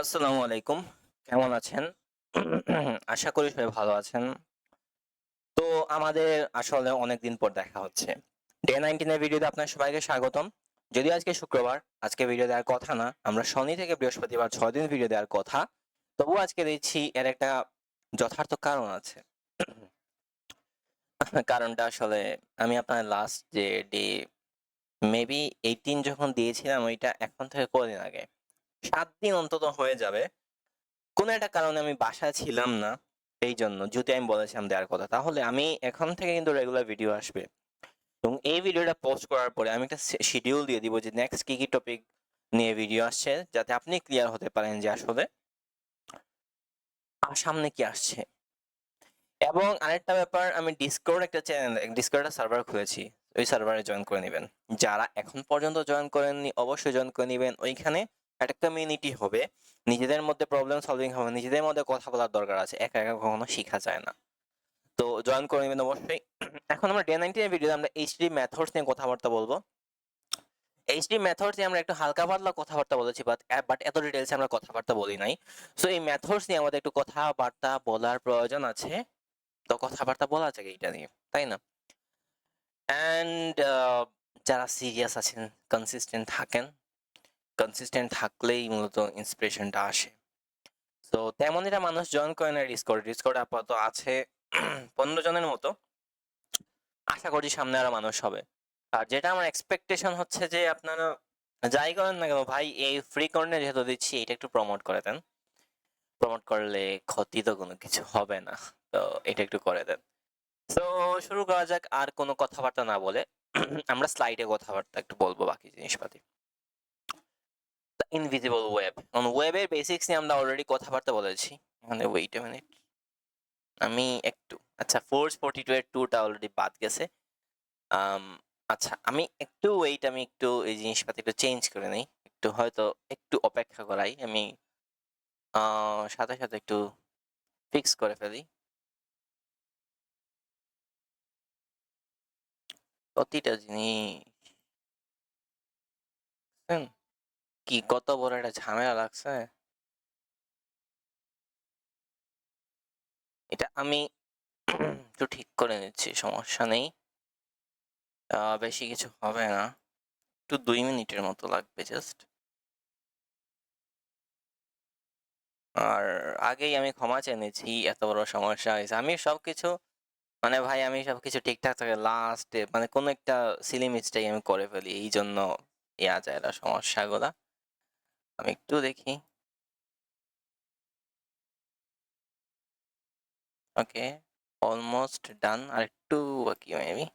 আসসালামু আলাইকুম। কেমন আছেন? আশা করি সবাই ভালো আছেন। তো আমাদের আসলে অনেকদিন পর দেখা হচ্ছে। ডে 19 এর ভিডিওতে আপনার সবাইকে স্বাগতম। যদিও আজকে শুক্রবার, আজকে ভিডিও দেওয়ার কথা না। আমরা শনি থেকে বৃহস্পতিবার ৬ দিন ভিডিও দেওয়ার কথা। তবুও আজকে দিচ্ছি এর একটা যথার্থ কারণ আছে। কারণটা আসলে আমি আপনার লাস্ট যে ডে মেবি 18 যখন দিয়েছিলাম ওইটা এখন থেকে কদিন আগে। ৭ দিন অন্তত হয়ে যাবে। কোনো একটা কারণে আমি বাসায় ছিলাম না। এইজন্য যদি আমি বলেছিলাম দেওয়ার কথা, তাহলে আমি এখন থেকে কিন্তু রেগুলার ভিডিও আসবে। এবং এই ভিডিওটা পোস্ট করার পরে আমি একটা শিডিউল দিয়ে দিব যে নেক্সট কি টপিক নিয়ে ভিডিও আসছে, যাতে আপনি ক্লিয়ার হতে পারেন যে আসলে সামনে কি আসছে। এবং আরেকটা ব্যাপার, আমি ডিসকর্ড একটা সার্ভার খুলেছি। ওই সার্ভারে জয়েন করে নেবেন। যারা এখন পর্যন্ত জয়েন করেননি অবশ্যই জয়েন করে নেবেন। ওইখানে একটা কমিউনিটি হবে। নিজেদের মধ্যে প্রবলেম সলভিং হবে, নিজেদের মধ্যে কথা বলার দরকার আছে। একা একা কখনো শেখা যায় না। তো জয়েন করে নেবেন অবশ্যই। এখন আমরা ডে 19 এর ভিডিওতে আমরা এইচডি মেথডস নিয়ে কথাবার্তা বলবো। এইচডি মেথডস নিয়ে আমরা একটু হালকা পাতলা কথাবার্তা বলেছি, বাট এত ডিটেলসে আমরা কথাবার্তা বলি নাই। সো এই মেথডস নিয়ে আমাদের একটু কথাবার্তা বলার প্রয়োজন আছে। তো কথাবার্তা বলা যাক এইটা নিয়ে, তাই না? অ্যান্ড যারা সিরিয়াস আছেন, কনসিস্টেন্ট থাকলেই মূলত ইন্সপিরেশনটা আসে। তো তেমন এটা মানুষ জয়েন করে না ডিসকর্ড আপাতত আছে 15 জনের মতো। আশা করছি সামনে আরো মানুষ হবে। আর যেটা আমার এক্সপেকটেশন হচ্ছে যে আপনারা যাই করেন না কেন ভাই, এই ফ্রি কন্টেন্ট যেহেতু দিচ্ছি এটা একটু প্রমোট করে দেন। প্রমোট করলে ক্ষতি তো কোনো কিছু হবে না। তো এটা একটু করে দেন। তো শুরু করা যাক আর কোনো কথাবার্তা না বলে। আমরা স্লাইডে কথাবার্তা একটু বলবো বাকি জিনিসপাতি। ইনভিজিবল ওয়েব, ওয়েবের বেসিক্স নিয়ে আমরা অলরেডি কথাবার্তা বলেছি। এখানে ওয়েট এ মিনিট, আমি একটু আচ্ছা ফোর্স 42 এর 2টা অলরেডি বাদ গেছে। আম, আচ্ছা আমি একটু এই জিনিসপাতি একটু চেঞ্জ করে নেই, একটু হয়তো একটু অপেক্ষা করাই, আমি সাথে সাথে একটু ফিক্স করে ফেলি। প্রতিটা জিনিস বুঝছেন? কি কত বড় একটা ঝামেলা লাগছে। এটা আমি একটু ঠিক করে নিচ্ছি, সমস্যা নেই। বেশি কিছু হবে না, একটু 2 মিনিটের মতো লাগবে জাস্ট। আর আগেই আমি ক্ষমা চেয়ে নিয়েছি, এত বড় সমস্যা হয়েছে। আমি সবকিছু ঠিকঠাক থাকে লাস্টে, মানে কোনো একটা সিলি মিস্টেক আমি করে ফেলি, এই জন্য ইয়া যায় না সমস্যাগুলা। আমি একটু দেখি। ওকে, অলমোস্ট ডান, আর একটু বাকি maybe.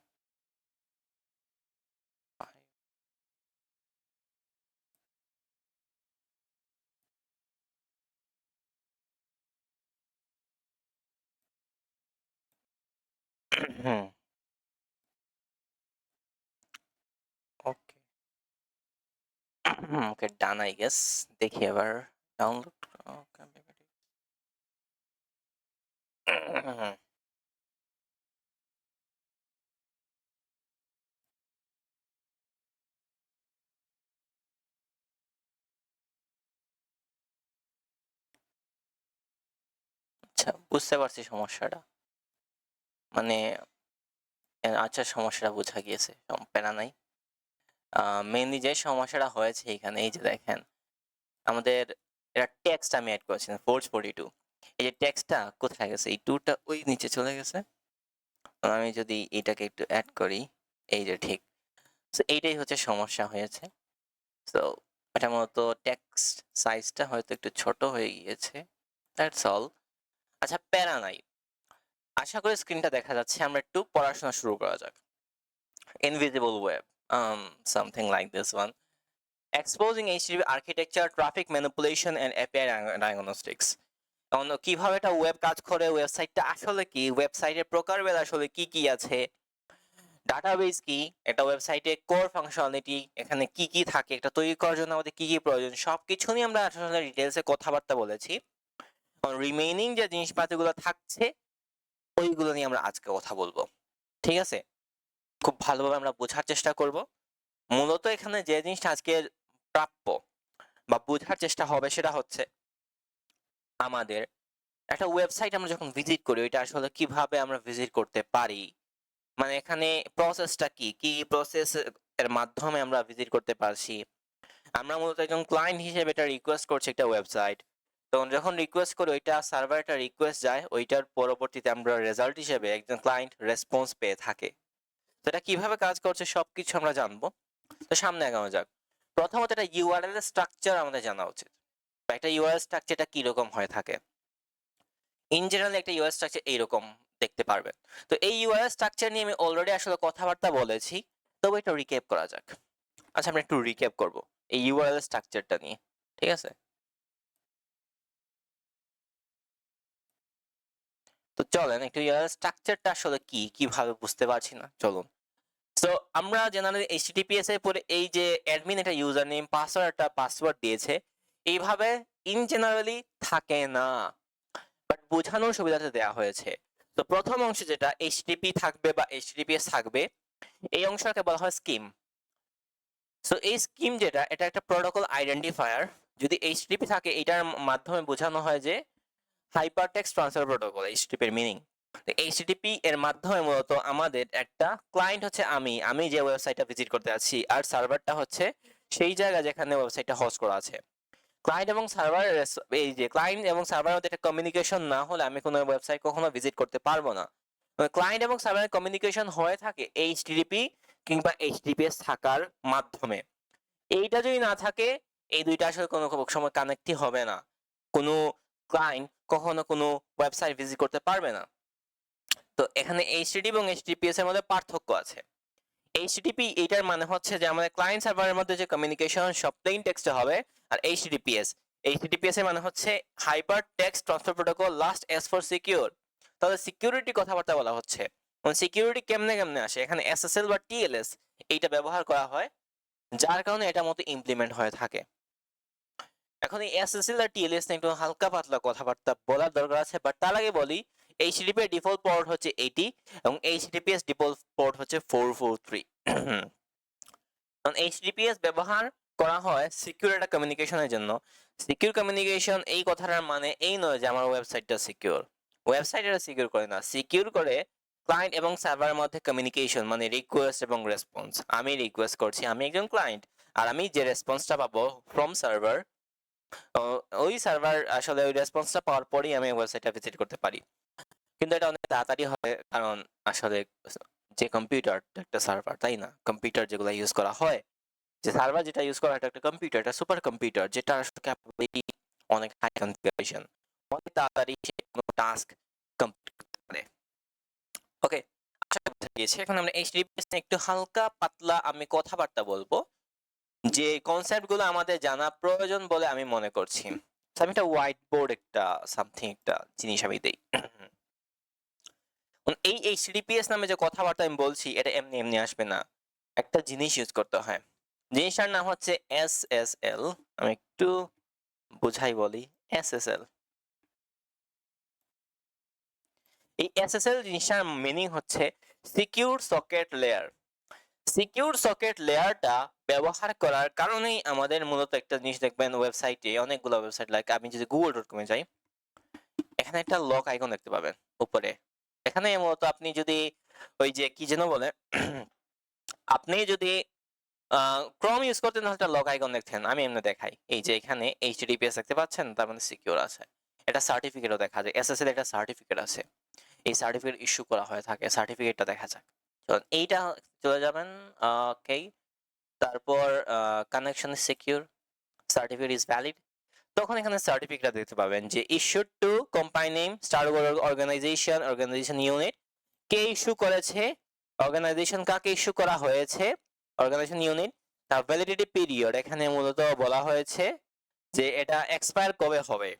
Hmm, okay okay done I guess. দেখি এবার ডাউনলোড। আচ্ছা, বুঝতে পারছি সমস্যাটা। মানে আচ্ছা, সমস্যাটা বোঝা গিয়েছে, প্যারা নাই। মেইনলি যে সমস্যাটা হয়েছে এখানে, এই যে দেখেন আমাদের এটা টেক্সট আমি অ্যাড করেছি না, ফোর্স 42। এই যে টেক্সটটা কোথায় গেছে, এই টুটা ওই নিচে চলে গেছে। আমি যদি এটাকে একটু অ্যাড করি, এই যে ঠিক, তো এইটাই হচ্ছে সমস্যা হয়েছে। তো এটা মূলত টেক্সট সাইজটা হয়তো একটু ছোট হয়ে গিয়েছে, দ্যাটস অল। আচ্ছা, প্যারা নাই, আশা করি স্ক্রিনটা দেখা যাচ্ছে। আমরা একটু পড়াশোনা শুরু করা যাক। Invisible web, something like this one, exposing HTTP architecture, traffic manipulation and API diagnostics. কিভাবে একটা ওয়েব কাজ করে, ওয়েবসাইটটা আসলে কি, ওয়েবসাইটের প্রকারভেদ আসলে কি কি আছে, ডাটাবেস কি, একটা ওয়েবসাইটে কোর ফাংশনালিটি এখানে কি কি থাকে, এটা তৈরি করার জন্য আমাদের কি কি প্রয়োজন, সবকিছু নিয়ে আমরা আসলে ডিটেলসে কথাবার্তা বলেছি। রিমেইনিং যে জিনিসপাতিগুলো থাকছে ওইগুলো নিয়ে আমরা আজকে কথা বলবো, ঠিক আছে? খুব ভালোভাবে আমরা বোঝার চেষ্টা করব। মূলত এখানে যে জিনিসটা আজকে প্রাপ্য বা বোঝার চেষ্টা হবে সেটা হচ্ছে আমাদের একটা ওয়েবসাইট আমরা যখন ভিজিট করি ওইটা আসলে কিভাবে আমরা ভিজিট করতে পারি, মানে এখানে প্রসেসটা কি কি প্রসেস এর মাধ্যমে আমরা ভিজিট করতে পারছি। আমরা মূলত একজন ক্লায়েন্ট হিসেবে এটা রিকোয়েস্ট করছি একটা ওয়েবসাইট, তখন যখন রিকোয়েস্ট করি ওইটা সার্ভার একটা রিকোয়েস্ট যায়, ওইটার পরবর্তীতে আমরা রেজাল্ট হিসেবে একজন ক্লায়েন্ট রেসপন্স পেয়ে থাকে। তো এটা কিভাবে কাজ করছে সবকিছু আমরা জানবো। তো সামনে আগানো যাক। প্রথমত একটা ইউআরএল স্ট্রাকচার আমাদের জানা উচিত, বা একটা ইউআরএল স্ট্রাকচারটা কিরকম হয়ে থাকে। ইন জেনারেল একটা ইউআরএল স্ট্রাকচার এইরকম দেখতে পারবেন। তো এই ইউআরএল স্ট্রাকচার নিয়ে আমি অলরেডি আসলে কথাবার্তা বলেছি, তবে এটা রিক্যাপ করা যাক। আচ্ছা, আমরা একটু রিক্যাপ করব এই ইউআরএল স্ট্রাকচারটা নিয়ে, ঠিক আছে? তো চলেন একটু ইউআরএল স্ট্রাকচারটা আসলে কি, কিভাবে বুঝতে পারছি না, চলুন। সো আমরা জেনারেলি এইচটিটিপিএস এর পরে এই যে অ্যাডমিন একটা ইউজার নেম একটা পাসওয়ার্ড দিয়েছে, এইভাবে ইন জেনারেলি থাকে না, বাট বোঝানোর সুবিধাতে দেওয়া হয়েছে। তো প্রথম অংশে যেটা এইচটিটিপি থাকবে বা এইচটিটিপিএস থাকবে, এই অংশটাকে বলা হয় স্কিম। সো এই স্কিম যেটা, এটা একটা প্রোটোকল আইডেন্টিফায়ার। যদি এইচটিটিপি থাকে এটার মাধ্যমে বোঝানো হয় যে হাইপারটেক্সট ট্রান্সফার প্রোটোকল, এইচটিটিপি এর মিনিং। এইচটিটিপি এর মাধ্যমে মূলত আমাদের একটা ক্লায়েন্ট হচ্ছে আমি যে ওয়েবসাইটটা ভিজিট করতে যাচ্ছি, আর সার্ভারটা হচ্ছে সেই জায়গা যেখানে ওয়েবসাইটটা হোস্ট করা আছে। ক্লায়েন্ট এবং সার্ভার, এই যে ক্লায়েন্ট এবং সার্ভারের মধ্যে একটা কমিউনিকেশন না হলে আমি কোনো ওয়েবসাইট কখনো ভিজিট করতে পারবো না। ক্লায়েন্ট এবং সার্ভারের কমিউনিকেশন হয়ে থাকে এইচটিটিপি কিংবা এইচটিটিপিএস থাকার মাধ্যমে। এইটা যদি না থাকে, এই দুইটা আসলে কোনো সময় কানেক্টই হবে না। কোনো ক্লায়েন্ট কখনো কোনো ওয়েবসাইট ভিজিট করতে পারবে না। তো এখানে এইচটিটিপি এবং এইচটিটিপিএস এর মধ্যে পার্থক্য আছে। এইচটিটিপি এটার মানে হচ্ছে যে আমাদের ক্লায়েন্ট সার্ভারের মধ্যে যে কমিউনিকেশন সব প্লেন টেক্সটে হবে, আর এইচটিটিপিএস এর মানে হচ্ছে hyper text transfer protocol last S for secure. তাহলে সিকিউরিটি কথাবার্তা বলা হচ্ছে। সিকিউরিটি কেমনে কেমনে আসে, এখানে এসএসএল বা টিএলএস এইটা ব্যবহার করা হয়, যার কারণে এটা মতো ইমপ্লিমেন্ট হয়ে থাকে। এখন এই এসএসএল আর টিএলএস নিয়ে একটু হালকা পাতলা কথাবার্তা বলার দরকার আছে, বাট তার আগে বলি এইচটিটিপি এর ডিফল্ট পোর্ট হচ্ছে 80 এবং এইচটিটিপিএস ডিফল্ট পোর্ট হচ্ছে 443। কারণ এইচটিটিপিএস ব্যবহার করা হয় সিকিউর একটা কমিউনিকেশনের জন্য। সিকিউর কমিউনিকেশন এই কথাটার মানে এই নয় যে আমার ওয়েবসাইটটা সিকিউর। ওয়েবসাইট এটা সিকিউর করে না, সিকিউর করে ক্লায়েন্ট এবং সার্ভারের মধ্যে কমিউনিকেশন, মানে রিকোয়েস্ট এবং রেসপন্স। আমি রিকোয়েস্ট করছি, আমি একজন ক্লায়েন্ট, আর আমি যে রেসপন্সটা পাবো ফ্রম সার্ভার, ওই সার্ভার আসলে ওই রেসপন্সটা পাওয়ার পরেই আমি ওয়েবসাইটটা ভিজিট করতে পারি। কিন্তু এটা অনেক তাড়াতাড়ি হয়, কারণ আসলে যে কম্পিউটার একটা সার্ভার, তাই না? কম্পিউটার যেগুলো ইউজ করা হয়, যে সার্ভার যেটা ইউজ করা হয় একটা কম্পিউটার, একটা সুপার কম্পিউটার, যেটা আসলে ক্যাপাবিলিটি অনেক হাই কনফিগারেশন, অনেক তাড়াতাড়ি সে কোনো টাস্ক কমপ্লিট করতে পারে। ওকে, আশা করি বুঝে গিয়েছি। এখন আমরা এইচটিটিপিএস নিয়ে একটু হালকা পাতলা আমি কথাবার্তা বলবো, যে কনসেপ্ট গুলো আমাদের জানা প্রয়োজন বলে আমি মনে করছি। আমি একটা হোয়াইট বোর্ড, একটা সামথিং একটা জিনিস আমি দেই। এই এইচটিটিপিএস নামে যে কথাবার্তা আমি বলছি, এটা এমনি এমনি আসবে না, একটা জিনিস ইউজ করতে হয়। জিনিসটার নাম হচ্ছে এসএসএল। আমি একটু বুঝাই বলি। এসএসএল, এই এসএসএল জিনিসটার মিনিং হচ্ছে secure socket layer. Secure socket লেয়ারটা ব্যবহার করার কারণেই আমাদের মূলত একটা জিনিস দেখবেন ওয়েবসাইটে, অনেকগুলো ওয়েবসাইট, লাইক আমি যদি google.com এ যাই, এখানে একটা লক আইকন দেখতে পাবেন উপরে। এখানে মূলত আপনি যদি ওই যে কি যেন বলে, আপনি যদি ক্রোম ইউজ করতেন তাহলে একটা লক আইকন দেখতেন, আমি এমনি দেখাই। এই যে এখানে এইচটিটিপিএস দেখতে পাচ্ছেন, তার মানে সিকিউর আছে। এটা সার্টিফিকেটও দেখা যায়, এসএসএল একটা সার্টিফিকেট আছে, এই সার্টিফিকেট ইস্যু করা হয়ে থাকে, সার্টিফিকেটটা দেখা যাক। তো এইটা চলে যাবেন, ওকে। তারপর connection is secure, certificate is valid. তখন এখানে সার্টিফিকেট দেখতে পাবেন যে issued to company name, star organisation, organisation unit, কে ইস্যু করেছে, অর্গানাইজেশন কাকে ইস্যু করা হয়েছে, অর্গানাইজেশন ইউনিট, তার ভ্যালিডিটি পিরিয়ড, এখানে মূলত বলা হয়েছে যে এটা এক্সপায়ার কবে হবে।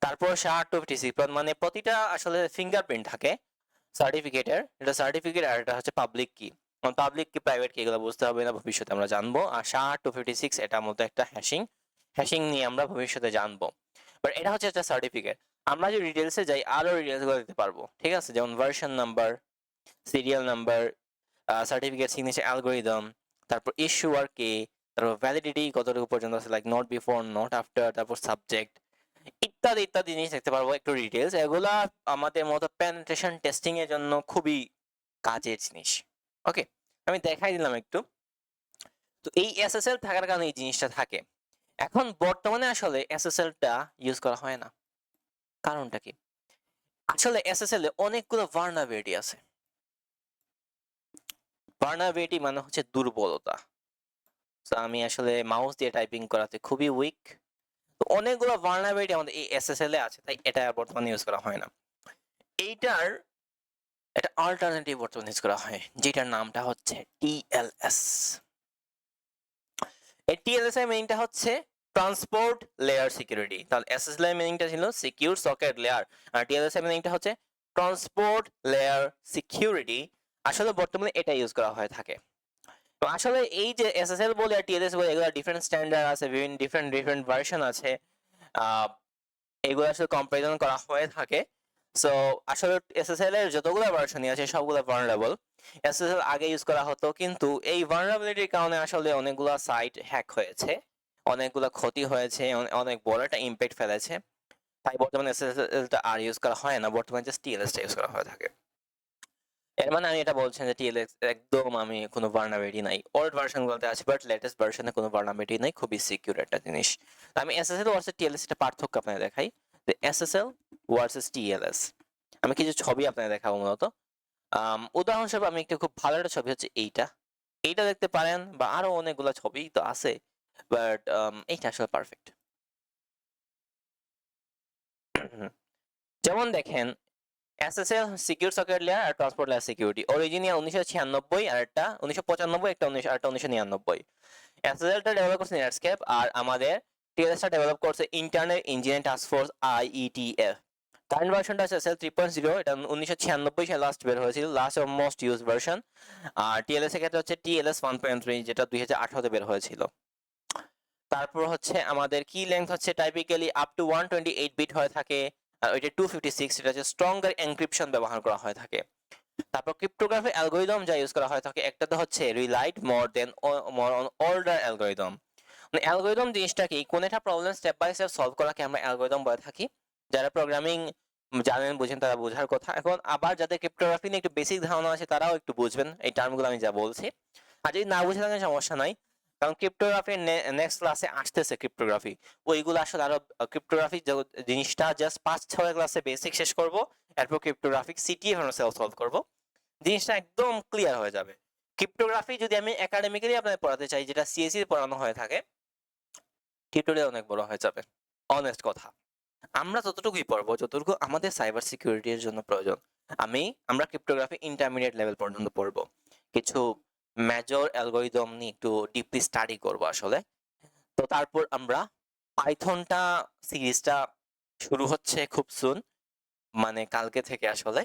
তারপর SHA-256, মানে প্রতিটা আসলে ফিঙ্গারপ্রিন্ট থাকে সার্টিফিকেটের, এটা সার্টিফিকেট, আর এটা হচ্ছে পাবলিক কি। পাবলিক কি প্রাইভেট কি এগুলো বুঝতে হবে না, ভবিষ্যতে আমরা জানবো। আর SHA-256 এটার মতো একটা হ্যাশিং, হ্যাশিং নিয়ে আমরা ভবিষ্যতে জানবো। বাট এটা হচ্ছে একটা সার্টিফিকেট। আমরা যদি ডিটেলসে যাই আরো ডিটেলস গুলো দিতে পারবো, ঠিক আছে? যেমন version number, serial number, certificate signature algorithm, তারপর ইস্যুয়ার কে, তারপর ভ্যালিডিটি কতটুকু পর্যন্ত আছে, like not before, not after, তারপর সাবজেক্ট, ইত্যাদি ইত্যাদি জিনিস দেখতে পারবো একটু ডিটেলস। এগুলা আমাদের মতো পেনিট্রেশন টেস্টিং এর জন্য খুবই কাজের জিনিস। ওকে, আমি দেখাই দিলাম একটু। তো এই এসএসএল থাকার কারণে এই জিনিসটা থাকে। এখন বর্তমানে আসলে এসএসএলটা ইউজ করা হয় না, কারণটা কি? আসলে এসএসএল এ অনেকগুলো ভালনারেবিলিটি আছে। ভালনারেবিলিটি মানে হচ্ছে দুর্বলতা। তো আমি আসলে মাউস দিয়ে টাইপিং করাতে খুবই উইক। তো অনেকগুলো ভালনারেবিলিটি আমাদের এই এসএসএল এ আছে, তাই এটা বর্তমানে ইউজ করা হয় না। এইটার একটা অল্টারনেটিভ বর্তমানে ইউজ করা হয়, যেটার নামটা হচ্ছে টিএলএস। এই টিএলএস এর মিনিংটা হচ্ছে ট্রান্সপোর্ট লেয়ার সিকিউরিটি। তাহলে এসএসএল এর মিনিংটা ছিল সিকিউর সকেট লেয়ার, আর টিএলএস এর মিনিংটা হচ্ছে ট্রান্সপোর্ট লেয়ার সিকিউরিটি। আসলে বর্তমানে এটা ইউজ করা হয়ে থাকে। তো আসলে এই যে এসএসএল বলে আর টিএলএস বলে, এগুলো ডিফারেন্ট স্ট্যান্ডার্ড আছে, বিভিন্ন ডিফারেন্ট ডিফারেন্ট ভার্সন আছে। এগুলো আসলে কম্পারিজন করা হয়ে থাকে। সো আসলে এসএসএল এর যতগুলো ভার্সনই আছে সবগুলো ভালনারেবল। এসএসএল আগে ইউজ করা হতো, কিন্তু এই ভালনারেবিলিটির কারণে আসলে অনেকগুলো সাইট হ্যাক হয়েছে, অনেকগুলো ক্ষতি হয়েছে, অনেক বড় একটা ইমপ্যাক্ট ফেলেছে। তাই বর্তমানে এসএসএলটা আর ইউজ করা হয় না, বর্তমানে জাস্ট টিএলএসটা ইউজ করা হয়ে থাকে। এর মানে আমি এটা বলছেন যে টিএলএস একদম আমি কোনো ভালনারেবিলিটি নাই। ওল্ড ভার্সনগুলোতে আছে, বাট লেটেস্ট ভার্সনে কোনো ভালনারেবিলিটি নাই, খুবই সিকিউর একটা জিনিস। আমি এসএসএল ভার্সেস টিএলএস এর পার্থক্য আপনাদের দেখাই। এসএসএল ভার্সেস টিএলএস আমি কিছু ছবি আপনাদের দেখাবো মূলত। উদাহরণস্বরূপ আমি একটা খুব ভালো একটা ছবি হচ্ছে এইটা, এইটা দেখতে পারেন, বা আরো অনেকগুলো ছবি তো আছে, বাট এইটা আসলে পারফেক্ট। যেমন দেখেন, এসএসএল সিকিউর সকেট লেয়ার আর ট্রান্সপোর্ট লেয়ার সিকিউরিটি অরিজিনাল 1996, আর একটা 1995, একটা 1999। এসএসএলটা ডেভেলপ করছে নেটস্কেপ, আর আমাদের টিএলএসটা ডেভেলপ করছে internet engineering task force IETF. Current ভার্সনটা আছে এসএল 3.0, এটা 1996 সালে লাস্ট বের হয়েছিল, লাস্ট ও মোস্ট ইউজ ভার্সন। আর টিএলএস এর ক্ষেত্রে হচ্ছে টিএলএস 1.3, যেটা 2018 বের হয়েছিল। তারপর হচ্ছে আমাদের কি লেংথ হচ্ছে টাইপিক্যালি আপ টু 128 বিট হয়ে থাকে, আর ওইটা 256, এটা হচ্ছে স্ট্রঙ্গার এনক্রিপশন ব্যবহার করা হয়ে থাকে। তারপর ক্রিপ্টোগ্রাফি অ্যালগরিদম যা ইউজ করা হয়ে থাকে, একটা তো হচ্ছে relied more on older algorithm. মানে অ্যালগরিদম জিনিসটা কি, কোন একটা problem step by step solve করাকে আমরা অ্যালগরিদম বলে থাকি। যারা প্রোগ্রামিং জানেন বুঝেন তারা বোঝার কথা। এখন আবার যাদের ক্রিপ্টোগ্রাফি নিয়ে একটু বেসিক ধারণা আছে তারাও একটু বুঝবেন এই টার্মগুলো আমি যা বলছি। আর যদি না বুঝে থাকেন সমস্যা নাই, কারণ ক্রিপ্টোগ্রাফি নেক্সট ক্লাসে আসতেছে। ক্রিপ্টোগ্রাফি ওইগুলো আসলে আরো ক্রিপ্টোগ্রাফি জিনিসটা জাস্ট 5-6 ক্লাসে বেসিক শেষ করব, এরপর ক্রিপ্টোগ্রাফিক সিটিএফ আমরা সলভ করব, জিনিসটা একদম ক্লিয়ার হয়ে যাবে। ক্রিপ্টোগ্রাফি যদি আমি একাডেমিক্যালি আপনাদের পড়াতে চাই, যেটা সিএসসি পড়ানো হয়ে থাকে, টিউটোরিয়াল অনেক বড় হয়ে যাবে। অনেস্ট কথা, আমরা ততটুকুই পড়বো যতটুকু আমাদের সাইবার সিকিউরিটির জন্য প্রয়োজন। আমরা ক্রিপ্টোগ্রাফি ইন্টারমিডিয়েট লেভেল পর্যন্ত পড়বো, কিছু মেজর অ্যালগরিদম নিয়ে একটু ডিপলি স্টাডি করব আসলে। তো তারপর আমরা পাইথনটা সিরিজটা শুরু হচ্ছে খুব সুন, মানে কালকে থেকে আসলে।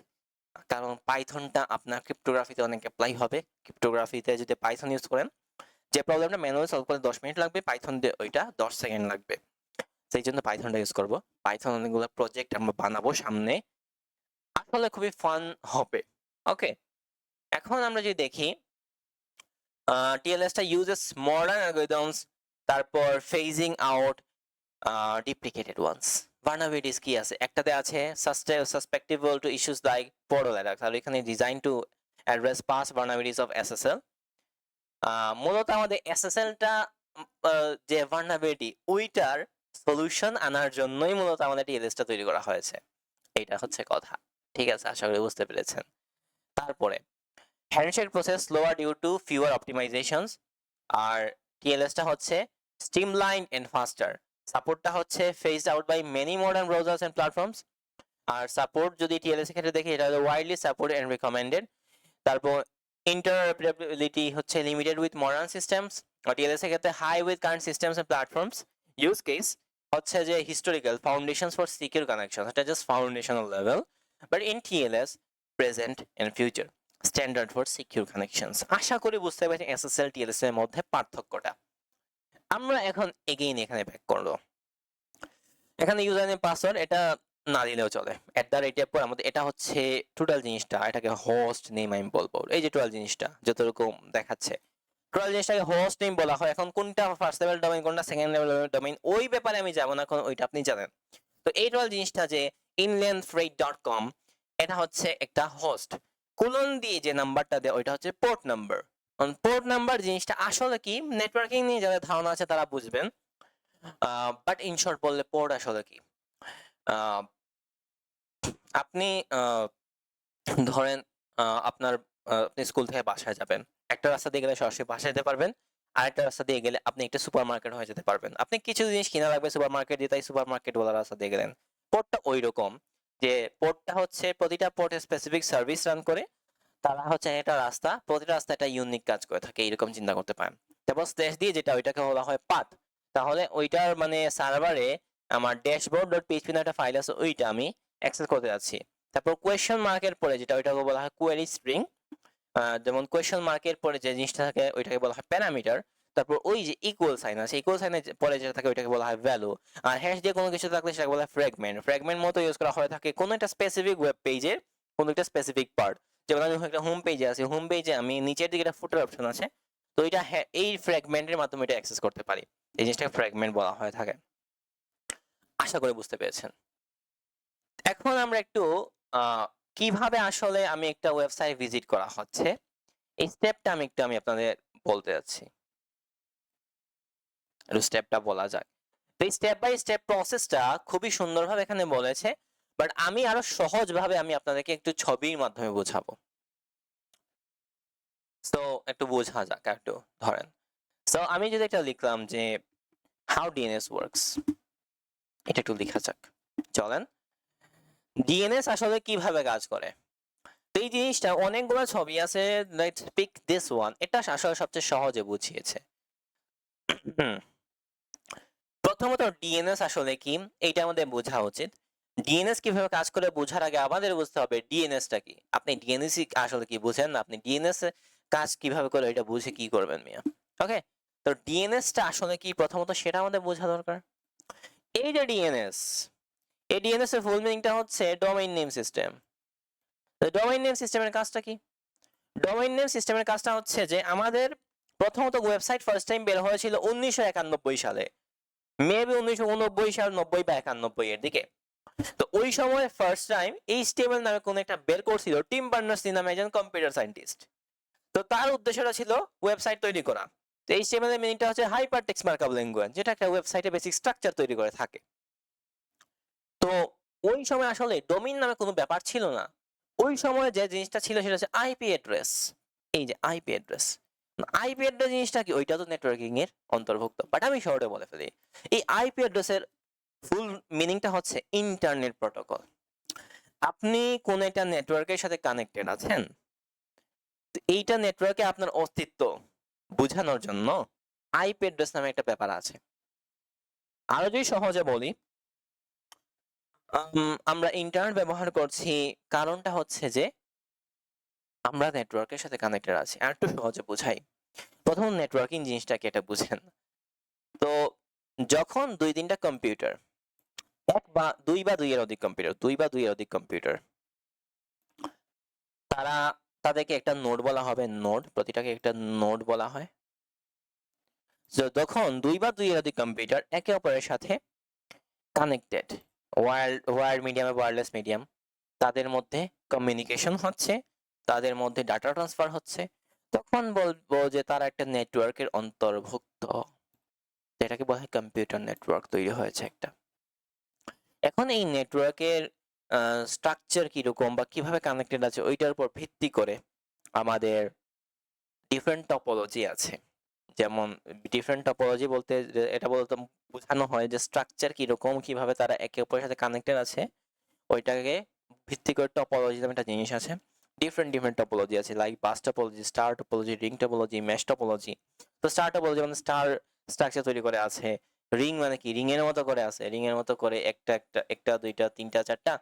কারণ পাইথনটা আপনার ক্রিপ্টোগ্রাফিতে অনেক অ্যাপ্লাই হবে। ক্রিপ্টোগ্রাফিতে যদি পাইথন ইউজ করেন, যে প্রবলেমটা ম্যানুয়ালি সলভ করতে 10 মিনিট লাগবে, পাইথন দিয়ে ওইটা 10 সেকেন্ড লাগবে। সেই জন্য পাইথনটা ইউজ করব। পাইথন অনেকগুলো প্রজেক্ট আমরা বানাবো সামনে, আসলে খুবই ফান হবে। ওকে, এখন আমরা যদি দেখি টিএলএসটা ইউজেস মডার্ন অ্যালগরিদমস, তারপর phasing out deprecated ones. Vulnerabilities কি আছে, একটাতে আছে susceptible to issues like portal attack. তাহলে এখানে design to address past vulnerabilities of SSL. মূলত আমাদের এসএসএলটা যে ভালনারেবিলিটি ওইটার সলিউশন আনার জন্যই মূলত আমাদের টিএলএসটা তৈরি করা হয়েছে। এইটা হচ্ছে কথা। ঠিক আছে, আশা করি বুঝতে পেরেছেন। তারপরে handshake process slower due to fewer optimizations, আর টিএলএসটা হচ্ছে স্ট্রিমলাইন এন্ড ফাস্টার। সাপোর্টটা হচ্ছে phased out by many modern browsers and platforms. আর সাপোর্ট যদি টিএলএস এর ক্ষেত্রে দেখি, এটা হলো ওয়াইডলি সাপোর্ট এন্ড রিকমেন্ডেড। তারপর interoperability হচ্ছে লিমিটেড উইথ মডার্ন সিস্টেমস, আর টিএলএস এর ক্ষেত্রে high with current systems and platforms. Use case হচ্ছে যে historical foundations for secure connection, এটা just foundational level, but in TLS present and future standard for secure connections. আশা করি বুঝতে পারছেন এসএসএল টিএলএস এর মধ্যে পার্থক্যটা। আমরা এখন এগেইন এখানে ব্যাক করব। এখানে ইউজার নেম পাসওয়ার্ড এটা না দিলেও চলে। @ পর আমাদের এটা হচ্ছে টোটাল জিনিসটা, এটাকে হোস্ট নেম আমি বলবো। এই যে টোটাল জিনিসটা যতরকম দেখাচ্ছে, টোটাল জিনিসটাকে হোস্ট নেম বলা হয়। এখন কোনটা ফার্স্ট লেভেল ডোমেইন, কোনটা সেকেন্ড লেভেল ডোমেইন, ওই ব্যাপারে আমি যাব না, এখন ওইটা আপনি জানেন। তো এই টোটাল জিনিসটা যে inlandfreight.com এটা হচ্ছে একটা হোস্ট, কোলন দিয়ে যে নাম্বারটা দেয় ওইটা হচ্ছে পোর্ট নাম্বার। পোর্ট নাম্বার জিনিসটা আসলে কি, নেটওয়ার্কিং নিয়ে যাদের ধারণা আছে তারা বুঝবেন, বাট ইন শর্ট বললে পোর্ট আসলে কি, আহ, আপনি ধরেন আপনার আপনি স্কুল থেকে বাসায় যাবেন, একটা রাস্তা দিয়ে গেলে সরাসরি বাসায় যেতে পারবেন, আরেকটা রাস্তা দিয়ে গেলে আপনি একটা সুপার মার্কেট হয়ে যেতে পারবেন। আপনি কিছু জিনিস কিনা লাগবে সুপার মার্কেট দিয়ে, তাই সুপার মার্কেট ওয়ালা রাস্তা দিয়ে গেলেন। পোর্টটা ওই রকম, যে পোর্টটা হচ্ছে প্রতিটা পোর্ট স্পেসিফিক সার্ভিস রান করে, তারা হচ্ছে একটা রাস্তা, প্রতিটা রাস্তা একটা ইউনিক কাজ করে থাকে, এইরকম চিন্তা করতে পারেন। তারপর স্ল্যাশ দিয়ে যেটা ওইটাকে বলা হয় পাথ, তাহলে ওইটার মানে সার্ভারে আমার ড্যাশবোর্ড ডট পিএইচপি নামে একটা ফাইল আছে, ওইটা আমি অ্যাক্সেস করতে যাচ্ছি। তারপর কোয়েশ্চেন মার্কের পরে যেটা ওইটাকে বলা হয় কোয়েরি স্ট্রিং, যেমন কোয়েশ্চেন মার্কের পরে যে জিনিসটা থাকে ওইটাকে বলা হয় প্যারামিটার। তারপর ওই যে ইকুয়াল সাইন আছে, ইকুয়াল সাইনের পরে যেটা থাকে ওইটাকে বলা হয় ভ্যালু। আর হ্যাশ দিয়ে কোনো কিছু থাকলে সেটাকে বলা হয় ফ্র্যাগমেন্ট। ফ্র্যাগমেন্ট মতো ইউজ করা হয়ে থাকে কোনো একটা স্পেসিফিক ওয়েব পেজের কোনো একটা স্পেসিফিক পার্ট। যেমন আমি একটা হোম পেজে আছি, হোম পেজে আমি নিচের দিকে একটা ফুটার অপশন আছে, তো এটা এই ফ্র্যাগমেন্টের মাধ্যমে এটা অ্যাক্সেস করতে পারি, এই জিনিসটাকে ফ্র্যাগমেন্ট বলা হয়ে থাকে। আশা করি বুঝতে পেরেছেন। এখন আমরা একটু কিভাবে আসলে আমি একটা ওয়েবসাইট ভিজিট করা হচ্ছে এই স্টেপটা আমি আপনাদের বলতে যাচ্ছি, একটু স্টেপটা বলা যাক। তো এই স্টেপ বাই স্টেপ প্রসেসটা খুবই সুন্দরভাবে এখানে বলেছে, বাট আমি আরো সহজভাবে আমি আপনাদেরকে একটু ছবির মাধ্যমে বোঝাবো। সো একটু বোঝা যাক, একটু ধরেন। সো আমি যদি এটা লিখলাম যে হাউ ডিএনএস ওয়ার্কস, এটা একটু লেখা যাক, চলেন। ডিএনএস আসলে কিভাবে কাজ করে, তো এই জিনিসটা অনেকগুলো ছবি আছে, লেটস পিক দিস ওয়ান, এটা আসলে সবচেয়ে সহজে বুঝিয়েছে। প্রথমত ডিএনএস আসলে কি এইটা আমাদের বোঝা উচিত। ডিএনএস কিভাবে কাজ করে বোঝার আগে আমাদের বুঝতে হবে ডিএনএসটা কি। আপনি ডিএনএস আসলে কি বুঝেন না, আপনি ডিএনএস কাজ কিভাবে করে এটা বুঝে কি করবেন মিয়া। ওকে, তো ডিএনএসটা আসলে কি প্রথমত সেটা আমাদের বোঝা দরকার। এই যে ডিএনএস, এই ডিএনএস এর ফুল মিনিংটা হচ্ছে domain name system. Domain name সিস্টেমের কাজটা কি? ডোমেইন নেম সিস্টেমের কাজটা হচ্ছে যে আমাদের প্রথমত ওয়েবসাইট ফার্স্ট টাইম বের হয়েছিল 1991 সালে, মেবি 1989 সাল, 90 বা 91 এর দিকে। তো ওই সময় ফার্স্ট টাইম এইচটিএমএল নামে কোন একটা বের করছিল টিম বার্নার্স-লি নামে একজন কম্পিউটার সায়েন্টিস্ট। তো তার উদ্দেশ্যটা ছিল ওয়েবসাইট তৈরি করা। তো এইচটিএমএল এর মিনিংটা হচ্ছে হাইপার টেক্সট মার্কআপ ল্যাঙ্গুয়েজ, যেটা একটা ওয়েবসাইটে বেসিক স্ট্রাকচার তৈরি করে থাকে। তো ওই সময় আসলে ডোমেইন নামে কোনো ব্যাপার ছিল না। ওই সময় যে জিনিসটা ছিল সেটা হচ্ছে আইপি অ্যাড্রেস। এই যে আইপি অ্যাড্রেস, আইপি অ্যাড্রেস জিনিসটা কি, ওইটা তো নেটওয়ার্কিং এর অন্তর্ভুক্ত, বাট আমি শর্টে বলে ফেলি। এই আইপি অ্যাড্রেসের ফুল মিনিংটা হচ্ছে ইন্টারনেট প্রোটোকল। আপনি কোন একটা নেটওয়ার্কের সাথে কানেক্টেড আছেন, তো এইটা নেটওয়ার্কে আপনার অস্তিত্ব বোঝানোর জন্য আইপি অ্যাড্রেস নামে একটা ব্যাপার আছে। আরো যদি সহজে বলি, আমরা ইন্টারনেট ব্যবহার করছি, কারণটা হচ্ছে যে আমরা নেটওয়ার্কের সাথে কানেক্টেড আছি। আর একটু সহজে বোঝাই, প্রথম নেটওয়ার্কিং জিনিসটা কি এটা বুঝেন। তো যখন দুই তিনটা কম্পিউটার, এক বা দুই বা দুইয়ের অধিক কম্পিউটার, দুই বা দুইয়ের অধিক কম্পিউটার, তারা তাদেরকে একটা নোড বলা হবে, নোড, প্রতিটাকে একটা নোড বলা হয়। যখন দুই বা দুইয়ের অধিক কম্পিউটার একে অপরের সাথে কানেক্টেড, ওয়্যার মিডিয়ামে ওয়্যারলেস মিডিয়াম, তাদের মধ্যে কমিউনিকেশন হচ্ছে, তাদের মধ্যে ডাটা ট্রান্সফার হচ্ছে, তখন বলবো যে তারা একটা নেটওয়ার্কের অন্তর্ভুক্ত, যেটাকে বলা হয় কম্পিউটার নেটওয়ার্ক তৈরি হয়েছে একটা। এখন এই নেটওয়ার্কের স্ট্রাকচার কিরকম বা কিভাবে কানেক্টেড আছে ওইটার উপর ভিত্তি করে আমাদের ডিফারেন্ট টপোলজি আছে। যেমন ডিফারেন্ট টপোলজি বলতে এটা বলতে বোঝানো হয় যে স্ট্রাকচার কিরকম, কিভাবে তারা একে অপরের সাথে কানেক্টেড আছে, ওইটাকে ভিত্তি করে টপোলজি নামে একটা জিনিস আছে। ডিফারেন্ট ডিফারেন্ট টপোলজি আছে, like bus topology, star topology, ring topology, mesh topology. তো স্টার টপোলজি মানে স্টার স্ট্রাকচার তৈরি করে আছে। রিং মানে কি, রিং এর মতো করে আছে, রিং এর মতো করে একটা একটা একটা দুইটা তিনটা চারটা,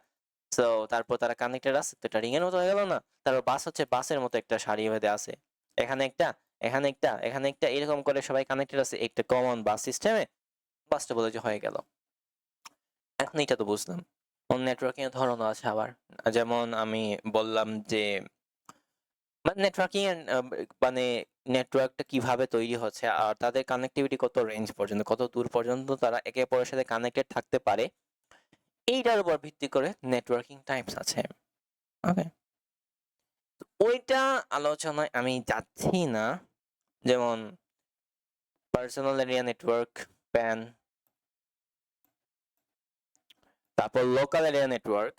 সো তারপর তারা কানেক্টেড আছে, তো এটা রিং এর মতো হয়ে গেল না। তারপর বাস হচ্ছে বাসের মতো একটা সারি বেঁধে আছে, এখানে একটা, এখানে একটা, এখানে একটা, এরকম করে সবাই কানেক্টেড আছে একটা কমন বাস সিস্টেমে, বাস টপোলজি হয়ে গেল। এখন এটা তো বুঝলাম। নেটওয়ার্কিং এর ধরনও আছে আবার, যেমন আমি বললাম যে মানে নেটওয়ার্কিং এর মানে নেটওয়ার্কটা কিভাবে তৈরি হচ্ছে আর তাদের কানেক্টিভিটি কত রেঞ্জ পর্যন্ত, কত দূর পর্যন্ত তারা একে অপরের সাথে কানেক্টেড থাকতে পারে, এইটার উপর ভিত্তি করে নেটওয়ার্কিং টাইপস আছে। ওকে, ওইটা আলোচনায় আমি যাচ্ছি না। যেমন পার্সোনাল এরিয়া নেটওয়ার্ক, প্যান, তারপর লোকাল এরিয়া নেটওয়ার্ক,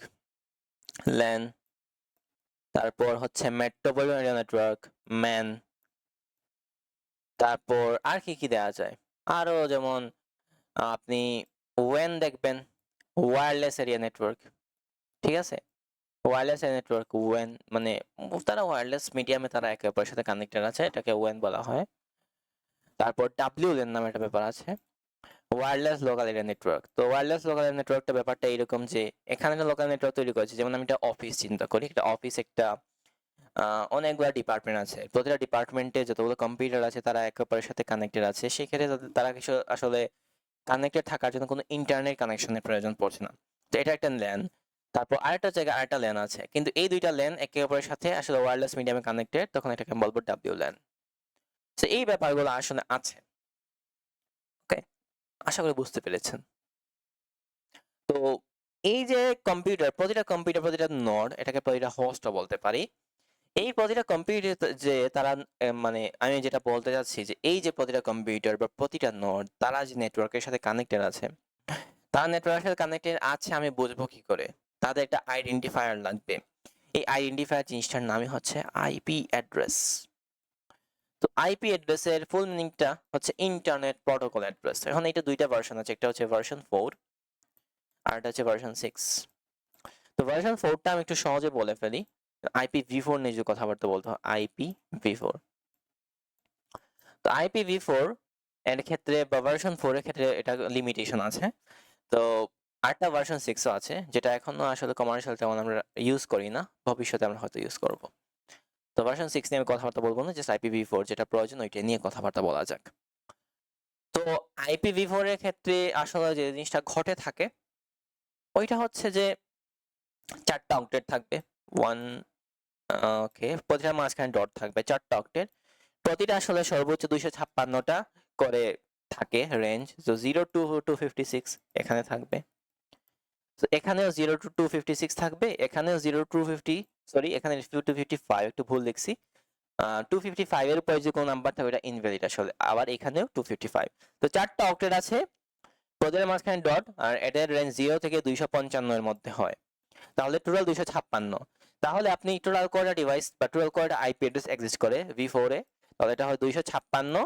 ল্যান, তারপর হচ্ছে মেট্রোপলিটন এরিয়া নেটওয়ার্ক, ম্যান, তারপর আর কি দেওয়া যায়, আরো যেমন আপনি ওয়েন দেখবেন, ওয়্যারলেস এরিয়া নেটওয়ার্ক, ঠিক আছে। ওয়্যারলেস এরিয়া নেটওয়ার্ক ওয়েন মানে তারা ওয়্যারলেস মিডিয়ামে তারা একে অপরের সাথে কানেক্টেড আছে, এটাকে ওয়েন বলা হয়। তারপর ডাব্লিউএলএন নামে একটা ব্যাপার আছে, ওয়্যারলেস লোকাল এরিয়া নেটওয়ার্ক। তো ওয়্যারলেস লোকাল এরিয়া নেটওয়ার্কটা ব্যাপারটা এরকম যে এখানে একটা লোকাল নেটওয়ার্ক তৈরি করেছে, যেমন আমি একটা অফিস চিন্তা করি, একটা অফিস একটা অনেকগুলো ডিপার্টমেন্ট আছে, প্রতিটা ডিপার্টমেন্টে যতগুলো কম্পিউটার আছে তারা একে অপরের সাথে কানেক্টেড আছে, সেক্ষেত্রে তারা কিছু আসলে কানেক্টেড থাকার জন্য কোনো ইন্টারনেট কানেকশনের প্রয়োজন পড়ছে না। তো এটা একটা ল্যান। তারপর আরেকটা জায়গায় আরেকটা ল্যান আছে, কিন্তু এই দুইটা ল্যান একে অপরের সাথে আসলে ওয়্যারলেস মিডিয়ামে কানেক্টেড, তখন এটাকে বলবো ডাব্লিউ ল্যান। তো এই ব্যাপারগুলো আসলে আছে। ওকে, আশা করি বুঝতে পেরেছেন। তো এই যে কম্পিউটার, প্রতিটা নড, এটাকে প্রতিটা হোস্টও বলতে পারি। এই প্রতিটা কম্পিউটার যে তারা মানে আমি যেটা বলতে চাচ্ছি যে এই যে প্রতিটা কম্পিউটার বা প্রতিটা নোড তারা যে নেটওয়ার্কের সাথে কানেক্টেড আছে, তারা নেটওয়ার্কের সাথে কানেক্টেড আছে আমি বুঝবো কি করে? তাদের একটা আইডেন্টিফায়ার লাগবে। এই আইডেন্টিফায়ার জিনিসটার নামই হচ্ছে আইপি অ্যাড্রেস। তো আইপি অ্যাড্রেসের ফুল মিনিংটা হচ্ছে ইন্টারনেট প্রোটোকল অ্যাড্রেস। এখন এটা দুইটা ভার্সন আছে, একটা হচ্ছে ভার্সন 4 আর একটা হচ্ছে ভার্সন 6। তো ভার্সন 4টা আমি একটু সহজে বলে ফেলি। IPv4 নিয়ে যে কথাবার্তা বলতে হয়, IPv4। তো IPv4 এর ক্ষেত্রে বা ভার্সন 4 এর ক্ষেত্রে এটা লিমিটেশন আছে। তো আরেকটা ভার্সন 6ও আছে, যেটা এখনো আসলে কমার্শিয়াল তেমন আমরা ইউজ করি না, ভবিষ্যতে আমরা হয়তো ইউজ করব। তো ভার্সন 6 নিয়ে আমি কথাবার্তা বলবো না, জাস্ট IPv4 যেটা প্রয়োজন ওইটা নিয়ে কথাবার্তা বলা যাক। তো IPv4 এর ক্ষেত্রে আসলে যে জিনিসটা ঘটে থাকে ওইটা হচ্ছে যে 4টা অক্টেট থাকবে, ওকে, প্রতিটার মাঝখানে ডট থাকবে, 4টা অক্টেট। প্রতিটা আসলে সর্বোচ্চ 256টা করে থাকে রেঞ্জ। তো 0 to 256 এখানে থাকবে। তো এখানেও 0 to 256 থাকবে, এখানেও 0 to 50, সরি এখানে 255, একটু ভুল লিখছি। 255 এর উপরে যে কোনো নাম্বার থাকে ওটা ইনভ্যালিড আসলে, আবার এখানেও 255। তো 4টা অক্টেট আছে, প্রতিটার মাঝখানে ডট, আর এটার রেঞ্জ 0 থেকে 255 এর মধ্যে হয়। তাহলে টোটাল 256। তাহলে আপনি টোটাল কয়টা ডিভাইস বা টোটাল কয়টা আইপি অ্যাড্রেস এক্সিস্ট করে V4 এ, তাহলে এটা হয় 256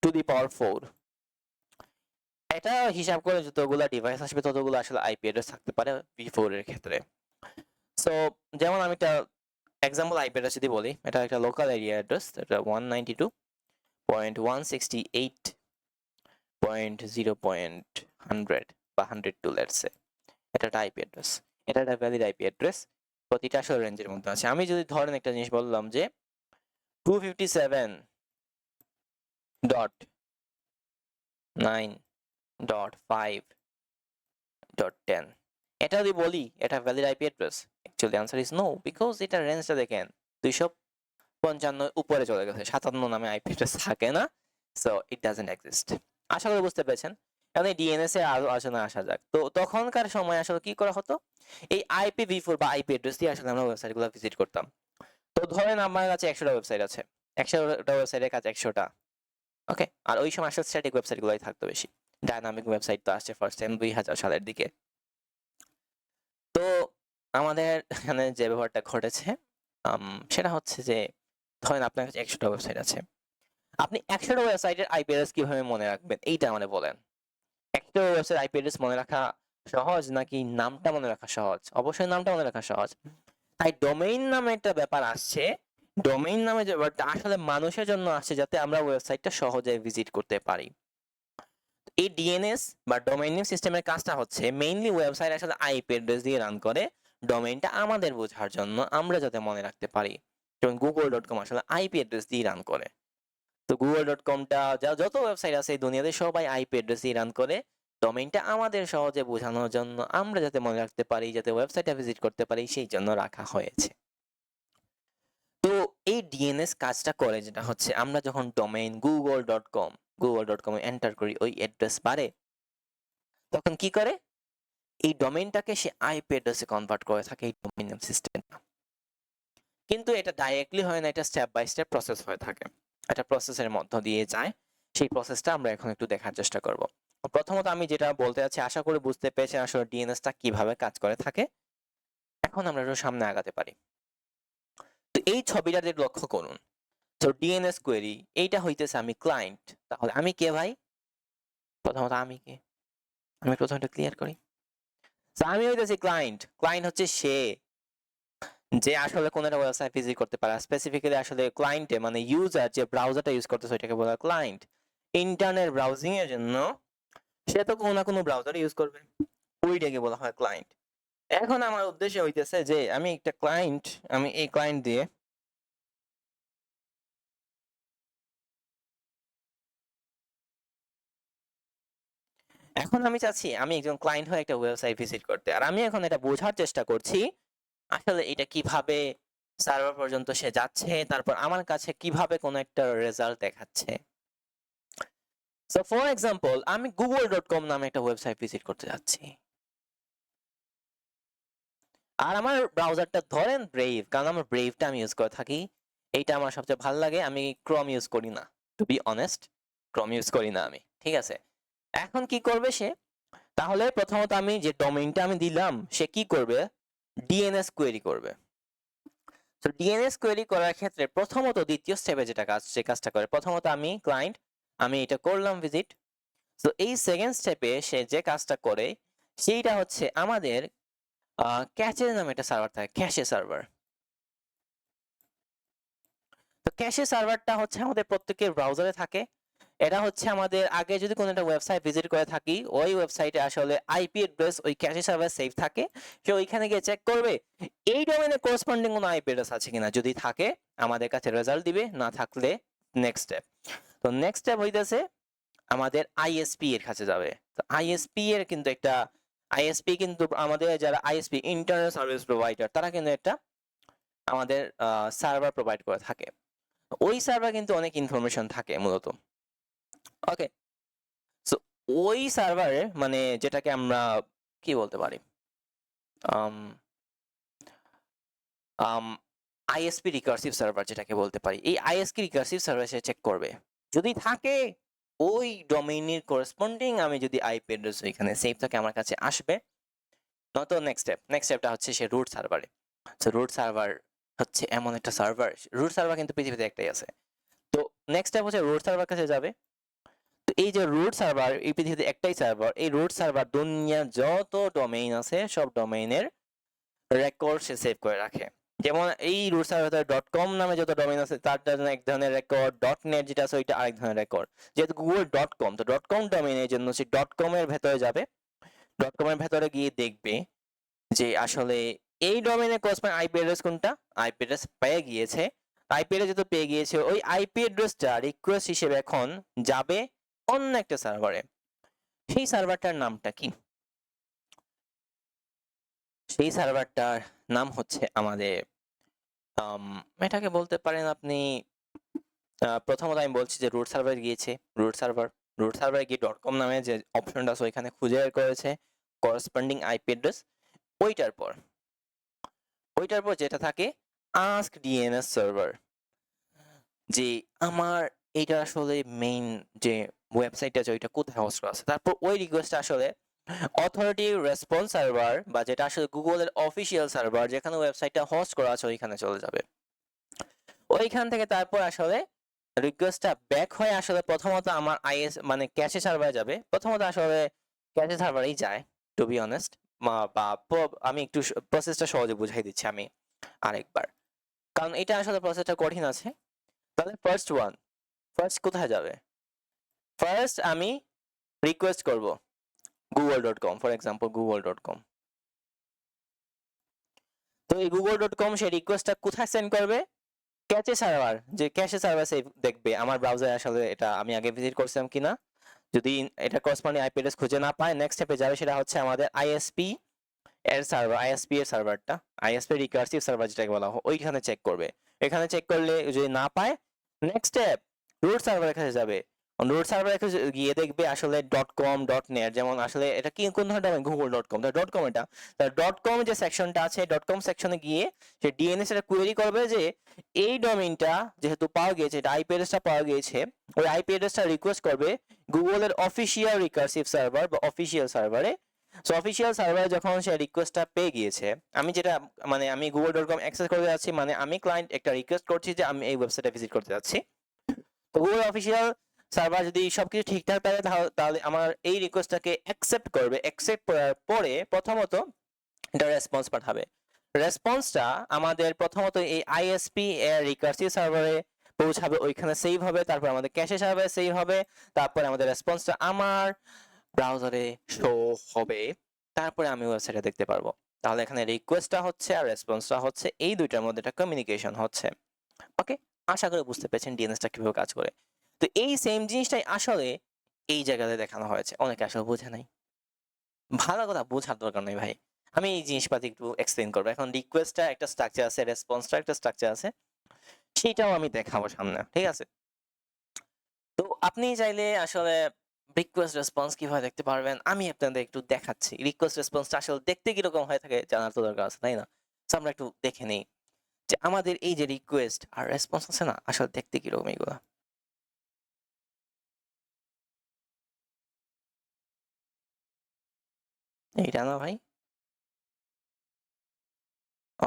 টু দি পাওয়ার 4। এটা হিসাব করে যতগুলো ডিভাইস আসবে ততগুলো আসলে আইপি অ্যাড্রেস থাকতে পারে V4 এর ক্ষেত্রে। সো যেমন আমি একটা এক্সাম্পল আইপি অ্যাড্রেস যদি বলি, এটা একটা লোকাল এরিয়া অ্যাড্রেস, এটা 192.168.0.100 বা 102 লেটস সে। এটা একটা আইপি অ্যাড্রেস, এটা একটা ভ্যালিড আইপি অ্যাড্রেস, প্রতিটা আসলে রেঞ্জের মধ্যে আছে। আমি যদি ধরেন একটা জিনিস বললাম যে 257.9.5.10, এটা যদি বলি এটা valid IP address, actually answer is no, because এটা রেঞ্জটা দেখেন 255 উপরে চলে গেছে, 57 নামে আইপি অ্যাড্রেস থাকে না। So it doesn't exist. আশা করি বুঝতে পেরেছেন। এখন এই ডিএনএস এর আলোচনা আসা যাক। তো তখনকার সময় আসলে কি করা হতো, এই IPv4 বা আইপি অ্যাড্রেস দিয়ে আসলে আমরা ওয়েবসাইটগুলো ভিজিট করতাম। তো ধরেন আমার কাছে 100টা ওয়েবসাইট আছে, 100টা ওয়েবসাইটের কাছে 100টা, ওকে। আর ওই সময় আসলে স্ট্যাটিক ওয়েবসাইটগুলোই থাকতো বেশি, ডায়নামিক ওয়েবসাইট তো আসছে ফার্স্ট টাইম 2000 সালের দিকে। তো আমাদের এখানে যে ব্যাপারটা ঘটেছে সেটা হচ্ছে যে ধরেন আপনার কাছে 100টা ওয়েবসাইট আছে, আপনি 100টা ওয়েবসাইটের আইপি অ্যাড্রেস কিভাবে মনে রাখবেন এইটা আমাদের বলেন। 100টা ওয়েবসাইট আইপি অ্যাড্রেস মনে রাখা সহজ নাকি নামটা মনে রাখা সহজ? অবশ্যই নামটা মনে রাখা সহজ। তাই ডোমেইন নামে একটা ব্যাপার আসছে, ডোমেইন নামে যে ব্যাপারটা আসলে মানুষের জন্য আসছে যাতে আমরা ওয়েবসাইটটা সহজে ভিজিট করতে পারি। এই ডিএনএস বা ডোমেইন নেম সিস্টেমের কাজটা হচ্ছে মেইনলি ওয়েবসাইট আসলে আইপি অ্যাড্রেস দিয়ে রান করে, ডোমেইনটা আমাদের বোঝার জন্য আমরা যাতে মনে রাখতে পারি। যেমন google.com আসলে আইপি অ্যাড্রেস দিয়ে রান করে। তো google.comটা যত ওয়েবসাইট আছে এই দুনিয়াতে সবাই আইপি অ্যাড্রেস দিয়ে রান করে, ডোমেইনটা আমাদের সহজে বোঝানোর জন্য, আমরা যাতে মনে রাখতে পারি, যাতে ওয়েবসাইটটা ভিজিট করতে পারি, সেই জন্য রাখা হয়েছে। তো এই ডিএনএস কাজটা করে যেটা হচ্ছে আমরা যখন ডোমেইন google.com এ এন্টার করি ওই অ্যাড্রেস বারে, তখন কি করে এই ডোমেইনটাকে সে আইপি অ্যাড্রেসে কনভার্ট করে থাকে এই ডোমেইন নেম সিস্টেমটা। কিন্তু এটা ডাইরেক্টলি হয় না, এটা স্টেপ বাই স্টেপ প্রসেস হয়ে থাকে, এটা প্রসেসের মধ্য দিয়ে যায়। সেই প্রসেসটা আমরা এখন একটু দেখার চেষ্টা করব। প্রথমত আমি যেটা বলতে চাচ্ছি, আশা করি বুঝতে পেরেছেন আসলে ডিএনএসটা কিভাবে কাজ করে থাকে। এখন আমরা একটু সামনে আগাতে পারি। তো এই ছবিটা দিয়ে লক্ষ্য করুন, তো ডিএনএস কোয়েরি এইটা হইতেছে আমি ক্লায়েন্ট, তাহলে আমি কে ভাই? প্রথমত আমি কে, আমি প্রথমটা ক্লিয়ার করি। তো আমি হইতেছি ক্লায়েন্ট, ক্লায়েন্ট হচ্ছে সে যে আসলে কোন একটা ওয়েবসাইট ভিজিট করতে পারে। স্পেসিফিক্যালি আসলে ক্লায়েন্টে মানে ইউজার যে ব্রাউজারটা ইউজ করতেছে ওইটাকে বলা হয় ক্লায়েন্ট। ইন্টারনেট ব্রাউজিং এর জন্য সে তো কোনো না কোনো ব্রাউজার ইউজ করবে, ওইটাকে বলা হয় ক্লায়েন্ট। এখন আমার উদ্দেশ্য হইতেছে যে আমি একটা ক্লায়েন্ট, আমি এই ক্লায়েন্ট দিয়ে এখন আমি চাচ্ছি আমি একজন ক্লায়েন্ট হয়ে একটা ওয়েবসাইট ভিজিট করতে, আর আমি এখন এটা বোঝার চেষ্টা করছি আসলে এটা কিভাবে সার্ভার পর্যন্ত সে যাচ্ছে, তারপর আমার কাছে কিভাবে কোনো একটা রেজাল্ট দেখাচ্ছে। সো ফর এক্সাম্পল আমি google.com নামে একটা ওয়েবসাইট ভিজিট করতে যাচ্ছি, আর আমার ব্রাউজারটা ধরেন ব্রেভ, কারণ আমার ব্রেভটা আমি ইউজ করে থাকি, এইটা আমার সবচেয়ে ভালো লাগে। আমি ক্রোম ইউজ করি না, to be honest, Chrome use করি না আমি, ঠিক আছে। এখন কি করবে সে? তাহলে প্রথমত আমি যে ডোমেইনটা আমি দিলাম সে কি করবে? ডিএনএস কোয়েরি করবে। তো ডিএনএস কোয়েরি করার ক্ষেত্রে প্রথমত দ্বিতীয় স্টেপে যেটা কাজ, যে কাজটা করে, প্রথমত আমি ক্লায়েন্ট, আমি এটা করলাম ভিজিট। তো এই সেকেন্ড স্টেপে সে যে কাজটা করে সেইটা হচ্ছে আমাদের ক্যাশে নামে একটা সার্ভার থাকে, ক্যাশে সার্ভার। তো ক্যাশে সার্ভারটা হচ্ছে আমাদের প্রত্যেকের ব্রাউজারে থাকে। এটা হচ্ছে আমাদের আগে যদি কোনো একটা ওয়েবসাইট ভিজিট করে থাকি, ওই ওয়েবসাইটে আসলে আইপি অ্যাড্রেস ওই ক্যাশে সার্ভার সেভ থাকে, সে ওইখানে গিয়ে চেক করবে এই ডোমেইনে করেসপন্ডিং কোনো আইপি অ্যাড্রেস আছে কিনা। যদি থাকে আমাদের কাছে রেজাল্ট দিবে, না থাকলে নেক্সট স্টেপ। তো নেক্সট স্টেপ হইতেছে আমাদের আইএসপি এর কাছে যাবে। তো আইএসপি এর কিন্তু একটা আইএসপি কিন্তু আমাদের যারা আইএসপি ইন্টারনেট সার্ভিস প্রোভাইডার তারা কিন্তু একটা আমাদের সার্ভার প্রোভাইড করে থাকে। ওই সার্ভার কিন্তু অনেক ইনফরমেশন থাকে মূলত। ওকে, সো ওই সার্ভারে মানে যেটাকে আমরা কি বলতে পারি, আইএসপি রিকার্সিভ সার্ভার যেটাকে বলতে পারি, এই আইএসপি রিকার্সিভ সার্ভার সে চেক করবে, যদি থাকে ওই ডোমেইনের করেসপন্ডিং আমি যদি আইপি অ্যাড্রেস ওইখানে সেভ থাকে আমার কাছে আসবে। নয়তো নেক্সট স্টেপটা হচ্ছে সে রুট সার্ভারে। সো রুট সার্ভার হচ্ছে এমন একটা সার্ভার, রুট সার্ভার কিন্তু পৃথিবীতে একটাই আছে। তো নেক্সট স্টেপ হচ্ছে রুট সার্ভার কাছে যাবে। তো এই যে রুট সার্ভার, এই পৃথিবীতে একটাই সার্ভার, এই রুট সার্ভার দুনিয়া যত ডোমেইন আছে সব ডোমেইনের রেকর্ড সে সেভ করে রাখে। যেমন এই রুট সার্ভার .com নামে যত ডোমেইন আছে তার জন্য এক ধরনের রেকর্ড, .net যেটা আছে ওইটা আরেক ধরনের রেকর্ড। যেহেতু google.com, তো .com ডোমেইনের জন্য সে .com এর ভেতরে যাবে, .com এর ভেতরে গিয়ে দেখবে যে আসলে এই ডোমেইনের করেসপন্ডিং আইপি অ্যাড্রেস কোনটা, আইপি অ্যাড্রেস পেয়ে গিয়েছে। আইপি অ্যাড্রেস যেহেতু পেয়ে গিয়েছে ওই আইপি অ্যাড্রেসটা রিকোয়েস্ট হিসেবে এখন যাবে অন্য একটা সার্ভারে। সেই সার্ভারটার নামটা কি? সেই সার্ভারটার নাম হচ্ছে আমাদের এটাকে বলতে পারেন আপনি প্রথমত আমি বলছি যে রুট সার্ভার গিয়েছে, রুট সার্ভার গিয়ে .com নামে যে অপশনটা আছে ওইখানে খুঁজে বের করেছে করেসপন্ডিং আইপি অ্যাড্রেস। ওইটার পর যেটা থাকে আস্ক ডিএনএস সার্ভার, যে আমার এটা আসলে মেইন যে ওয়েবসাইটটা আছে ওইটা কোথায় হোস্ট করা আছে। তারপর ওই রিকোয়েস্টটা আসলে অথরিটি রেসপন্স সার্ভার বা যেটা আসলে গুগলের অফিসিয়াল সার্ভার যেখানে ওয়েবসাইটটা হোস্ট করা আছে ওইখানে চলে যাবে। ওইখান থেকে তারপর আসলে রিকোয়েস্টটা ব্যাক হয়ে আসলে প্রথমত আমার আইএস মানে ক্যাশে সার্ভারে যাবে। প্রথমত আসলে ক্যাশে সার্ভারেই যায়, টু বি অনেস্ট। বা আমি একটু প্রসেসটা সহজে বুঝাই দিচ্ছি আমি আরেকবার, কারণ এটা আসলে প্রসেসটা কঠিন আছে। তাহলে ফার্স্ট কোথায় যাবে? ফার্স্ট আমি রিকোয়েস্ট করব google.com, ফর এক্সাম্পল google.com। তো এই google.com সে রিকোয়েস্টটা কোথায় সেন্ড করবে? ক্যাশে সার্ভার, যে ক্যাশে সার্ভার সে দেখবে আমার ব্রাউজারে আসলে এটা আমি আগে ভিজিট করছিলাম কিনা। যদি এটা করেসপন্ডিং আইপি অ্যাড্রেস খুঁজে না পায় নেক্সট স্টেপে যাবে, সেটা হচ্ছে আমাদের আইএসপি এর সার্ভার, আইএসপি এর সার্ভারটা, আইএসপি রিকার্সিভ সার্ভার যেটাকে বলা হয় ওইখানে চেক করবে। এখানে চেক করলে যদি না পায় নেক্সট স্টেপ রুট সার্ভারের কাছে যাবে। রুট সার্ভারে গিয়ে দেখবে আসলে .com .net, যেমন আসলে এটা কি কোন ধরনের ডোমেইন, google.com, .com এটা, .com যে সেকশনটা আছে, .com সেকশনে গিয়ে সে ডিএনএস এটা কোয়েরি করবে যে এই ডোমেইনটা যেহেতু পাওয়া গিয়েছে, এটা আইপি অ্যাড্রেসটা পাওয়া গিয়েছে, ওই আইপি অ্যাড্রেসটা রিকোয়েস্ট করবে গুগলের অফিসিয়াল রিকার্সিভ সার্ভার বা অফিসিয়াল সার্ভারে। সো অফিসিয়াল সার্ভারে যখন সে রিকোয়েস্টটা পেয়ে গিয়েছে, আমি যেটা মানে আমি google.com অ্যাক্সেস করতে যাচ্ছি, মানে আমি ক্লায়েন্ট একটা রিকোয়েস্ট করছি যে আমি এই ওয়েবসাইটে ভিজিট করতে যাচ্ছি। তো গুগল অফিসিয়াল সার্ভার যদি সবকিছু ঠিকঠাক থাকে তাহলে আমার এই রিকোয়েস্টটাকে অ্যাকসেপ্ট করবে। অ্যাকসেপ্ট করার পরে প্রথমত এটা রেসপন্স পাঠাবে। রেসপন্সটা আমাদের প্রথমত এই আইএসপি এর রিকার্সিভ সার্ভারে পৌঁছাবে, ওইখানে সেভ হবে, তারপর আমাদের ক্যাশে সার্ভারে সেভ হবে, তারপরে আমাদের রেসপন্সটা আমার ব্রাউজারে শো হবে, তারপরে আমি ওয়েবসাইটে দেখতে পারবো। তাহলে এখানে রিকোয়েস্টটা হচ্ছে আর রেসপন্সটা হচ্ছে, এই দুইটার মধ্যে একটা কমিউনিকেশন হচ্ছে। ওকে, আশা করি বুঝতে পেরেছেন ডিএনএসটা কিভাবে কাজ করে। তো এই সেম জিনিসটাই আসলে এই জায়গাতে দেখানো হয়েছে, অনেকে আসলে বোঝে নাই। ভালো কথা বোঝার দরকার নেই ভাই, আমি এই জিনিসপাতি একটু এক্সপ্লেইন করবো। এখন রিকোয়েস্টটা একটা স্ট্রাকচার আছে, রেসপন্সটা একটা স্ট্রাকচার আছে, সেটাও আমি দেখাবো সামনে, ঠিক আছে? তো আপনি চাইলে আসলে রিকোয়েস্ট রেসপন্স কিভাবে দেখতে পারবেন আমি আপনাদের একটু দেখাচ্ছি। রিকোয়েস্ট রেসপন্সটা আসলে দেখতে কিরকম হয়ে থাকে জানার তো দরকার আছে, তাই না? তো আমরা একটু দেখে নেই যে আমাদের এই যে রিকোয়েস্ট আর রেসপন্স আছে না, আসলে দেখতে কিরকম এগুলা। এইটা না ভাই?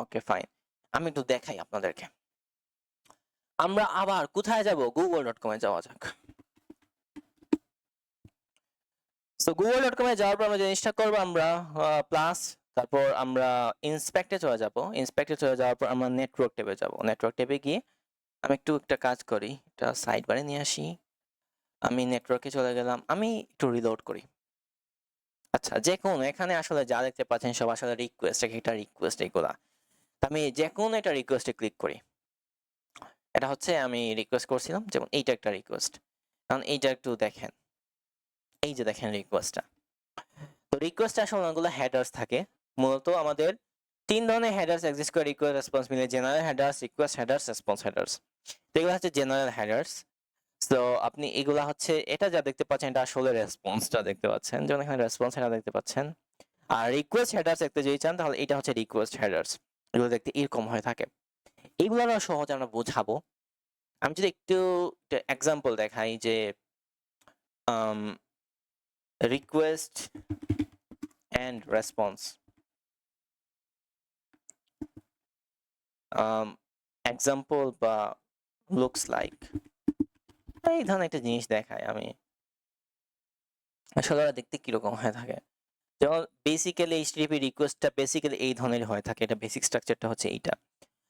ওকে ফাইন, আমি একটু দেখাই আপনাদেরকে। আমরা আবার কোথায় যাব? google.com এ যাওয়া যাক। সো google.com এ যাওয়ার পর আমরা জিনিসটা করবো, আমরা প্লাস তারপর আমরা ইন্সপেক্টে চলে যাব। ইন্সপেক্টে চলে যাওয়ার পর আমরা নেটওয়ার্ক ট্যাবে যাব। নেটওয়ার্ক ট্যাবে গিয়ে আমি একটু একটা কাজ করি, এটা সাইড বারে নিয়ে আসি। আমি নেটওয়ার্কে চলে গেলাম, আমি একটু রিলোড করি। আচ্ছা, যে কোনো এখানে আসলে যা দেখতে পাচ্ছেন সব আসলে রিকোয়েস্ট, একটা রিকোয়েস্ট এগুলা। আমি যে কোনো একটা রিকোয়েস্টে ক্লিক করি। এটা হচ্ছে আমি রিকোয়েস্ট করছিলাম, যেমন এইটা একটা রিকোয়েস্ট। কারণ এইটা একটু দেখেন, এই যে দেখেন রিকোয়েস্টটা। তো রিকোয়েস্টে আসলে অনেকগুলো হেডার্স থাকে। মূলত আমাদের ৩ ধরনের হেডার্স এক্সিস্ট করে রিকোয়েস্ট রেসপন্স মিলে: general headers, request headers, response headers. তো এগুলো হচ্ছে জেনারেল হেডার্স। সো আপনি এগুলা হচ্ছে, এটা যা দেখতে পাচ্ছেন এটা আসলে রেসপন্সটা দেখতে পাচ্ছেন, যেমন এখানে রেসপন্স হেডার দেখতে পাচ্ছেন। আর রিকোয়েস্ট হেডার্স দেখতে যদি চান তাহলে এটা হচ্ছে রিকোয়েস্ট হেডার্স। এগুলো দেখতে এরকম হয়ে থাকে। এগুলো আমরা সহজে আমরা বোঝাবো। আমি যদি একটু এক্সাম্পল দেখাই যে রিকোয়েস্ট এন্ড রেসপন্স, এক্সাম্পল বা লুকস লাইক, এই ধরনের একটা জিনিস দেখায় আমি, আসলে ওরা দেখতে কিরকম হয়ে থাকে। যেমন বেসিক্যালি এইচটিটিপি রিকোয়েস্টটা বেসিক্যালি এই ধরনের হয়ে থাকে, এটা বেসিক স্ট্রাকচারটা হচ্ছে এইটা।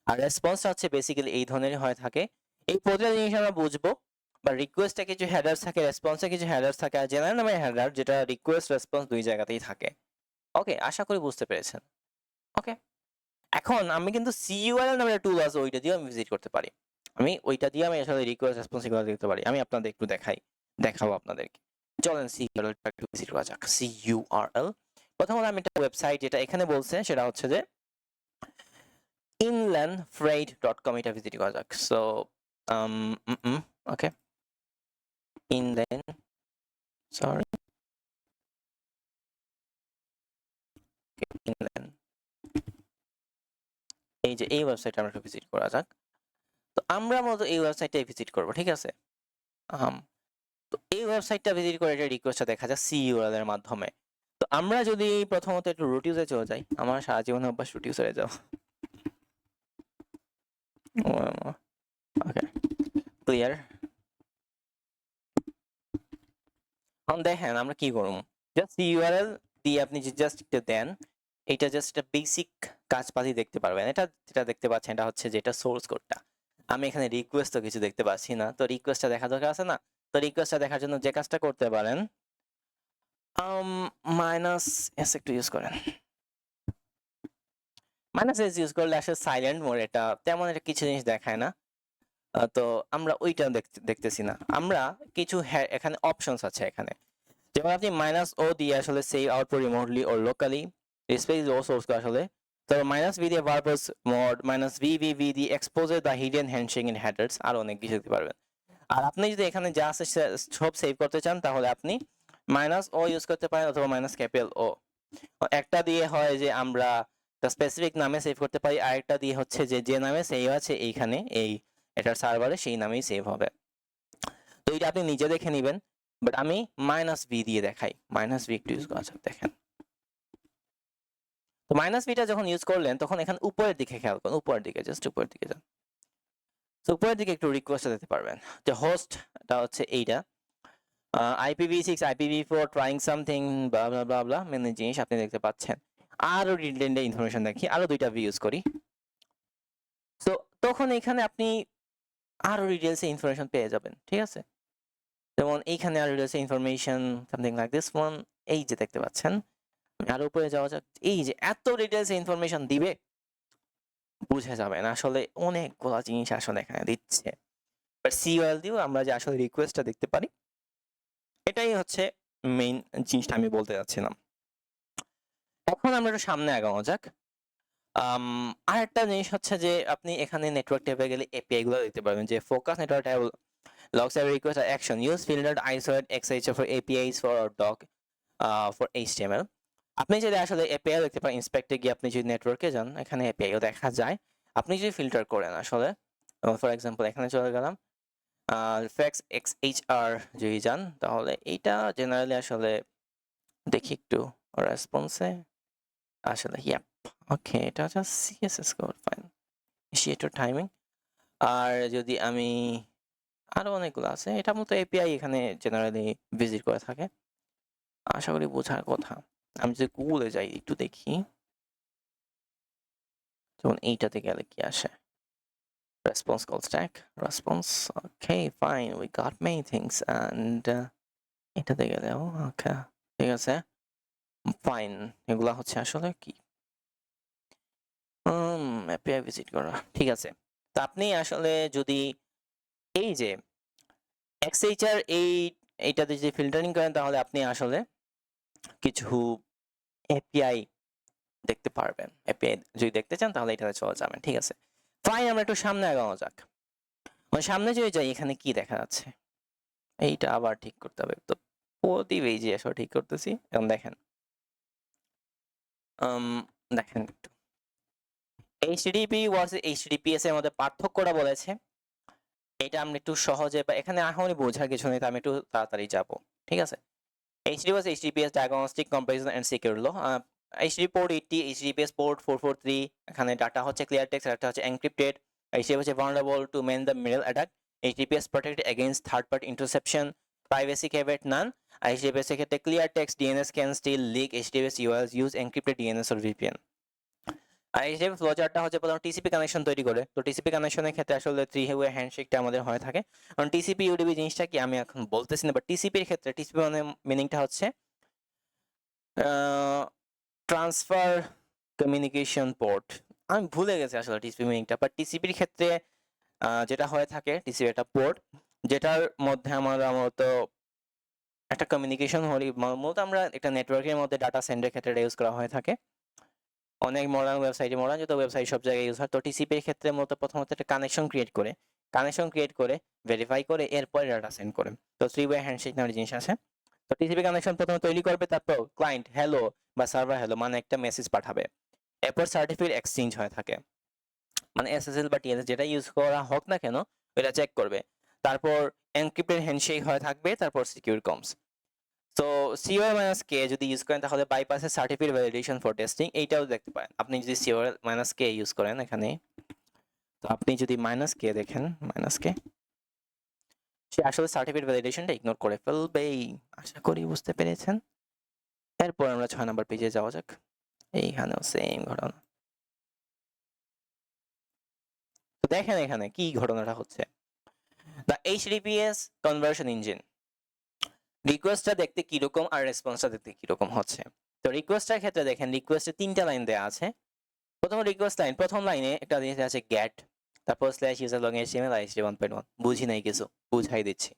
আর রেসপন্সটা হচ্ছে বেসিক্যালি এই ধরনের হয়ে থাকে। এই প্রতিটা জিনিস আমরা বুঝবো। বা রিকোয়েস্টে কিছু হেডার্স থাকে, রেসপন্সে কিছু হেডার্স থাকে, আর জেনারেল নামে হেডার যেটা রিকোয়েস্ট রেসপন্স দুই জায়গাতেই থাকে। ওকে, আশা করি বুঝতে পেরেছেন। ওকে, এখন আমি কিন্তু সিইউআরএল নামের টুল আছে, ওইটা দিয়ে আমি ভিজিট করতে পারি। আমি ওইটা দিয়ে আমি আসলে রিকোয়েস্ট রেসপন্স এগুলো দেখতে পারি। আমি আপনাদের একটু দেখাবো আপনাদেরকে। চলেন সিইউআরএল একটু ভিজিট করা যাক। সিইউআরএল, প্রথমত আমি একটা ওয়েবসাইট যেটা এখানে বলছে সেটা হচ্ছে যে inlandfreight.com, এটা ভিজিট করা যাক। So okay, inland, sorry, inland, এই যে এই ওয়েবসাইটে আমরা একটু ভিজিট করা যাক। তো আমরা মূলত এই ওয়েবসাইটটাই ভিজিট করব, ঠিক আছে? তো এই ওয়েবসাইটটা ভিজিট করে এটা রিকোয়েস্টটা দেখা যায় সিইউআরএল এর মাধ্যমে। তো আমরা যদি প্রথমত একটু রুট ইউজে চলে যাই, আমার সারা জীবনে অভ্যাস রুট ইউজে যাও। ওকে, ক্লিয়ার। এখন দেখেন আমরা কি করব, জাস্ট ইউআরএল দিয়ে আপনি জাস্ট একটু দেন, এটা জাস্ট একটা বেসিক কাজপাতি দেখতে পারবেন। এটা যেটা দেখতে পাচ্ছেন এটা হচ্ছে যেটা সোর্স কোডটা। আমি এখানে রিকোয়েস্ট তো কিছু দেখতে পাচ্ছি না, তো রিকোয়েস্টটা দেখা দরকার আছে না? তো রিকোয়েস্টটা দেখার জন্য যে কাজটা করতে পারেন, মাইনাস এস একটু ইউজ করেন। মাইনাস এস ইউজ করলে আসলে সাইলেন্ট মোড, এটা তেমন একটা কিছু জিনিস দেখায় না। তো আমরা ওইটা দেখতেছি না। আমরা কিছু এখানে অপশনস আছে এখানে, যেমন আপনি মাইনাস ও দিয়ে আসলে save output remotely or locally, space ও সোর্স আসলে। তো মাইনাস ভি দিয়ে ভার্বস মোড, মাইনাস ভি দিয়ে expose the hidden handshake in headers, আর অনেক কিছু দেখতে পারবেন। আর আপনি যদি এখানে যা আছে সব সেভ করতে চান তাহলে আপনি -o ইউজ করতে পারেন অথবা -O। একটা দিয়ে হয় যে আমরা একটা স্পেসিফিক নামে সেভ করতে পারি, আরেকটা দিয়ে হচ্ছে যে নামে সেভ আছে এইখানে এই এটার সার্ভারে সেই নামেই সেভ হবে। তো এটা আপনি নিজে দেখে নেবেন, বাট আমি -v দিয়ে দেখাই। -v একটু ইউজ করা যাক, দেখেন। তো -vটা যখন ইউজ করলেন তখন এখানে উপরের দিকে খেয়াল করুন, উপরের দিকে, জাস্ট উপরের দিকে যান। তো উপরের দিকে একটু রিকোয়েস্ট দিতে পারবেন যে হোস্টটা হচ্ছে এইটা, IPv6 IPv4 ট্রাইং সামথিং ব্লা ব্লা ব্লা ব্লা, মানে জিনিস আপনি দেখতে পাচ্ছেন। আরো ডিটেইলড ইনফরমেশন দেখি, আরো দুইটা ভি ইউজ করি। তো তখন এখানে আপনি আরো ডিটেইলস ইনফরমেশন পেয়ে যাবেন, ঠিক আছে? যেমন এইখানে আরো details information something like this one, এই যে দেখতে পাচ্ছেন। আরো উপরে যাওয়া যাক, এই যে এত ডিটেইলস ইনফরমেশন দিবে বুঝে যাবেন আসলে অনেকগুলা জিনিস আসলে এখানে দিচ্ছে। বাট সিওএল দিয়েও আমরা যে আসলে রিকোয়েস্টটা দেখতে পারি, এটাই হচ্ছে মেইন জিনিসটা আমি বলতে যাচ্ছিলাম। এখন আমরা একটু সামনে আগানো যাক। আরেকটা জিনিস হচ্ছে যে আপনি এখানে নেটওয়ার্ক ট্যাবে গেলে এপিআই গুলো দেখতে পারবেন, যে focus network tab logs every request or action. Use filtered isolate XHR for APIs for doc for HTML. আপনি যদি আসলে এপিআই দেখতে পারেন, ইন্সপেক্টে গিয়ে আপনি যদি নেটওয়ার্কে যান, এখানে এপিআইও দেখা যায়। আপনি যদি ফিল্টার করেন আসলে, ফর এক্সাম্পল এখানে চলে গেলাম, ফ্যাক্স XHR যদি যান তাহলে এইটা জেনারেলি আসলে দেখি একটু রেসপন্সে আসলে ইয়াপ, ওকে, এটা just CSS code, fine, initiator timing. আর যদি আমি আরো অনেকগুলো আছে, এটা মতো এপিআই এখানে জেনারেলি ভিজিট করে থাকে, আশা করি বোঝার কথা। আমি যদি গুগলে যাই একটু দেখি, যেমন এইটাতে গেলে কি আসে, response call stack, response, okay fine, we got many things, and এটাতে গেলে ওকে, ঠিক আছে ফাইন, এগুলা হচ্ছে আসলে কি এপিআই ভিজিট করা, ঠিক আছে। তো আপনি আসলে যদি এই যে XHR এইটাতে যদি ফিল্টারিং করেন তাহলে আপনি আসলে কিছু এপিআই দেখতে পারবেন। এপিআই যদি দেখতে চান তাহলে এটাতে চলে যাবেন, ঠিক আছে। ফাইন, আমরা একটু সামনে আগানো যাক। সামনে যদি যাই, এখানে কি দেখা যাচ্ছে, এইটা আবার ঠিক করতে হবে। তো প্রতি পেজে আসলে ঠিক করতেছি, এখন দেখেন, দেখেন একটু HTTP ভার্সেস HTTPS এর মধ্যে পার্থক্যটা বলেছে। এটা আমরা একটু সহজে, বা এখানে এখনই বোঝার কিছু নেই, তো আমি একটু তাড়াতাড়ি যাব, ঠিক আছে। HTTP versus HTTPS diagnostic comparison and secure low. HTTP port 80, HTTPS port 443, এখানে ডাটা হচ্ছে ক্লিয়ার টেক্সট, একটা হচ্ছে এনক্রিপ্টেড। HTTP হচ্ছে vulnerable to man the middle attack. HTTPS protected against third party interception, privacy caveat none. HTTPS এর ক্ষেত্রে clear text DNS can still leak, HTTPS URLs use encrypted DNS or VPN. R HTTP ফ্লোচার্টটা হচ্ছে প্রথম TCP connection তৈরি করে। তো TCP কানেকশনের ক্ষেত্রে আসলে 3 way হ্যান্ডশেকটা আমাদের হয়ে থাকে। কারণ টিসিপি ইউডিপি জিনিসটা কি আমি এখন বলতেছি না, বাট টিসিপির ক্ষেত্রে টিসিপি মানে মিনিংটা হচ্ছে ট্রান্সফার কমিউনিকেশন পোর্ট। আমি ভুলে গেছি আসলে টিসিপি মিনিংটা, বাট টিসিপির ক্ষেত্রে যেটা হয়ে থাকে, টিসিপি একটা পোর্ট যেটার মধ্যে আমরা মূলত একটা কমিউনিকেশন হলি, মূলত আমরা একটা নেটওয়ার্কের মধ্যে ডাটা সেন্ডের ক্ষেত্রে এটা ইউজ করা হয়ে থাকে। অনেক মডার্ন ওয়েবসাইটে, মডার্ন যত ওয়েবসাইট সব জায়গায় ইউজ হয়। তো টিসিপির ক্ষেত্রে মূলত প্রথমত একটা কানেকশন ক্রিয়েট করে ভেরিফাই করে এরপরে ডাটা সেন্ড করে। তো 3 ওয়ে হ্যান্ডশেক নামের জিনিস আছে। তো টিসিপি কানেকশন প্রথমে তৈরি করবে, তারপর ক্লায়েন্ট হ্যালো বা সার্ভার হ্যালো মানে একটা মেসেজ পাঠাবে, এরপর সার্টিফিকেট এক্সচেঞ্জ হয়ে থাকে, মানে এসএসএল বা টিএলএস যেটা ইউজ করা হোক না কেন এটা চেক করবে, তারপর এনক্রিপ্টেড হ্যান্ডশেক হয়ে থাকবে, তারপর সিকিউর কমস। তো CORL-K যদি ইউজ করেন তাহলে বাইপাসের সার্টিফিকেট ভ্যালিডেশন ফর টেস্টিং, এইটাও দেখতে পারেন আপনি যদি CORL-K ইউজ করেন এখানে। তো আপনি যদি -K দেখেন, -K সে আসলে সার্টিফিকেট ভ্যালিডেশনটা ইগনোর করে ফেলবে, আশা করি বুঝতে পেরেছেন। এরপর আমরা 6 নম্বর পেজে যাওয়া যাক, এইখানেও সেম ঘটনা। তো দেখেন এখানে কি ঘটনাটা হচ্ছে, দ্য HTTPS কনভার্সন ইঞ্জিন। রিকোয়েস্টটা দেখতে কিরকম আর রেসপন্সটা দেখতে কিরকম হচ্ছে। তো রিকোয়েস্টের ক্ষেত্রে দেখেন, রিকোয়েস্টে 3টা লাইন দেওয়া আছে। প্রথম রিকোয়েস্ট লাইন, প্রথম লাইনে একটা জিনিস আছে গেট, তারপর slash user login HTML IHTTP 1.1, বুঝি নাই কিছু, বুঝাই দিচ্ছি।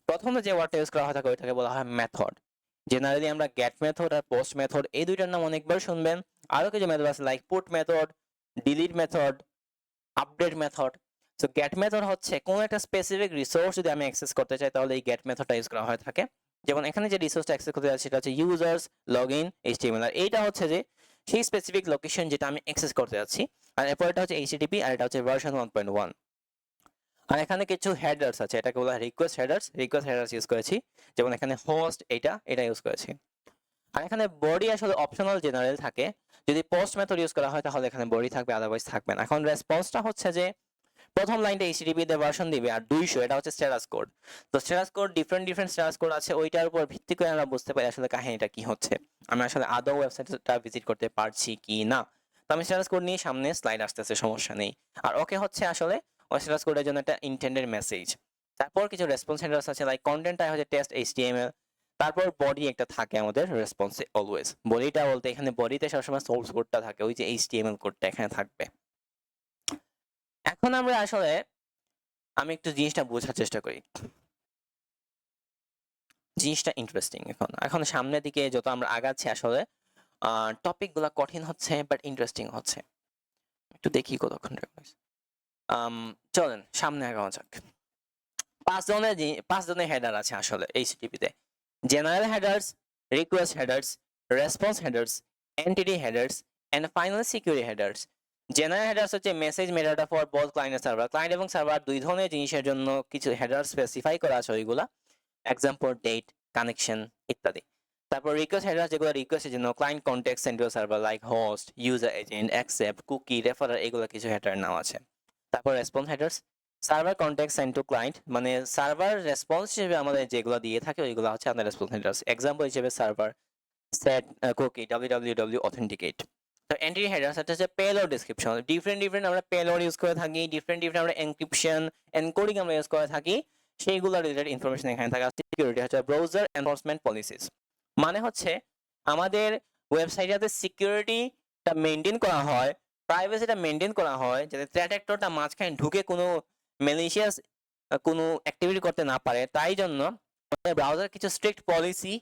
প্রথমে যে ওয়ার্ডটা ইউজ করা হয় থাকে ওইটাকে বলা হয় মেথড। জেনারেলি আমরা গেট মেথড আর পোস্ট মেথড এই দুইটার নাম অনেকবার শুনবেন। আরো কিছু মেথড আছে like put method, delete method, update method. So get method হচ্ছে কোনো একটা স্পেসিফিক রিসোর্স যদি আমি অ্যাক্সেস করতে চাই তাহলে এই গেট মেথডটা ইউজ করা হয়ে থাকে। যেমন এখানে যে রিসোর্সটা অ্যাক্সেস করতে যাচ্ছি সেটা হচ্ছে ইউজার্স লগইন এইচটিএমএল, আর এইটা হচ্ছে যে সেই স্পেসিফিক লোকেশন যেটা আমি অ্যাক্সেস করতে যাচ্ছি, আর এরপর এটা হচ্ছে এইচটিটিপি আর এটা হচ্ছে ভার্সন 1.1। আর এখানে কিছু হেডার্স আছে, এটাকে বলা হয় রিকোয়েস্ট হেডার্স ইউজ করেছি, যেমন এখানে হোস্ট এটা ইউজ করেছি। আর এখানে বডি আসলে অপশনাল জেনারেল থাকে, যদি পোস্ট মেথড ইউজ করা হয় তাহলে এখানে বডি থাকবে, আদারওয়াইজ থাকবে না। এখন রেসপন্সটা হচ্ছে যে প্রথম লাইনটা এইচটিটিপি তে ভার্সন দিবে আর 200 এটা হচ্ছে স্ট্যাটাস কোড। তো status code different status code আছে, ওইটার উপর ভিত্তি করে আমরা বুঝতে পারি আসলে কাহিনীটা কি হচ্ছে, আমি আসলে আদৌ ওয়েবসাইটটা ভিজিট করতে পারছি কি না। তো আমি স্ট্যাটাস কোড নিয়ে সামনে স্লাইড আসতেছে, সমস্যা নেই। আর ওকে হচ্ছে আসলে ওই স্ট্যাটাস কোডের জন্য একটা ইন্টেন্ডেড মেসেজ। তারপর কিছু রেসপন্স হেডার্স আছে, লাইক কন্টেন্টটা হচ্ছে টেস্ট এইচটিএমএল। তারপর বডি একটা থাকে আমাদের রেসপন্সে অলওয়েজ, বডিটা বলতে এখানে বডিতে সবসময় সোর্স কোডটা থাকে, ওই যে এইচটিএমএল কোডটা এখানে থাকবে। এখন আমরা আসলে আমি একটু জিনিসটা বোঝার চেষ্টা করি, জিনিসটা ইন্টারেস্টিং। এখন সামনের দিকে যত আমরা আগাচ্ছি আসলে টপিক গুলা কঠিন হচ্ছে বাট ইন্টারেস্টিং হচ্ছে। একটু দেখি কতক্ষণ চলেন সামনে আগানো যাক। 5 ধরনের হেডার আছে আসলে এইচটিটিপি তে: general headers, request headers, response headers, entity headers and final security headers. General headers হচ্ছে message metadata for both client and server. Client এবং সার্ভার দুই ধরনের জিনিসের জন্য কিছু হেডার স্পেসিফাই করা আছে, ওইগুলা এক্সাম্পল ডেট, কানেকশন ইত্যাদি। তারপর রিকোয়েস্ট হেডার যেগুলো রিকোয়েস্টের জন্য, client context send to server like host, user agent, accept, cookie, referrer, এগুলো কিছু হেডার নাম আছে। তারপর response headers, server context send to client, মানে সার্ভার রেসপন্স হিসেবে আমাদের যেগুলো দিয়ে থাকে ওইগুলো হচ্ছে আমাদের রেসপন্স হেডার্স। এক্সাম্পল হিসেবে server set cookie www authenticate. তো এন্ট্রি হেডার্স হচ্ছে পেলোড ডেসক্রিপশন, ডিফারেন্ট আমরা পেলোড ইউজ করে থাকি, ডিফারেন্ট আমরা এনক্রিপশন এনকোডিং আমরা ইউজ করে থাকি, সেইগুলো রিলেটেড ইনফরমেশন এখানে থাকে। সিকিউরিটি হচ্ছে ব্রাউজার এনফোর্সমেন্ট পলিসিস, মানে হচ্ছে আমাদের ওয়েবসাইটে সিকিউরিটিটা মেনটেন করা হয়, প্রাইভেসিটা মেনটেন করা হয়, যাতে থ্রেট অ্যাক্টরটা মাঝখানে ঢুকে কোনো ম্যালিশিয়াস কোনো অ্যাক্টিভিটি করতে না পারে, তাই জন্য ব্রাউজার কিছু স্ট্রিক্ট পলিসি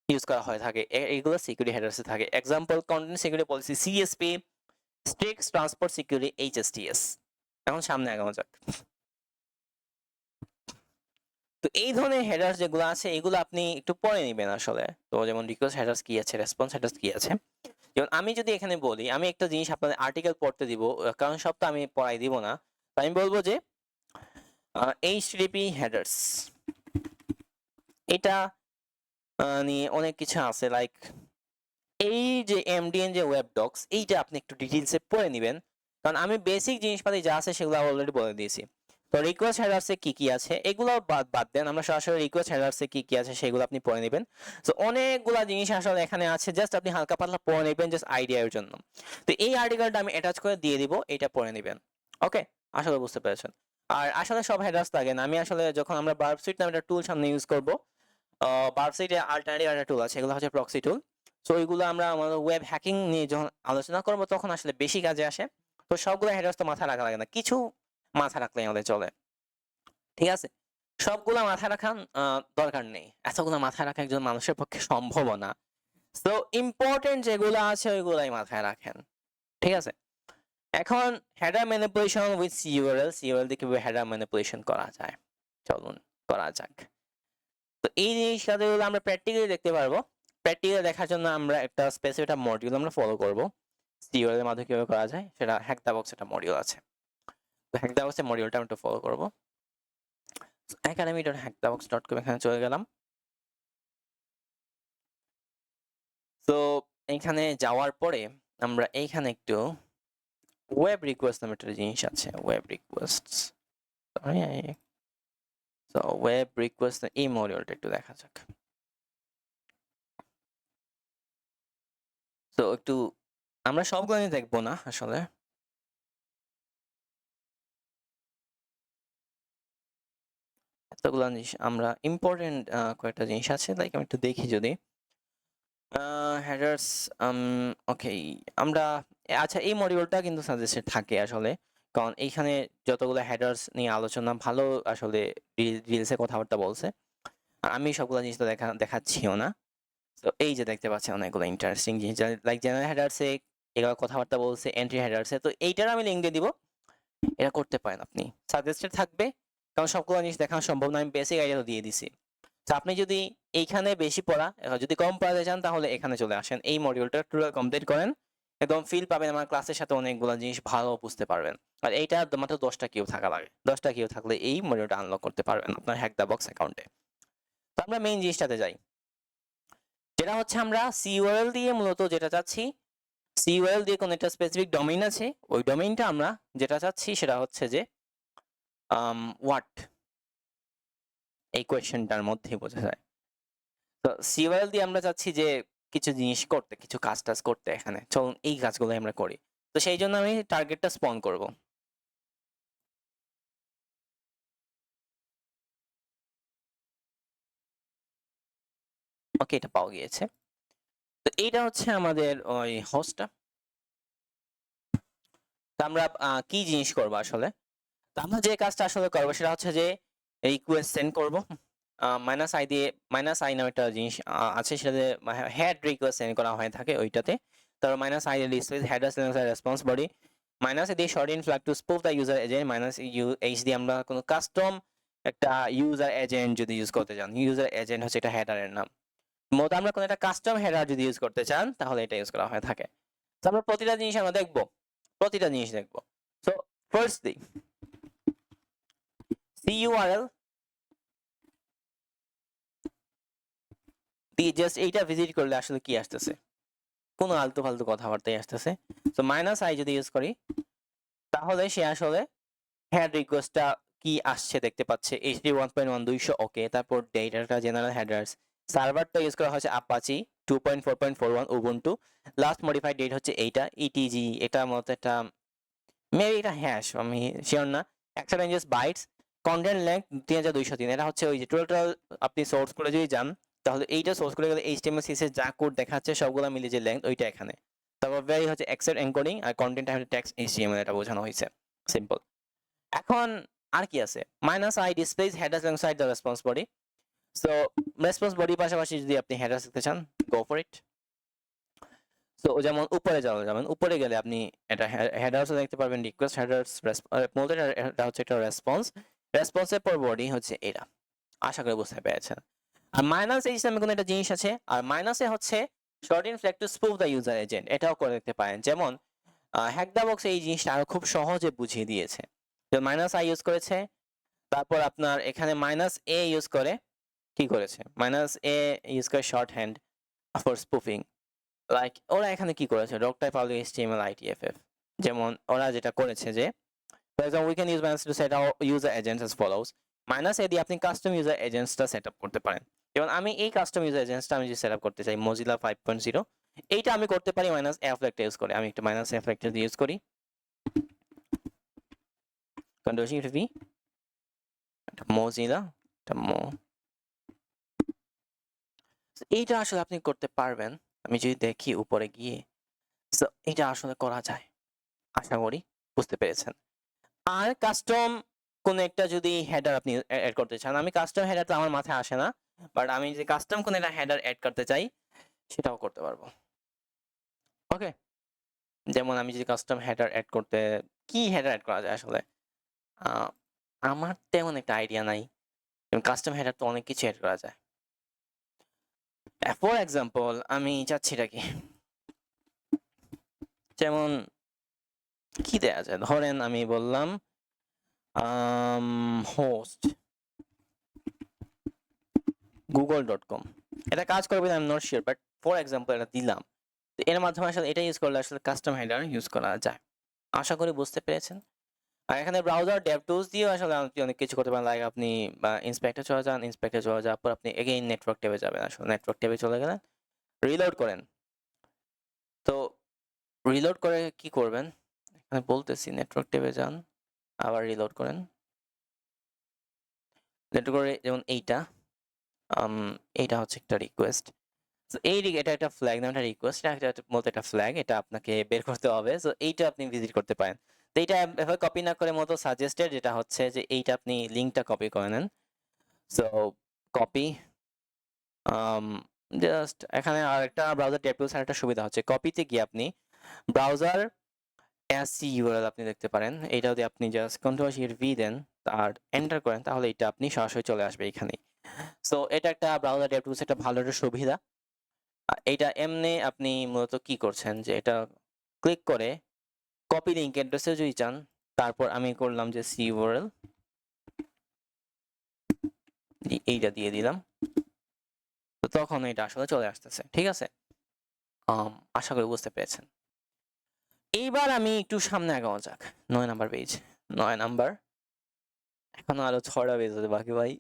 ইউজ করা হয়ে থাকে, এগুলো সিকিউরিটি হেডার্সে থাকে। Example content security policy CSP, strict transport security HSTS. এখন সামনে আগানো যাক। তো এই ধরনের হেডার্স যেগুলো আছে এগুলো আপনি একটু পড়ে নেবেন আসলে। তো যেমন রিকোয়েস্ট হেডার্স কি আছে, রেসপন্স হেডার্স কি আছে। যেমন আমি যদি এখানে বলি, আমি একটা জিনিস আপনাদের আর্টিকেল পড়তে দিব, কারণ সব তো আমি পড়াই দিব না, তো আমি বলবো যে এইচটিটিপি হেডার্স এটা নিয়ে অনেক কিছু আছে, লাইক এই যে এমডিএন যে ওয়েব ডক্স, এইটা আপনি একটু ডিটেইলসে পড়ে নেবেন, কারণ আমি বেসিক জিনিসপাতি যা আছে সেগুলো অলরেডি বলে দিয়েছি। তো রিকোয়েস্ট হেডার্সে কি কি আছে এগুলো বাদ দেন, আমরা সরাসরি রিকোয়েস্ট হেডার্সে কি কি আছে সেগুলো আপনি পড়ে নেবেন। তো অনেকগুলা জিনিস আসলে এখানে আছে, জাস্ট আপনি হালকা পাতলা পড়ে নেবেন জাস্ট আইডিয়ার জন্য। তো এই আর্টিকেলটা আমি অ্যাটাচ করে দিয়ে দিব, এটা পড়ে নেবেন। ওকে, আসলে বুঝতে পেরেছেন। আর আসলে সব হেডার্স লাগে না, আমি আসলে যখন আমরা বার্বসুইট নামে একটা টুল সামনে ইউজ করব, বার্বসুইটে অল্টারনেটিভ একটা টুল আছে, এগুলো হচ্ছে প্রক্সি টুল। সো ওইগুলো আমরা আমাদের ওয়েব হ্যাকিং নিয়ে যখন আলোচনা করবো তখন আসলে বেশি কাজে আসে। তো সবগুলো হেডার্স তো মাথায় রাখা লাগে না, কিছু মাথা রাখলে আমাদের চলে, ঠিক আছে? সবগুলো মাথায় রাখা দরকার নেই, এতগুলো মাথায় রাখা একজন মানুষের পক্ষে সম্ভব না। তো ইম্পর্টেন্ট যেগুলো আছে ওইগুলাই মাথায় রাখেন, ঠিক আছে? এখন হেডার ম্যানিপুলেশন উইথ সিইউআরএল দিয়ে কিভাবে হেডার ম্যানিপুলেশন করা যায়, চলুন করা যাক। তো এই জিনিসগুলো আমরা প্র্যাকটিক্যালি দেখতে পারবো। প্র্যাকটিক্যালি দেখার জন্য আমরা একটা স্পেসিফিক একটা মডিউল আমরা ফলো করব, সিইউআরএল এর মাধ্যমে কিভাবে করা যায় সেটা হ্যাক দ্য বক্স একটা মডিউল আছে। তো হ্যাক দ্য বক্স এর মডিউলটা আমরা একটু ফলো করব। academy.hackthebox.com এখানে চলে গেলাম। তো এখানে যাওয়ার পরে আমরা এইখানে একটু ওয়েব রিকোয়েস্ট নামে একটা জিনিস আছে, ওয়েব রিকোয়েস্টস। তো ওয়েব রিকোয়েস্ট এই মডিউলটা একটু দেখা যাক। তো একটু আমরা সবগুলো নিয়ে দেখবো না আসলে, এতগুলো জিনিস আমরা ইম্পর্টেন্ট কয়েকটা জিনিস আছে, লাইক আমি একটু দেখি যদি হেডার্স। ওকে, আমরা আচ্ছা এই মডিউলটা কিন্তু সাজেস্টেড থাকে আসলে, কারণ এইখানে যতগুলো হেডার্স নিয়ে আলোচনা ভালো আসলে রিলসে কথাবার্তা বলছে, আর আমি সবগুলো জিনিস তো দেখাচ্ছিও না। তো এই যে দেখতে পাচ্ছেন অনেকগুলো ইন্টারেস্টিং জিনিস, লাইক জেনারেল হেডার্সে এগুলো কথাবার্তা বলছে, এন্ট্রি হেডার্সে, তো এইটার আমি লিঙ্ক দিয়ে দিব। এটা করতে পারেন আপনি। সাজেস্টেড থাকবে, কারণ সবগুলো জিনিস দেখানো সম্ভব না, আমি বেসিক আইডিয়া তো দিয়ে দিছি। তো আপনি যদি এইখানে বেশি পড়া, যদি কম পড়াতে চান তাহলে এখানে চলে আসেন, এই মডিউলটা টোটাল কমপ্লিট করেন, একদম ফিল পাবেন আমার ক্লাসের সাথে, অনেকগুলো জিনিস ভালো বুঝতে পারবেন। আর এইটা মাত্র 10টা কিউ থাকা লাগে, 10টা কিউ থাকলে এই মডিউলটা আনলক করতে পারবেন আপনার হ্যাক দ্য বক্স অ্যাকাউন্টে। তো আমরা মেইন জিনিসটাতে যাই, যেটা হচ্ছে আমরা সিইউআরএল দিয়ে মূলত যেটা চাচ্ছি, সিইউআরএল দিয়ে কোনো একটা স্পেসিফিক ডোমেইন আছে, ওই ডোমেইনটা আমরা যেটা চাচ্ছি সেটা হচ্ছে যে হোয়াট, এই কোয়েশ্চেনটার মধ্যেই বোঝা যায়। তো সিইউআরএল দিয়ে আমরা চাচ্ছি যে কিছু জিনিস করতে, কিছু কাজ টাজ করতে, এখানে চলুন এই কাজগুলো আমরা করি। তো সেই জন্য আমি টার্গেটটা স্পন করব। ওকে, এটা পাওয়া গিয়েছে। তো এইটা হচ্ছে আমাদের ওই হোস্টটা। তো আমরা কি জিনিস করব আসলে, তো আমরা যে কাজটা আসলে করবো সেটা হচ্ছে যে রিকোয়েস্ট সেন্ড করব, মাইনাস আই দিয়ে, মাইনাস আই নামে একটা জিনিস আছে, সেটাতে হেড রিকোয়েস্ট সেন্ড করা হয়ে থাকে ওইটাতে। তারপর minus I displace header response body, minus দিয়ে short in flag to spoof the user agent, minus U H দিয়ে আমরা কোনো কাস্টম একটা ইউজার এজেন্ট যদি ইউজ করতে চান, ইউজার এজেন্ট হচ্ছে এটা হেডারের নাম। মূলত আমরা কোনো একটা কাস্টম হেডার যদি ইউজ করতে চান তাহলে এটা ইউজ করা হয়ে থাকে। তো আমরা প্রতিটা জিনিস আমরা দেখবো, প্রতিটা জিনিস দেখবো। সো ফার্স্টলি CURL দিয়ে জাস্ট এইটা ভিজিট করলে আসলে কি আসতেছে, কোনো আলতু ফালতু কথাবার্তাই আসতেছে। তো মাইনাস আই যদি ইউজ করি তাহলে সে আসলে হেড রিকোয়েস্টটা কি আসছে দেখতে পাচ্ছে, HTTP 1.1 200 ওকে, তারপর ডেটাটা জেনারেল হেডার্স, সার্ভারটা ইউজ করা হচ্ছে Apache 2.4.41 Ubuntu, last modified date হচ্ছে এইটা ইটিজি, এটা মত একটা মেবি এটা হ্যাশ, আমি শিওর না, 100 বাইটস, কন্টেন্ট লেংথ 3203, এটা হচ্ছে ওই যে টোটাল আপনি সোর্স করে যদি যান তাহলে এইটা সোর্স করে গেলে HTML CSS যা কোড দেখাচ্ছে সবগুলো মিলে যে লেংথ ওইটা এখানে। তারপর ভ্যারি হচ্ছে এক্সেপ্ট এনকোডিং, আর কন্টেন্ট হচ্ছে টেক্সট HTML, এটা বোঝানো হয়েছে, সিম্পল। এখন আর কি আছে, minus I displace headers alongside the response body. So response বডির পাশাপাশি যদি আপনি হেডার্স দেখতে চান, গো ফর ইট। সো যেমন উপরে যাবেন, উপরে গেলে আপনি এটা হেডার্সও দেখতে পারবেন, রিকোয়েস্ট হেডার্স, মূলত এটা হচ্ছে একটা রেসপন্স, রেসপন্সের পর বডি হচ্ছে এটা, আশা করি বুঝতে পেরেছেন। আর মাইনাস এইচ নামে কোনো একটা জিনিস আছে, আর মাইনাসে হচ্ছে short in flag to spoof the user agent, এটাও করে দেখতে পারেন। যেমন হ্যাক দ্য বক্স এই জিনিসটা আরো খুব সহজে বুঝিয়ে দিয়েছে, মাইনাস আই ইউজ করেছে, তারপর আপনার এখানে মাইনাস এ ইউজ করে কি করেছে, মাইনাস এ ইউজ করে shorthand for spoofing, like ওরা এখানে কি করেছে, doctype public HTML ITFF, যেমন ওরা যেটা করেছে যে for example we can use minus to set our user agents as follows, minus A দিয়ে আপনি কাস্টম ইউজার এজেন্টসটা সেট আপ করতে পারেন। যেমন আমি এই কাস্টম ইউজার এজেন্টসটা আমি যে সেট আপ করতে চাই Mozilla 5.0, এইটা আমি করতে পারি মাইনাস এ ফ্ল্যাগটা ইউজ করে। আমি একটা মাইনাস এ ফ্ল্যাগটা ইউজ করি, কন্ট্রোল শিফট ভি, Mozilla, এইটা আসলে আপনি করতে পারবেন। আমি যদি দেখি উপরে গিয়ে, সো এটা আসলে করা যায়, আশা করি বুঝতে পেরেছেন। আর কাস্টম কোন একটা যদি হেডার আপনি অ্যাড করতে চান, আমি কাস্টম হেডার তো আমার মাথায় আসে না, বাট আমি যদি কাস্টম কোন একটা হেডার অ্যাড করতে চাই সেটাও করতে পারবো। ওকে, যেমন আমি যদি কাস্টম হেডার অ্যাড করতে, কি হেডার অ্যাড করা যায় আসলে, আমার তেমন একটা আইডিয়া নাই, কাস্টম হেডার তো অনেক কিছু অ্যাড করা যায়। ফর এক্সাম্পল আমি চাচ্ছিটা কি, যেমন কি দেয়া যায়, ধরেন আমি বললাম হোস্ট google.com, এটা কাজ করবে আমি not sure, but for example এটা দিলাম, তো এর মাধ্যমে আসলে এটা ইউজ করলে আসলে কাস্টম হেডার ইউজ করা যায়। আশা করি বুঝতে পেরেছেন। আর এখানে ব্রাউজার ডেভ টুলস দিয়েও আসলে আপনি অনেক কিছু করতে পারেন, লাইক আপনি ইন্সপেক্টর চলে যান, ইন্সপেক্টর চলে যাওয়ার পর আপনি এগেইন নেটওয়ার্ক ট্যাবে যাবেন, আসলে নেটওয়ার্ক ট্যাবে চলে গেলেন, রিলোড করেন। তো রিলোড করে কি করবেন, এখানে বলতেছি নেটওয়ার্ক ট্যাবে যান, আবার রিলোড করেন, নেটওয়ার্ক করে যেমন এইটা এইটা হচ্ছে একটা রিকোয়েস্ট, সো এই এটা একটা ফ্ল্যাগ নাম, একটা রিকোয়েস্ট, এটা মূলত একটা ফ্ল্যাগ, এটা আপনাকে বের করতে হবে। সো এইটা আপনি ভিজিট করতে পারেন। তো এইটা এভাবে কপি না করে মতো সাজেস্টেড যেটা হচ্ছে যে এইটা আপনি লিংকটা কপি করে নেন। সো কপি, জাস্ট এখানে আরেকটা ব্রাউজার ট্যাব টুলস আরেকটা সুবিধা হচ্ছে, কপিতে গিয়ে আপনি ব্রাউজার এসি ইউআরএল আপনি দেখতে পারেন। এইটা যদি আপনি জাস্ট কন্ট্রোল শিফট ভি দেন আর এন্টার করেন তাহলে এটা আপনি সরাসরি চলে আসবে এখানেই। সো এটা একটা ব্রাউজার ডেভ টুলস একটা ভালো একটা সুবিধা। এইটা এমনি আপনি মূলত কি করছেন যে এটা ক্লিক করে কপি লিংক অ্যাড্রেসে যদি চান, তারপর আমি করলাম যে সি ইউআরএল এইটা দিয়ে দিলাম। তো তখন এটা আসলে চলে আসতেছে। ঠিক আছে? আশা করি বুঝতে পেরেছেন। এইবার আমি একটু সামনে আগানো যাক। ৯ নাম্বার পেজ। ৯ নাম্বার। এখনো আরো ৬টা পেজ আছে বাকি ভাই।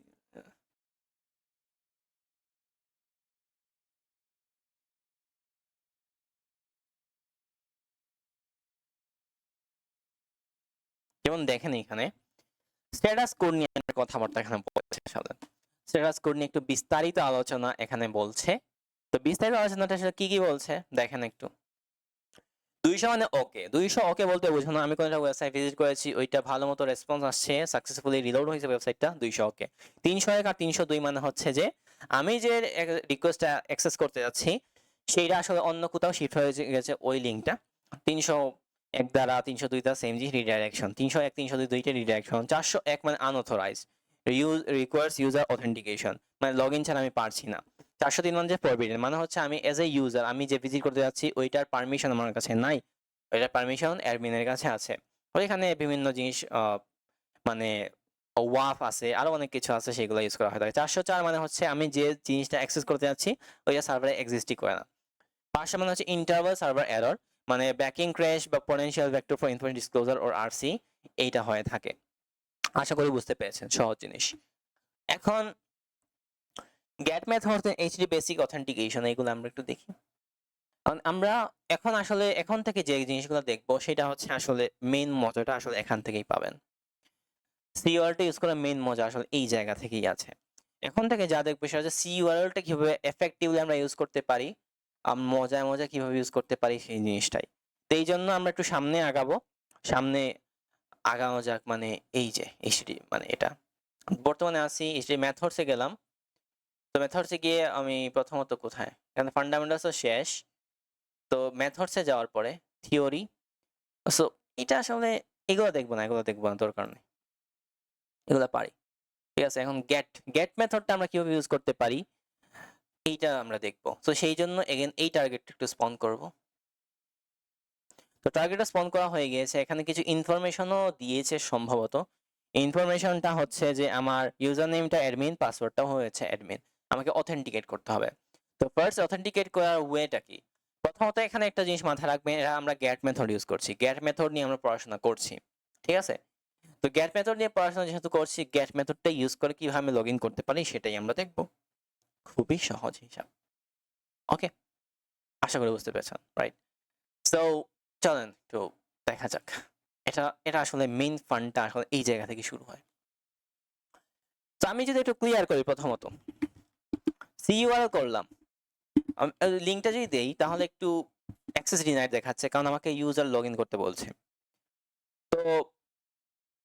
যেমন দেখেন এখানে স্ট্যাটাস কোড নিয়ে একটা কথাবার্তা এখানে বলছে আসলে। স্ট্যাটাস কোড নিয়ে একটু বিস্তারিত আলোচনা এখানে বলছে। তো বিস্তারিত আলোচনাটা আসলে কি বলছে দেখেন একটু। 200 মানে ওকে। 200 ওকে বলতে বোঝানো আমি কোন একটা ওয়েবসাইট ভিজিট করেছি, ওইটা ভালো মতো রেসপন্স আসছে, সাকসেসফুলি রিলোড হয়েছে ওয়েবসাইটটা, 200 ওকে। 301 আর 302 মানে হচ্ছে যে আমি যে রিকোয়েস্টটা অ্যাক্সেস করতে যাচ্ছি সেইটা আসলে অন্য কোথাও শিফট হয়ে গেছে ওই লিংকটা। 301 দ্বারা 302 দ্বারা সেম জিনিস রিডাইরেকশন। 301 302 দুইটা রিডাইরেকশন। 401 মানে আনঅথরাইজড রিকোয়ার্স ইউজার অথেন্টিকেশন, মানে লগইন ছাড়া আমি পারছি না। 403 মানে যে ফরবিডেন, মানে হচ্ছে আমি এজ এ ইউজার আমি যে ভিজিট করতে যাচ্ছি ওইটার পারমিশন আমার কাছে নাই, ওইটার পারমিশন অ্যাডমিনের কাছে আছে। ওইখানে বিভিন্ন জিনিস মানে ওয়াফ আছে, আরো অনেক কিছু আছে, সেগুলো ইউজ করা হয় থাকে। 404 মানে হচ্ছে আমি যে জিনিসটা অ্যাক্সেস করতে যাচ্ছি ওইটা সার্ভারে এক্সিস্টই করে না। 500 মানে হচ্ছে ইন্টারভাল সার্ভার এরর, মানে ব্যাকিং ক্র্যাশ বা potential vector for information disclosure or RC এইটা হয়ে থাকে। আশা করি বুঝতে পেরেছেন, সহজ জিনিস। এখন get method, HD basic authentication, এইগুলো আমরা একটু দেখি। আমরা এখন থেকে যে জিনিসগুলো দেখবো সেটা হচ্ছে আসলে মেইন মজাটা আসলে এখান থেকেই পাবেন। সিইউআরএল টা ইউজ করার মেইন মজা আসলে এই জায়গা থেকেই আছে। এখন থেকে যা দেখবো সেটা হচ্ছে সিইউআরএল টা কিভাবে এফেক্টিভলি আমরা ইউজ করতে পারি, মজায় কিভাবে ইউজ করতে পারি সেই জিনিসটাই। তো এই জন্য আমরা একটু সামনে আগাবো। সামনে আগানো যাক, মানে এই যে এইচডি মানে এটা বর্তমানে আছি এইচডি মেথডসে গেলাম। তো মেথডসে গিয়ে আমি প্রথমত কোথায়, এখানে ফান্ডামেন্টালস শেষ। তো মেথডসে যাওয়ার পরে থিওরি। সো এটা আসলে এগুলো দেখবো না, দরকার নেই, এগুলো পারি। ঠিক আছে, এখন গেট গেট মেথডটা আমরা কিভাবে ইউজ করতে পারি এইটা আমরা দেখবো। তো সেই জন্য এগেন এই টার্গেটটা একটু স্পন করব। তো টার্গেটটা স্পন করা হয়ে গিয়েছে, এখানে কিছু ইনফরমেশনও দিয়েছে সম্ভবত। ইনফরমেশনটা হচ্ছে যে আমার ইউজার নেমটা অ্যাডমিন, পাসওয়ার্ডটাও হয়েছে অ্যাডমিন, আমাকে অথেন্টিকেট করতে হবে। তো ফার্স্ট অথেন্টিকেট করার ওয়েটা কি? প্রথমত এখানে একটা জিনিস মাথায় রাখবেন, এটা আমরা গেট মেথড ইউজ করছি, গেট মেথড নিয়ে আমরা পড়াশোনা করছি। ঠিক আছে, তো গেট মেথড নিয়ে পড়াশোনা যেহেতু করছি, গেট মেথডটা ইউজ করে কিভাবে আমি লগ ইন করতে পারি সেটাই আমরা দেখব। খুবই সহজ হিসাব। ওকে, আশা করি বুঝতে পেরেছেন, রাইট? সো চলেন একটু দেখা যাক। এটা এটা আসলে মেইন ফান্ডটা আসলে এই জায়গা থেকে শুরু হয়। তো আমি যদি একটু ক্লিয়ার করি, প্রথমত সিইউআরএল করলাম, লিঙ্কটা যদি দেই তাহলে একটু অ্যাক্সেস ডিনাইড দেখাচ্ছে, কারণ আমাকে ইউজার লগ ইন করতে বলছে। তো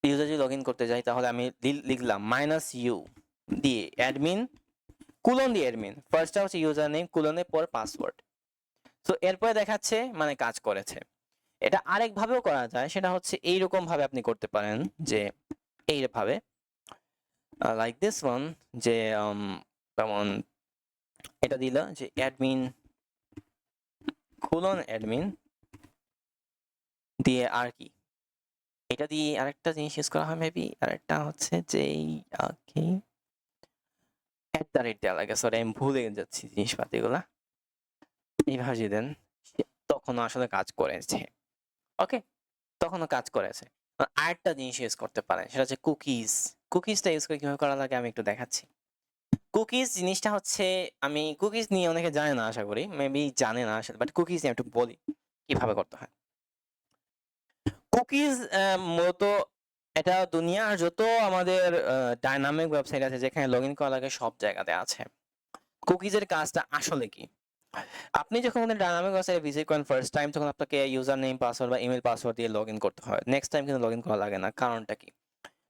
ইউজার যদি লগ ইন করতে যাই তাহলে আমি লিখলাম -u দিয়ে অ্যাডমিন কুলন দিয়ে অ্যাডমিন, ফার্স্টটা হচ্ছে ইউজার নেম কুলনের পর পাসওয়ার্ড। তো এরপরে দেখাচ্ছে মানে কাজ করেছে। এটা আরেক ভাবেও করা যায়, সেটা হচ্ছে এইরকম ভাবে আপনি করতে পারেন, যে এইভাবে লাইক দিস ওয়ান, যে যেমন এটা দিল যে অ্যাডমিন কুলন অ্যাডমিন দিয়ে আর কি, এটা দিয়ে আরেকটা জিনিস ইউজ করা হয় মেবি, আরেকটা হচ্ছে যে ওকে দেওয়া লাগে, সরি আমি ভুলে যাচ্ছি জিনিসপাতিগুলা। এইভাবে যদি দেন তখনও আসলে কাজ করেছে। ওকে, তখনও কাজ করেছে। আরেকটা জিনিস ইউজ করতে পারেন, সেটা হচ্ছে কুকিজ। কুকিজটা ইউজ করে কিভাবে করা লাগে আমি একটু দেখাচ্ছি। কুকিজ জিনিসটা হচ্ছে, আমি কুকিজ নিয়ে অনেকে জানে না, আশা করি মেবি জানে না আসলে, বাট কুকিজ নিয়ে একটু বলি কিভাবে করতে হয়। কুকিজ মূলত এটা দুনিয়ার যত আমাদের ডাইনামিক ওয়েবসাইট আছে যেখানে লগ ইন করা লাগে সব জায়গাতে আছে। কুকিজের কাজটা আসলে কি? আপনি যখন আমাদের ডাইনামিক ওয়েবসাইটে ভিজিট করেন ফার্স্ট টাইম, তখন আপনাকে ইউজার নেম পাসওয়ার্ড বা ইমেল পাসওয়ার্ড দিয়ে লগ ইন করতে হয়। নেক্সট টাইম কিন্তু লগ ইন করা লাগে না। কারণটা কি?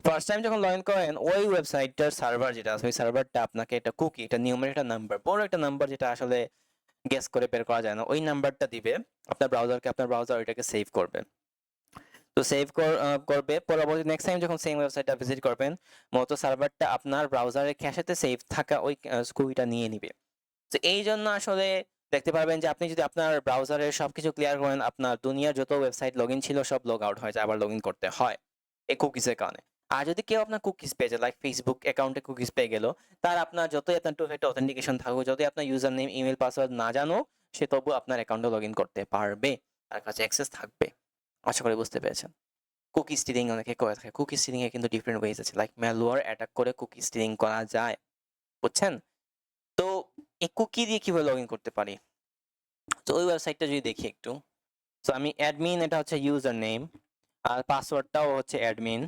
ফার্স্ট টাইম যখন লগ ইন করেন ওই ওয়েবসাইটটার সার্ভার যেটা আছে ওই সার্ভারটা আপনাকে একটা কুকি, একটা নিউমেরিক একটা নাম্বার, বড় একটা নাম্বার যেটা আসলে গেস করে বের করা যায় না, ওই নাম্বারটা দিবে আপনার ব্রাউজারকে, আপনার ব্রাউজার ওইটাকে সেভ করবে। তো সেভ করবে, পরবর্তী নেক্সট টাইম যখন সেম ওয়েবসাইটটা ভিজিট করবেন, মূলত সার্ভারটা আপনার ব্রাউজারের ক্যাশেতে সেভ থাকা ওই কুকিটা নিয়ে নিবে। তো এই জন্য আসলে দেখতে পারবেন যে আপনি যদি আপনার ব্রাউজারের সবকিছু ক্লিয়ার করেন, আপনার দুনিয়ার যত ওয়েবসাইট লগ ইন ছিল সব লগ আউট হয়ে যায়, আবার লগ ইন করতে হয় এই কুকিজের কারণে। আর যদি কেউ আপনার কুকিজ পেয়ে যায়, লাইক ফেসবুক অ্যাকাউন্টে কুকিজ পেয়ে গেল, তার আপনার যতই আপনার টু ফ্যাক্টর অথেন্টিকেশন থাকুক, যদি আপনার ইউজার নেম ইমেল পাসওয়ার্ড না জানো, সে তবু আপনার অ্যাকাউন্টে লগ ইন করতে পারবে, তার কাছে অ্যাক্সেস থাকবে। আশা করি বুঝতে পেরেছেন। কুকি স্টিলিং অনেকে করে থাকে। কুকি স্টিলিং এর কিন্তু ডিফারেন্ট ওয়েজ আছে, লাইক ম্যালওয়্যার অ্যাটাক করে কুকি স্টিলিং করা যায়, বুঝছেন? তো এই কুকি দিয়ে কিভাবে লগ ইন করতে পারি? তো ওই ওয়েবসাইটটা যদি দেখি একটু, তো আমি অ্যাডমিন, এটা হচ্ছে ইউজার নেম, আর পাসওয়ার্ডটাও হচ্ছে অ্যাডমিন,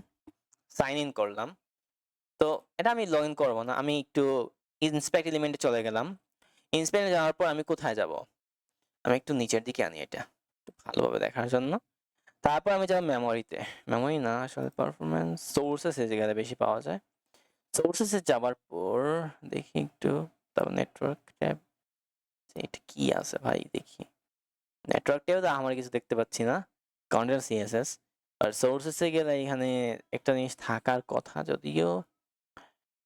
সাইন ইন করলাম। তো এটা আমি লগ ইন করবো না, আমি একটু ইন্সপেক্ট এলিমেন্টে চলে গেলাম। ইন্সপেক্টে যাওয়ার পর আমি কোথায় যাব? আমি একটু নিচের দিকে আনি এটা একটু ভালোভাবে দেখার জন্য। তারপর আমি যাব মেমোরিতে, মেমোরি না আসলে পারফরমেন্স, সোর্সেস এই জায়গায় বেশি পাওয়া যায়। সোর্সেসে যাওয়ার পর দেখি একটু, তারপর নেটওয়ার্ক ট্যাব, এটা কি আছে ভাই দেখি। নেটওয়ার্ক ট্যাবে তো আমার কিছু দেখতে পাচ্ছি না, কন্টেন্ট সিএসএস। আর সোর্সেসে গেলে এখানে একটা জিনিস থাকার কথা, যদিও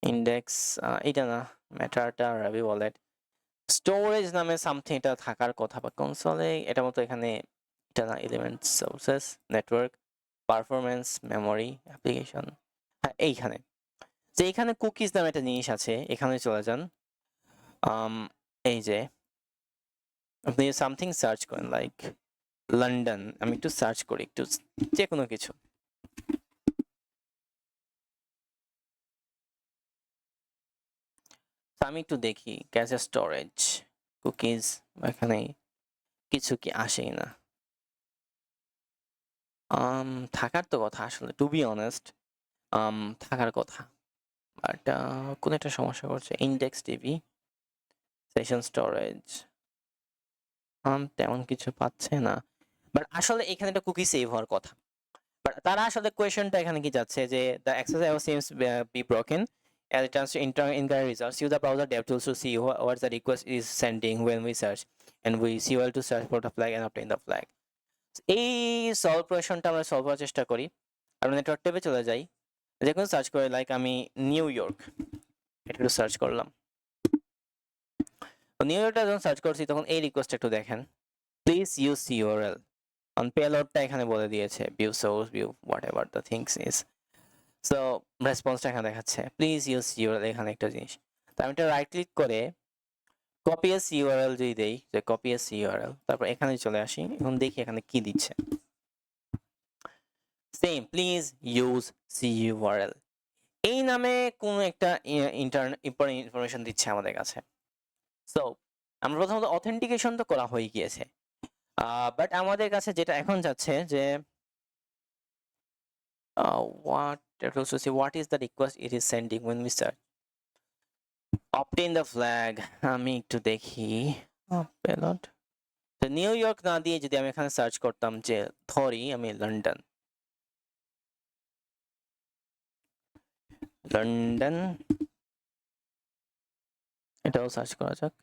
ইন্ডেক্স, এটা না, মেটাডাটা, রাবি ওয়ালেট, স্টোরেজ নামে সামথিং এটা থাকার কথা, বা কনসোলে এটা মতো এখানে এটা না, element, sources, network, performance, memory, application, হ্যাঁ এইখানে। যে এখানে কুকিজ নামে একটা জিনিস আছে, এখানে চলে যান। এই যে আপনি সামথিং সার্চ করেন, লাইক লন্ডন, আমি একটু সার্চ করি একটু যে কোনো কিছু। আমি একটু দেখি ক্যাশে স্টোরেজ, কুকিজ, এখানে কিছু কি আসেই না। থাকার তো কথা আসলে, টু বি অনেস্ট, থাকার কথা, বাট কোন একটা সমস্যা করছে। ইন্ডেক্স টিভি, সেশন স্টোরেজ, তেমন কিছু পাচ্ছে না। বাট আসলে এখানে একটা কুকি সেভ হওয়ার কথা। বাট তারা আসলে কোয়েশনটা এখানে কি যাচ্ছে যে the access error seems be broken as it turns to incorrect results. Use the browser DevTools to see what the request is sending when we search, and we see well to search for the flag and obtain the flag. এই solve কোয়েশনটা আমরা solve করার চেষ্টা করি। আমরা network ট্যাবে চলে যাই, যে কোনো সার্চ করে, লাইক আমি নিউ ইয়র্ক এটা একটু সার্চ করলাম। নিউ ইয়র্কটা যখন সার্চ করছি তখন এই রিকোয়েস্ট একটু দেখেন, প্লিজ ইউজ ইউআরএল অন পেলোডটা এখানে বলে দিয়েছে, view source, view whatever the things is. So রেসপন্সটা এখানে দেখাচ্ছে, প্লিজ ইউজ ইউআরএল, এখানে একটা জিনিস। তো আমি এটা রাইট ক্লিক করে কপি এস ইউআরএল যদি দেই, যে কপি এস ইউআরএল, তারপর এখানে চলে আসি, এখন দেখি এখানে কি দিচ্ছে। সেম, প্লিজ ইউজ সিইউআরএল, এই নামে কোনো একটা ইনফরমেশন দিচ্ছে আমাদের কাছে। সো আমরা প্রথমত অথেন্টিকেশন তো করা হয়ে গিয়েছে, বাট আমাদের কাছে যেটা এখন যাচ্ছে যে what is the request it is sending when we search, obtain the flag, আমি একটু দেখি পেলোড। তো নিউ ইয়র্ক না দিয়ে যদি আমি এখানে সার্চ করতাম যে ধরি আমি লন্ডন, লন্ডন এটাও সার্চ করা যাক।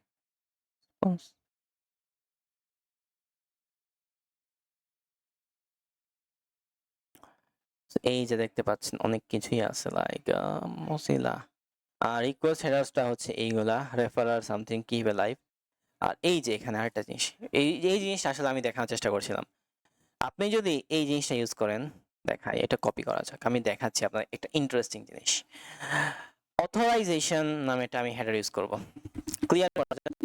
এই যে দেখতে পাচ্ছেন অনেক কিছুই আছে, লাইক মজিলা, আর রিকোয়েস্ট হেডার্সটা হচ্ছে এইগুলা, referrer something, keep a live. আর এই যে এখানে আরেকটা জিনিস, এই জিনিসটা আসলে আমি দেখানোর চেষ্টা করছিলাম। আপনি যদি এই জিনিসটা ইউজ করেন, দেখাই, এটা কপি করা যাক, আমি দেখাচ্ছি আপনার একটা ইন্টারেস্টিং জিনিস। অথরাইজেশন নামে এটা আমি হেডার ইউজ করব, ক্লিয়ার করা যাক।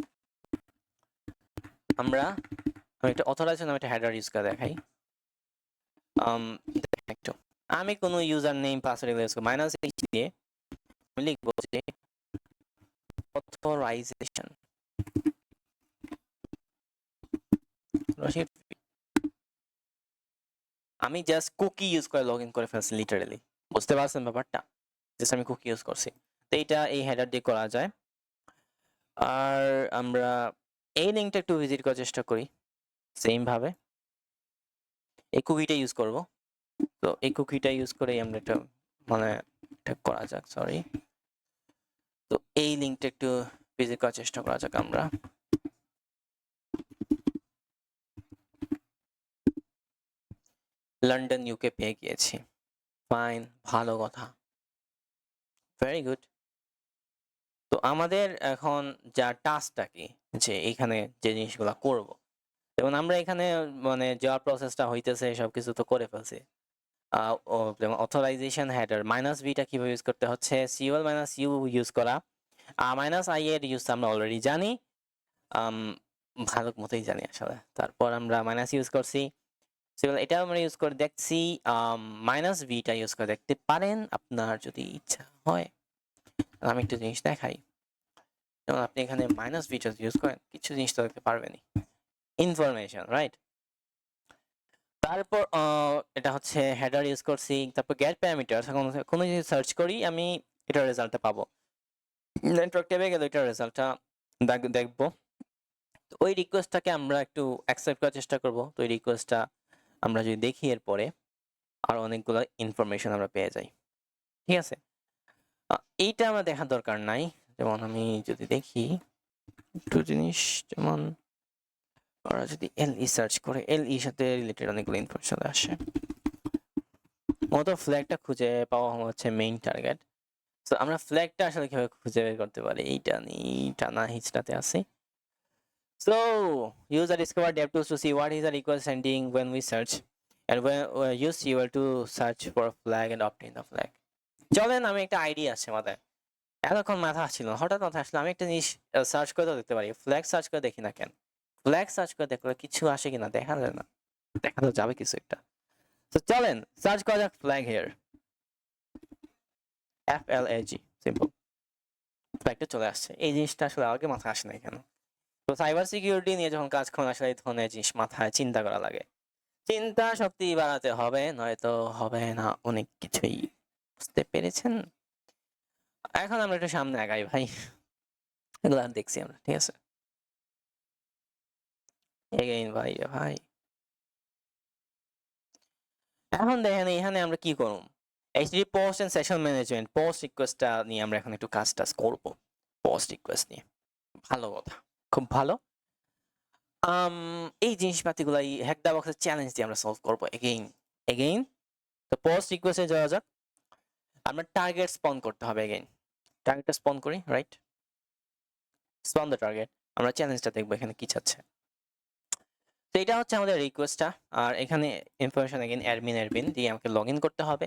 আমি একটা অথরাইজেশন নামে একটা হেডার ইউজ করে দেখাই। একটু আমি কোনো ইউজার নেম পাসওয়ার্ড ইউজ করব, -h দিয়ে আমি লিখবো যে অথরাইজেশন, আমি জাস্ট কুকি ইউজ করে লগ ইন করে ফেলছি লিটারালি, বুঝতে পারছেন ব্যাপারটা? জাস্ট আমি কুকি ইউজ করছি। তো এইটা এই হেডার দিয়ে করা যায়। আর আমরা এই লিঙ্কটা একটু ভিজিট করার চেষ্টা করি, সেম ভাবে এই কুকিটা ইউজ করব। তো এই কুকিটা ইউজ করে আমরা একটা মানে এটা করা যাক, সরি। তো এই লিঙ্কটা একটু ভিজিট করার চেষ্টা করা যাক আমরা। লন্ডন ইউকে পেয়ে গিয়েছি। ফাইন, ভালো কথা, ভেরি গুড। তো আমাদের এখন যা টাস্কটা কি, যে এখানে যে জিনিসগুলো করব, যেমন আমরা এখানে মানে যাওয়ার প্রসেসটা হইতেছে সবকিছু তো করে ফেলছি। যেমন অথরাইজেশন হেডার মাইনাস বিটা কিভাবে ইউজ করতে হচ্ছে, সিওএল মাইনাস ইউ ইউজ করা, মাইনাস আই এর ইউজ আমরা অলরেডি জানি, আম, ভালো মতোই জানি আসলে। তারপর আমরা মাইনাস ইউজ করছি, সিওএল এটা আমরা ইউজ করে দেখছি, মাইনাস বিটা ইউজ করে দেখতে পারেন আপনার যদি ইচ্ছা হয়। আমি একটু জিনিস দেখাই, যেমন আপনি এখানে মাইনাস বিটা ইউজ করেন কিছু জিনিস তো দেখতে পারবেনই, ইনফরমেশন, রাইট? তারপর এটা হচ্ছে হেডার ইউজ করছি, তারপর গেট প্যারামিটার, কোনো জিনিস সার্চ করি আমি, এটার রেজাল্টটা পাবো। নেটওয়ার্ক ট্যাবে গেলে এটার রেজাল্টটা দেখবো। তো ওই রিকোয়েস্টটাকে আমরা একটু অ্যাকসেপ্ট করার চেষ্টা করব। তো ওই রিকোয়েস্টটা আমরা যদি দেখি এরপরে আর অনেকগুলো ইনফরমেশন আমরা পেয়ে যাই, ঠিক আছে? এইটা আমার দেখার দরকার নাই। যেমন আমি যদি দেখি একটু জিনিস, যেমন ওরা যদি এলই সার্চ করে, এলই সাথে রিলেটেড অনেকগুলো ইনফরমেশন আসে। মতো ফ্ল্যাগটা খুঁজে পাওয়া হচ্ছে মেইন টার্গেট। তো আমরা ফ্ল্যাগটা আসলে কিভাবে খুঁজে বের করতে পারি, এইটা নিয়ে টানা হিচড়াতে আছে। So user discovered DevTools to see what is the request sending when we search, and when use SQL to search for a flag and obtain the flag. চলেন, আমি একটা আইডিয়া আছে মাথায়, এতক্ষণ মাথা আসছিল না, হঠাৎ মাথা আসলো, আমি একটা জিনিস সার্চ করে দেখতে পারি। ফ্ল্যাগ সার্চ করে দেখি না কেন? ফ্ল্যাগ সার্চ করে দেখলে কিছু আসে কিনা দেখা যায় না, দেখা তো যাবে কিছু একটা। তো চলেন সার্চ করা যাক ফ্ল্যাগ হেয়ার, FLAG, সিম্পল। ফ্ল্যাগটা চলে আসছে। এই জিনিসটা আসলে আগে মাথায় আসে না কেন? তো সাইবার সিকিউরিটি নিয়ে যখন কাজ করেন আসলে এই ধরনের জিনিস মাথায় চিন্তা করা লাগে। চিন্তা শক্তি বাড়াতে হবে, নয়তো হবে না অনেক কিছুই। বুঝতে পেরেছেন? এখন আমরা একটু সামনে আগাই ভাই, এগুলো আর দেখছি আমরা, ঠিক আছে? এগেইন ভাই রে ভাই, এখন দেখেন এখানে আমরা কি করব। HTTP post and session management, post রিকোয়েস্টটা নিয়ে আমরা এখন একটু কাজ টাজ করবো। পোস্ট রিকোয়েস্ট নিয়ে ভালো কথা, খুব ভালো। এই জিনিসপাতিগুলো এই হ্যাক দ্য বক্সের চ্যালেঞ্জ দিয়ে আমরা সলভ করবো এগেইন। তো পোস্ট রিকোয়েস্টে যাওয়া যাক, আমরা টার্গেট স্পন করতে হবে। এগেইন টার্গেটটা স্পন করি, রাইট? স্পন দ্য টার্গেট, আমরা চ্যালেঞ্জটা দেখবো এখানে কি চাচ্ছে। তো এটা হচ্ছে আমাদের রিকোয়েস্টটা, আর এখানে ইনফরমেশন এগেইন অ্যাডমিন দিয়ে আমাকে লগ ইন করতে হবে।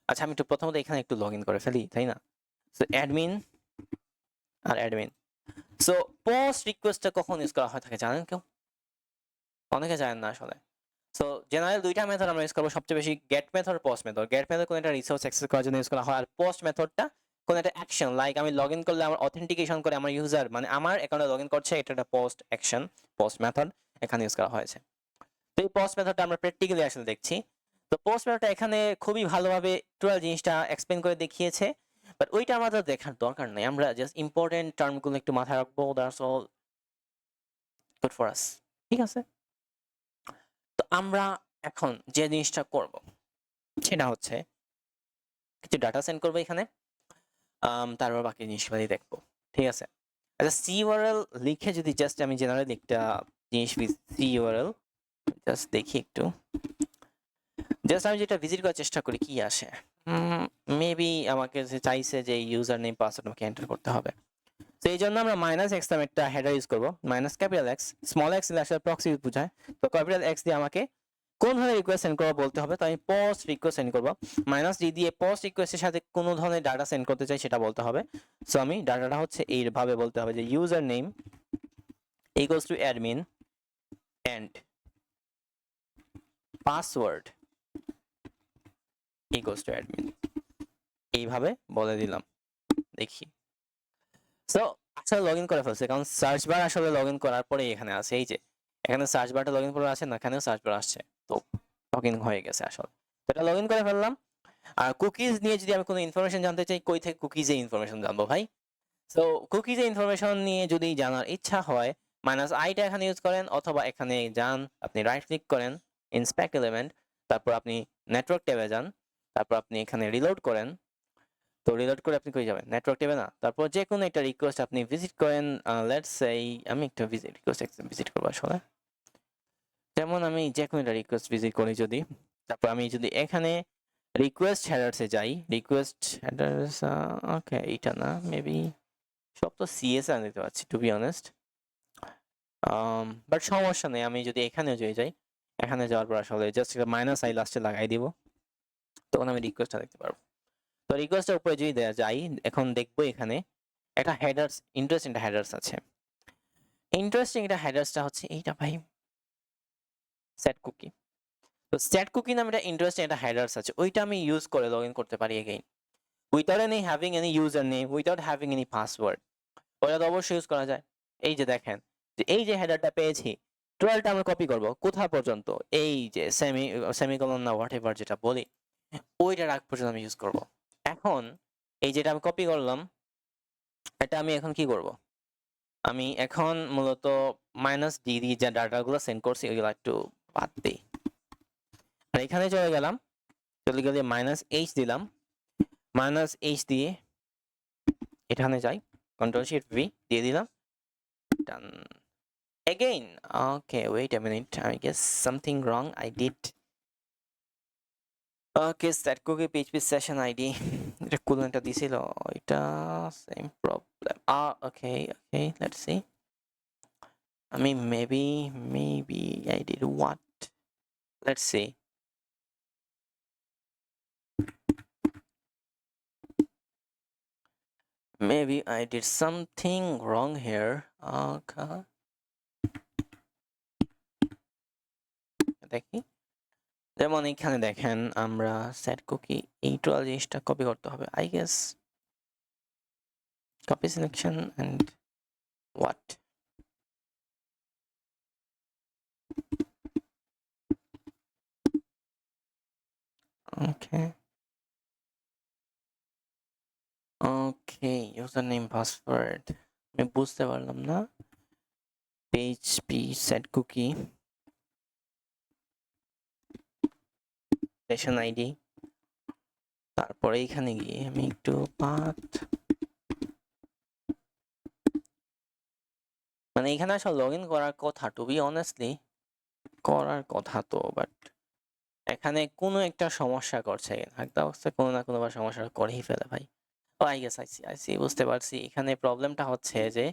আচ্ছা আমি একটু প্রথমত এখানে একটু লগ ইন করে ফেলি, তাই না? সো অ্যাডমিন আর অ্যাডমিন। সো পোস্ট রিকোয়েস্টটা কখন ইউজ করা হয় থাকে জানেন কেউ? অনেকে জানেন না আসলে। সো জেনারেল দুইটা মেথড আমরা ইউজ করবো সবচেয়ে বেশি, get method, post method. Get method কোন একটা রিসোর্স অ্যাক্সেস করার জন্য ইউজ করা হয়, আর পোস্ট মেথডটা কোন একটা অ্যাকশন, লাইক আমি লগ ইন করলে আমার অথেন্টিকেশন করে আমার ইউজার মানে আমার অ্যাকাউন্টে লগ ইন করছে, এটা একটা পোস্ট অ্যাকশন, পোস্ট মেথড এখানে ইউজ করা হয়েছে। তো এই পোস্ট মেথডটা আমরা প্র্যাকটিক্যালি আসলে দেখছি। তো পোস্ট মেথডটা এখানে খুবই ভালোভাবে টোটাল জিনিসটা এক্সপ্লেন করে দেখিয়েছে, বাট ওইটা আমাদের দেখার দরকার নেই, আমরা জাস্ট ইম্পর্টেন্ট টার্মগুলো একটু মাথায় রাখবো, that's all good for us, ঠিক আছে? তো আমরা এখন যে জিনিসটা করব সেটা হচ্ছে কিছু ডাটা সেন্ড করবো এখানে, তারপর বাকি জিনিসগুলো দেখবো, ঠিক আছে? আচ্ছা সিইউআরএল লিখে যদি জাস্ট আমি জেনারেল একটা জিনিস সিইউআরএল জাস্ট দেখি একটু, জাস্ট আমি যেটা ভিজিট করার চেষ্টা করি কি আসে। মেবি আমাকে যে চাইছে যে ইউজার নেম পাসওয়ার্ড আমাকে এন্টার করতে হবে। তো এই জন্য আমরা মাইনাস এক্স নামে একটা হেডার ইউজ করবো, minus capital x, small x আসলে প্রক্সি বোঝায়, তো ক্যাপিটাল এক্স দিয়ে আমাকে কোন ধরনের রিকোয়েস্ট সেন্ড করবো বলতে হবে। তো আমি পোস্ট রিকোয়েস্ট সেন্ড করবো, মাইনাস ডি দিয়ে পোস্ট রিকোয়েস্টের সাথে কোন ধরনের ডাটা সেন্ড করতে চাই সেটা বলতে হবে। সো আমি ডাটাটা হচ্ছে এইভাবে বলতে হবে যে username equals to admin and password equals to admin, এইভাবে বলে দিলাম। দেখি সো আসলে লগ ইন করে ফেলছে, কারণ সার্চ বার আসলে লগ ইন করার পরে এখানে আছে, এই যে এখানে সার্চ বারটা লগ ইন করে আসে না, এখানেও সার্চ বার আসছে, তো লগ ইন হয়ে গেছে আসলে। তো এটা লগ ইন করে ফেললাম। আর কুকিজ নিয়ে যদি আমি কোনো ইনফরমেশন জানতে চাই, কই থেকে কুকিজে ইনফরমেশন জানবো ভাই? সো কুকিজে ইনফরমেশন নিয়ে যদি জানার ইচ্ছা হয়, মাইনাস আইটা এখানে ইউজ করেন, অথবা এখানে যান, আপনি রাইট ক্লিক করেন, ইন্সপেক্ট এলিমেন্ট, তারপর আপনি নেটওয়ার্ক ট্যাবে যান, তারপর আপনি এখানে রিলোড করেন। তো রিলোড করে আপনি কই যাবেন? নেটওয়ার্ক ট্যাবে না, তারপর যে কোনো একটা রিকোয়েস্ট আপনি ভিজিট করেন। লেটস সেই আমি একটা রিকোয়েস্ট ভিজিট করবো আসলে, যেমন আমি যে কোনো একটা রিকোয়েস্ট ভিজিট করি যদি, তারপর আমি যদি এখানে রিকোয়েস্ট হেডার্সে যাই, রিকোয়েস্ট হেডার্স ওকে এটা না, মেবি সব তো সিএসআর দেখতে পাচ্ছি টু বি অনেস্ট। বাট সমস্যা নেই, আমি যদি এখানেও যাই, এখানে যাওয়ার পর আসলে জাস্ট মাইনাস আই লাস্টে লাগাই দিব, তখন আমি রিকোয়েস্টটা দেখতে পারবো। তো রিকোয়েস্টের উপরে যদি যাই, এখন দেখবো এখানে একটা হেডার্স, ইন্টারেস্টিং একটা হেডার্স আছে। ইন্টারেস্টিং এটা হেডার্সটা হচ্ছে এইটা ভাই, সেট কুকি। তো সেট কুকি নামে একটা ইন্টারেস্টিং একটা হেডার্স আছে, ওইটা আমি ইউজ করে লগ ইন করতে পারি again without any having any user name, without having any password. ওটা তো অবশ্যই ইউজ করা যায়। এই যে দেখেন, যে এই যে হেডারটা পেয়েছি, টোটালটা আমরা কপি করব কোথা পর্যন্ত, এই যে সেমিকোলন না হোয়াট এভার যেটা বলি, ওইটার আগ পর্যন্ত আমি ইউজ করব। এখন এই যেটা আমি কপি করলাম, এটা আমি এখন কি করব, আমি এখন মূলত মাইনাস ডি দিয়ে যে ডাটাগুলো সেন্ড করছি ওইগুলো একটু বাদ দিই, আর এখানে চলে গেলাম, চলে গেলে মাইনাস এইচ দিলাম, মাইনাস এইচ দিয়ে এখানে যাই, কন্ট্রোল শিফট ভি দিয়ে দিলাম, ডান। Again, okay, wait a minute. I guess something wrong I did. Okay, set cookie PHP session ID. এটা কুলনটা দিছিল, এটা same problem. Okay, okay, let's see. I mean, maybe I did what? Let's see. Maybe I did something wrong here. Okay. দেখি, যেমন এখানে দেখেন আমরা set cookie এই total জিনিসটা কপি করতে হবে, I guess. Copy selection and what? Okay. Okay, username password আমি বুঝতে পারলাম না। PHP set cookie session ID, তারপরে এখানে গিয়ে আমি একটু path, মানে এখানে আসলে লগইন করার কথা, টু বি অনেস্টলি করার কথা তো, বাট এখানে কোনো একটা সমস্যা করছে, একটা অবস্থায় কোনো না কোনো সমস্যা করেই ফেলে ভাই। ও আই গেস আইসি বুঝতে পারছি, এখানে প্রবলেমটা হচ্ছে যে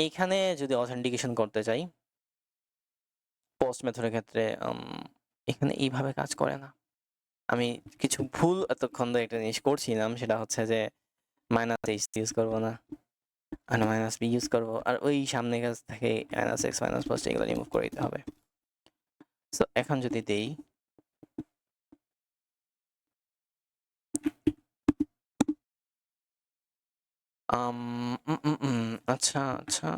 এইখানে যদি অথেন্টিকেশন করতে চাই পোস্ট মেথডের ক্ষেত্রে, এখানে এইভাবে কাজ করে না। আমি কিছু ভুল এতক্ষণ ধরে একটা জিনিস করছিলাম, সেটা হচ্ছে যে মাইনাস এইচ ইউজ করবো না, আর মাইনাস বি ইউজ করবো, আর ওই সামনে কাছ থেকে মাইনাস এক্স মাইনাস পোস্ট এগুলো রিমুভ করে দিতে হবে। সো এখন যদি দেই, আচ্ছা আচ্ছা,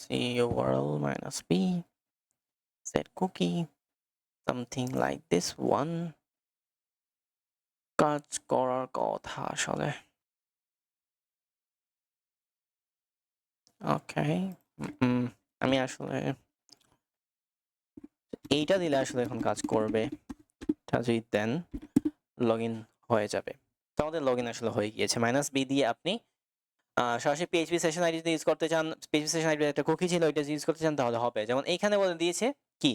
C overall minus B set cookie something like this one কাজ করার কথা আসলে। ওকে, আমি আসলে এইটা দিলে আসলে এখন কাজ করবে, এটা যদি দেন লগ ইন হয়ে যাবে। তো আমাদের লগ ইন আসলে হয়ে গিয়েছে, মাইনাস বি দিয়ে আপনি সরাসরি পিএইচপি সেশন আইডি যদি ইউজ করতে চান, পিএইচপি সেশন আইডি একটা কুকি ছিল ওইটা ইউজ করতে চান তাহলে হবে, যেমন এইখানে বলে দিয়েছে কি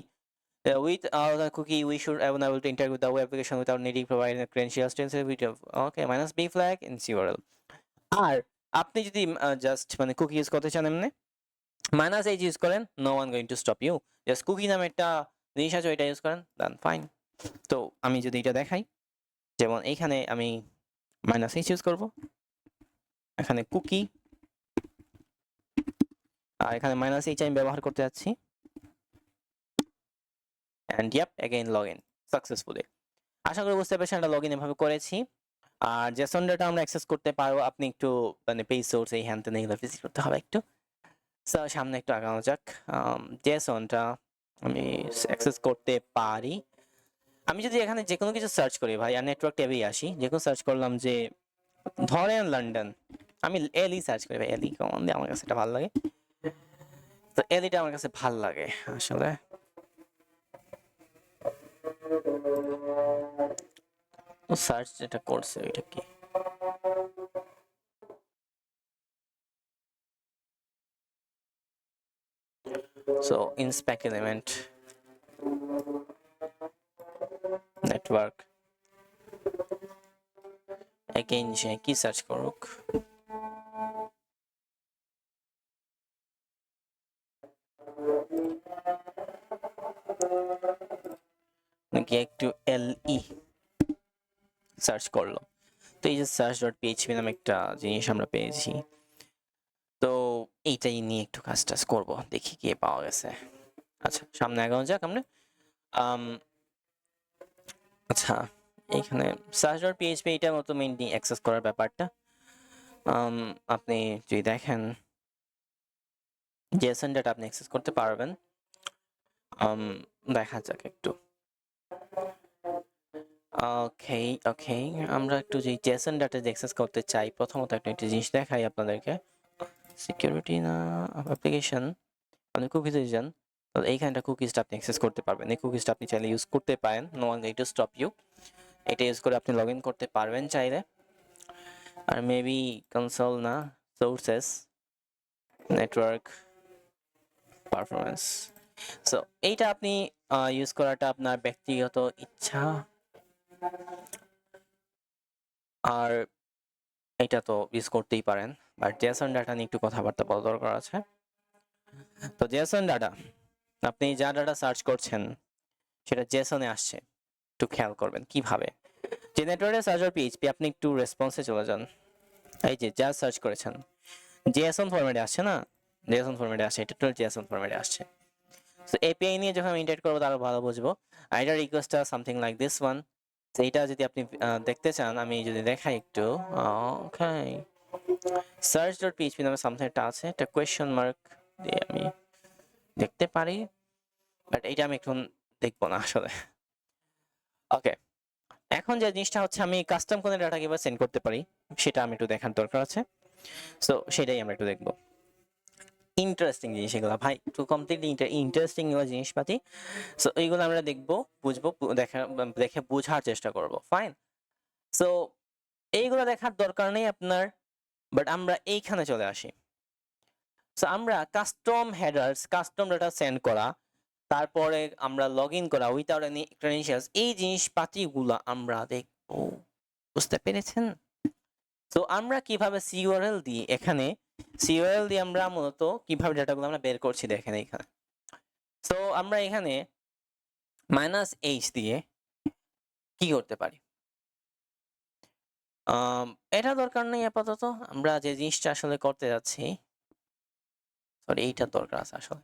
with the cookie we should enable to interact with the web application without needing providing the credentials to video. Okay, minus b flag in URL. আর আপনি যদি জাস্ট মানে কুকি ইউজ করতে চান এমনি মাইনাস এইচ ইউজ করেন, no one going to stop you, just cookie নামে একটা জিনিস আছে ওইটা ইউজ করেন, দেন ফাইন। তো আমি যদি এটা দেখাই, যেমন এইখানে আমি মাইনাস এইচ ইউজ করব, এখানে কুকি, আর এখানে মাইনাস এইচ আমি ব্যবহার করতে যাচ্ছি, and yup again log in successfully. আশা করি বুঝতে পেরেছেন এটা লগ ইন এভাবে করেছি। আর জেসন ডাটা আমরা অ্যাক্সেস করতে পারবো, আপনি একটু মানে পেজ সোর্স এই হ্যান তেন এগুলো ভিজিট করতে হবে একটু। সো সামনে একটু আগানো যাক। জেসনটা আমি অ্যাক্সেস করতে পারি, আমি যদি এখানে যে কোনো কিছু সার্চ করি ভাই, আর নেটওয়ার্ক ট্যাবেই আসি, যে কোনো সার্চ করলাম যে ধরেন লন্ডন, আমি এলি সার্চ করি ভাই, এলি কমন দিয়ে আমার কাছে এটা ভালো লাগে, তো এলিটা আমার কাছে ভালো লাগে আসলে। সার্চ যেটা করছে ওইটা কি, so inspect element, network again সে কি সার্চ করুক নাকি একটু এলই সার্চ করলো তো এই যে search.php নামে একটা জিনিস আমরা পেয়েছি তো এইটাই নিয়ে একটু কাজ টাজ করবো দেখি কি পাওয়া গেছে আচ্ছা সামনে আগানো যাক আমরা আচ্ছা এইখানে search.php এটার মতো মেইনলি অ্যাক্সেস করার ব্যাপারটা আপনি যদি দেখেন জেসন ডাটা আপনি অ্যাক্সেস করতে পারবেন দেখা যাক একটু ওকে ওকে আমরা একটু যে জেসন ডাটা অ্যাক্সেস করতে চাই প্রথমত একটা জিনিস দেখাই আপনাদেরকে সিকিউরিটি না অ্যাপ্লিকেশন আপনি কুকিজে যান তাহলে এইখানটা কুকিজটা আপনি অ্যাক্সেস করতে পারবেন এই কুকিজটা আপনি চাইলে ইউজ করতে পারেন no one going to stop you এটা ইউজ করে আপনি লগ ইন করতে পারবেন চাইলে আর মেবি কনসোল না সোর্সেস নেটওয়ার্ক পারফরমেন্স সো এইটা আপনি ইউজ করাটা আপনার ব্যক্তিগত ইচ্ছা আর এটা তো ইউজ করতেই পারেন বাট জেসন ডাটা নিয়ে একটু কথাবার্তা বলা দরকার আছে তো জেসন ডাটা আপনি যা ডাটা সার্চ করছেন সেটা জেসনে আসছে একটু খেয়াল করবেন কিভাবে যে নেটওয়ার্কে সার্চার পিএইচপি আপনি একটু রেসপন্সে চলে যান এই যে যা সার্চ করেছেন জেএসএন ফরম্যাটে আসছে না জেএসএন ফরম্যাটে আসছে এটা টোটাল জেএসএন ফরম্যাটে আসছে সো এপিআই নিয়ে যখন আমি ইন্টারেক্ট করবো তাহলে ভালো বুঝবো আর এটা রিকোয়েস্টটা সামথিং লাইক দিস ওয়ান তো এইটা যদি আপনি দেখতে চান আমি যদি দেখাই একটু ওকে search.php নামে সামথিং একটা আছে একটা কোয়েশ্চেন মার্ক দিয়ে আমি দেখতে পারি বাট এইটা আমি এখন দেখবো না আসলে ওকে এখন যে জিনিসটা হচ্ছে আমি কাস্টম কোন ডাটা কিভাবে সেন্ড করতে পারি সেটা আমি একটু দেখার দরকার আছে সো সেটাই আমরা একটু দেখবো ইন্টারেস্টিং জিনিস এগুলো ভাই টু কমপ্লিটলি ইন্টারেস্টিং এগুলো জিনিসপাতি সো এইগুলো আমরা দেখবো বুঝবো দেখে বোঝার চেষ্টা করব ফাইন সো এইগুলো দেখার দরকার নেই আপনার বাট আমরা এইখানে চলে আসি সো আমরা custom headers custom data send করা তারপরে আমরা লগ ইন করা উইথাউট এনি ক্রেডেনশিয়ালস এই জিনিসপাতিগুলো আমরা দেখবো বুঝতে পেরেছেন তো আমরা কিভাবে সিইউআরএল দিয়ে এখানে সিইউআরএল দিয়ে আমরা মূলত কিভাবে ডাটাগুলো আমরা বের করছি দেখেন এখানে তো আমরা এখানে -h দিয়ে কি করতে পারি এটা দরকার নেই আপাতত আমরা যে জিনিসটা আসলে করতে যাচ্ছি সরি এইটা দরকার আছে আসলে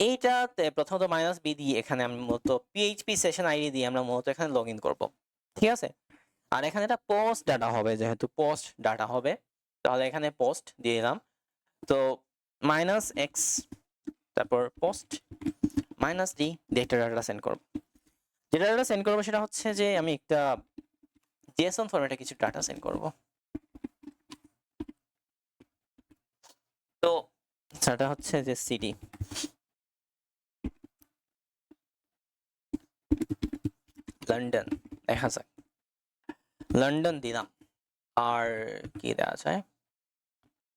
এইটাতে প্রথমত -b দিয়ে এখানে আমি মূলত পিএইচপি সেশন আইডি দিয়ে আমরা মূলত এখানে লগ ইন করবো ঠিক আছে আর এখানে এটা পোস্ট ডাটা হবে যেহেতু পোস্ট ডাটা হবে তাহলে এখানে পোস্ট দিয়ে দিলাম তো -x তারপর পোস্ট -d দিয়ে একটা ডাটা সেন্ড করব যেটা ডাটা সেন্ড করবো সেটা হচ্ছে যে আমি একটা জেসন ফরম্যাটে কিছু ডাটা সেন্ড করব তো সেটা হচ্ছে যে সিডি লন্ডন দেখা যাক লন্ডন দিলাম আর কি দেওয়া যায়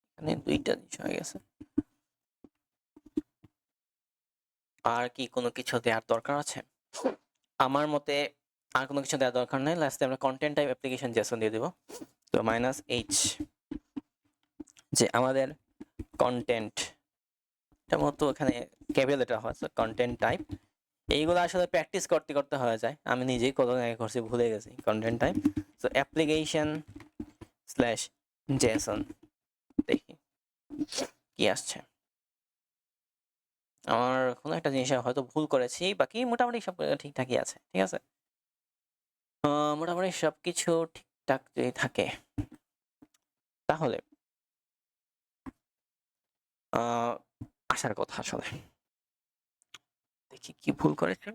এখানে দুইটা জিনিস হয়ে গেছে আর কি কোনো কিছু দেওয়ার দরকার আছে আমার মতে আর কোনো কিছু দেওয়ার দরকার নেই লাস্টে আমরা কন্টেন্ট টাইপ অ্যাপ্লিকেশন জেসন দিয়ে দেব তো -h যে আমাদের কন্টেন্ট এটা মতো এখানে ক্যাপিটাল লেটার হয় কন্টেন্ট টাইপ এইগুলো আসলে প্র্যাকটিস করতে করতে হয়ে যায় আমি নিজেই কতদিন আগে করছি ভুলে গেছি content type so application slash Jason দেখি কি আসছে আমার কোনো একটা জিনিসে হয়তো ভুল করেছি বাকি মোটামুটি সব ঠিকঠাকই আছে ঠিক আছে মোটামুটি সবকিছু ঠিকঠাক যদি থাকে তাহলে আসার কথা আসলে দেখি কি ভুল করেছি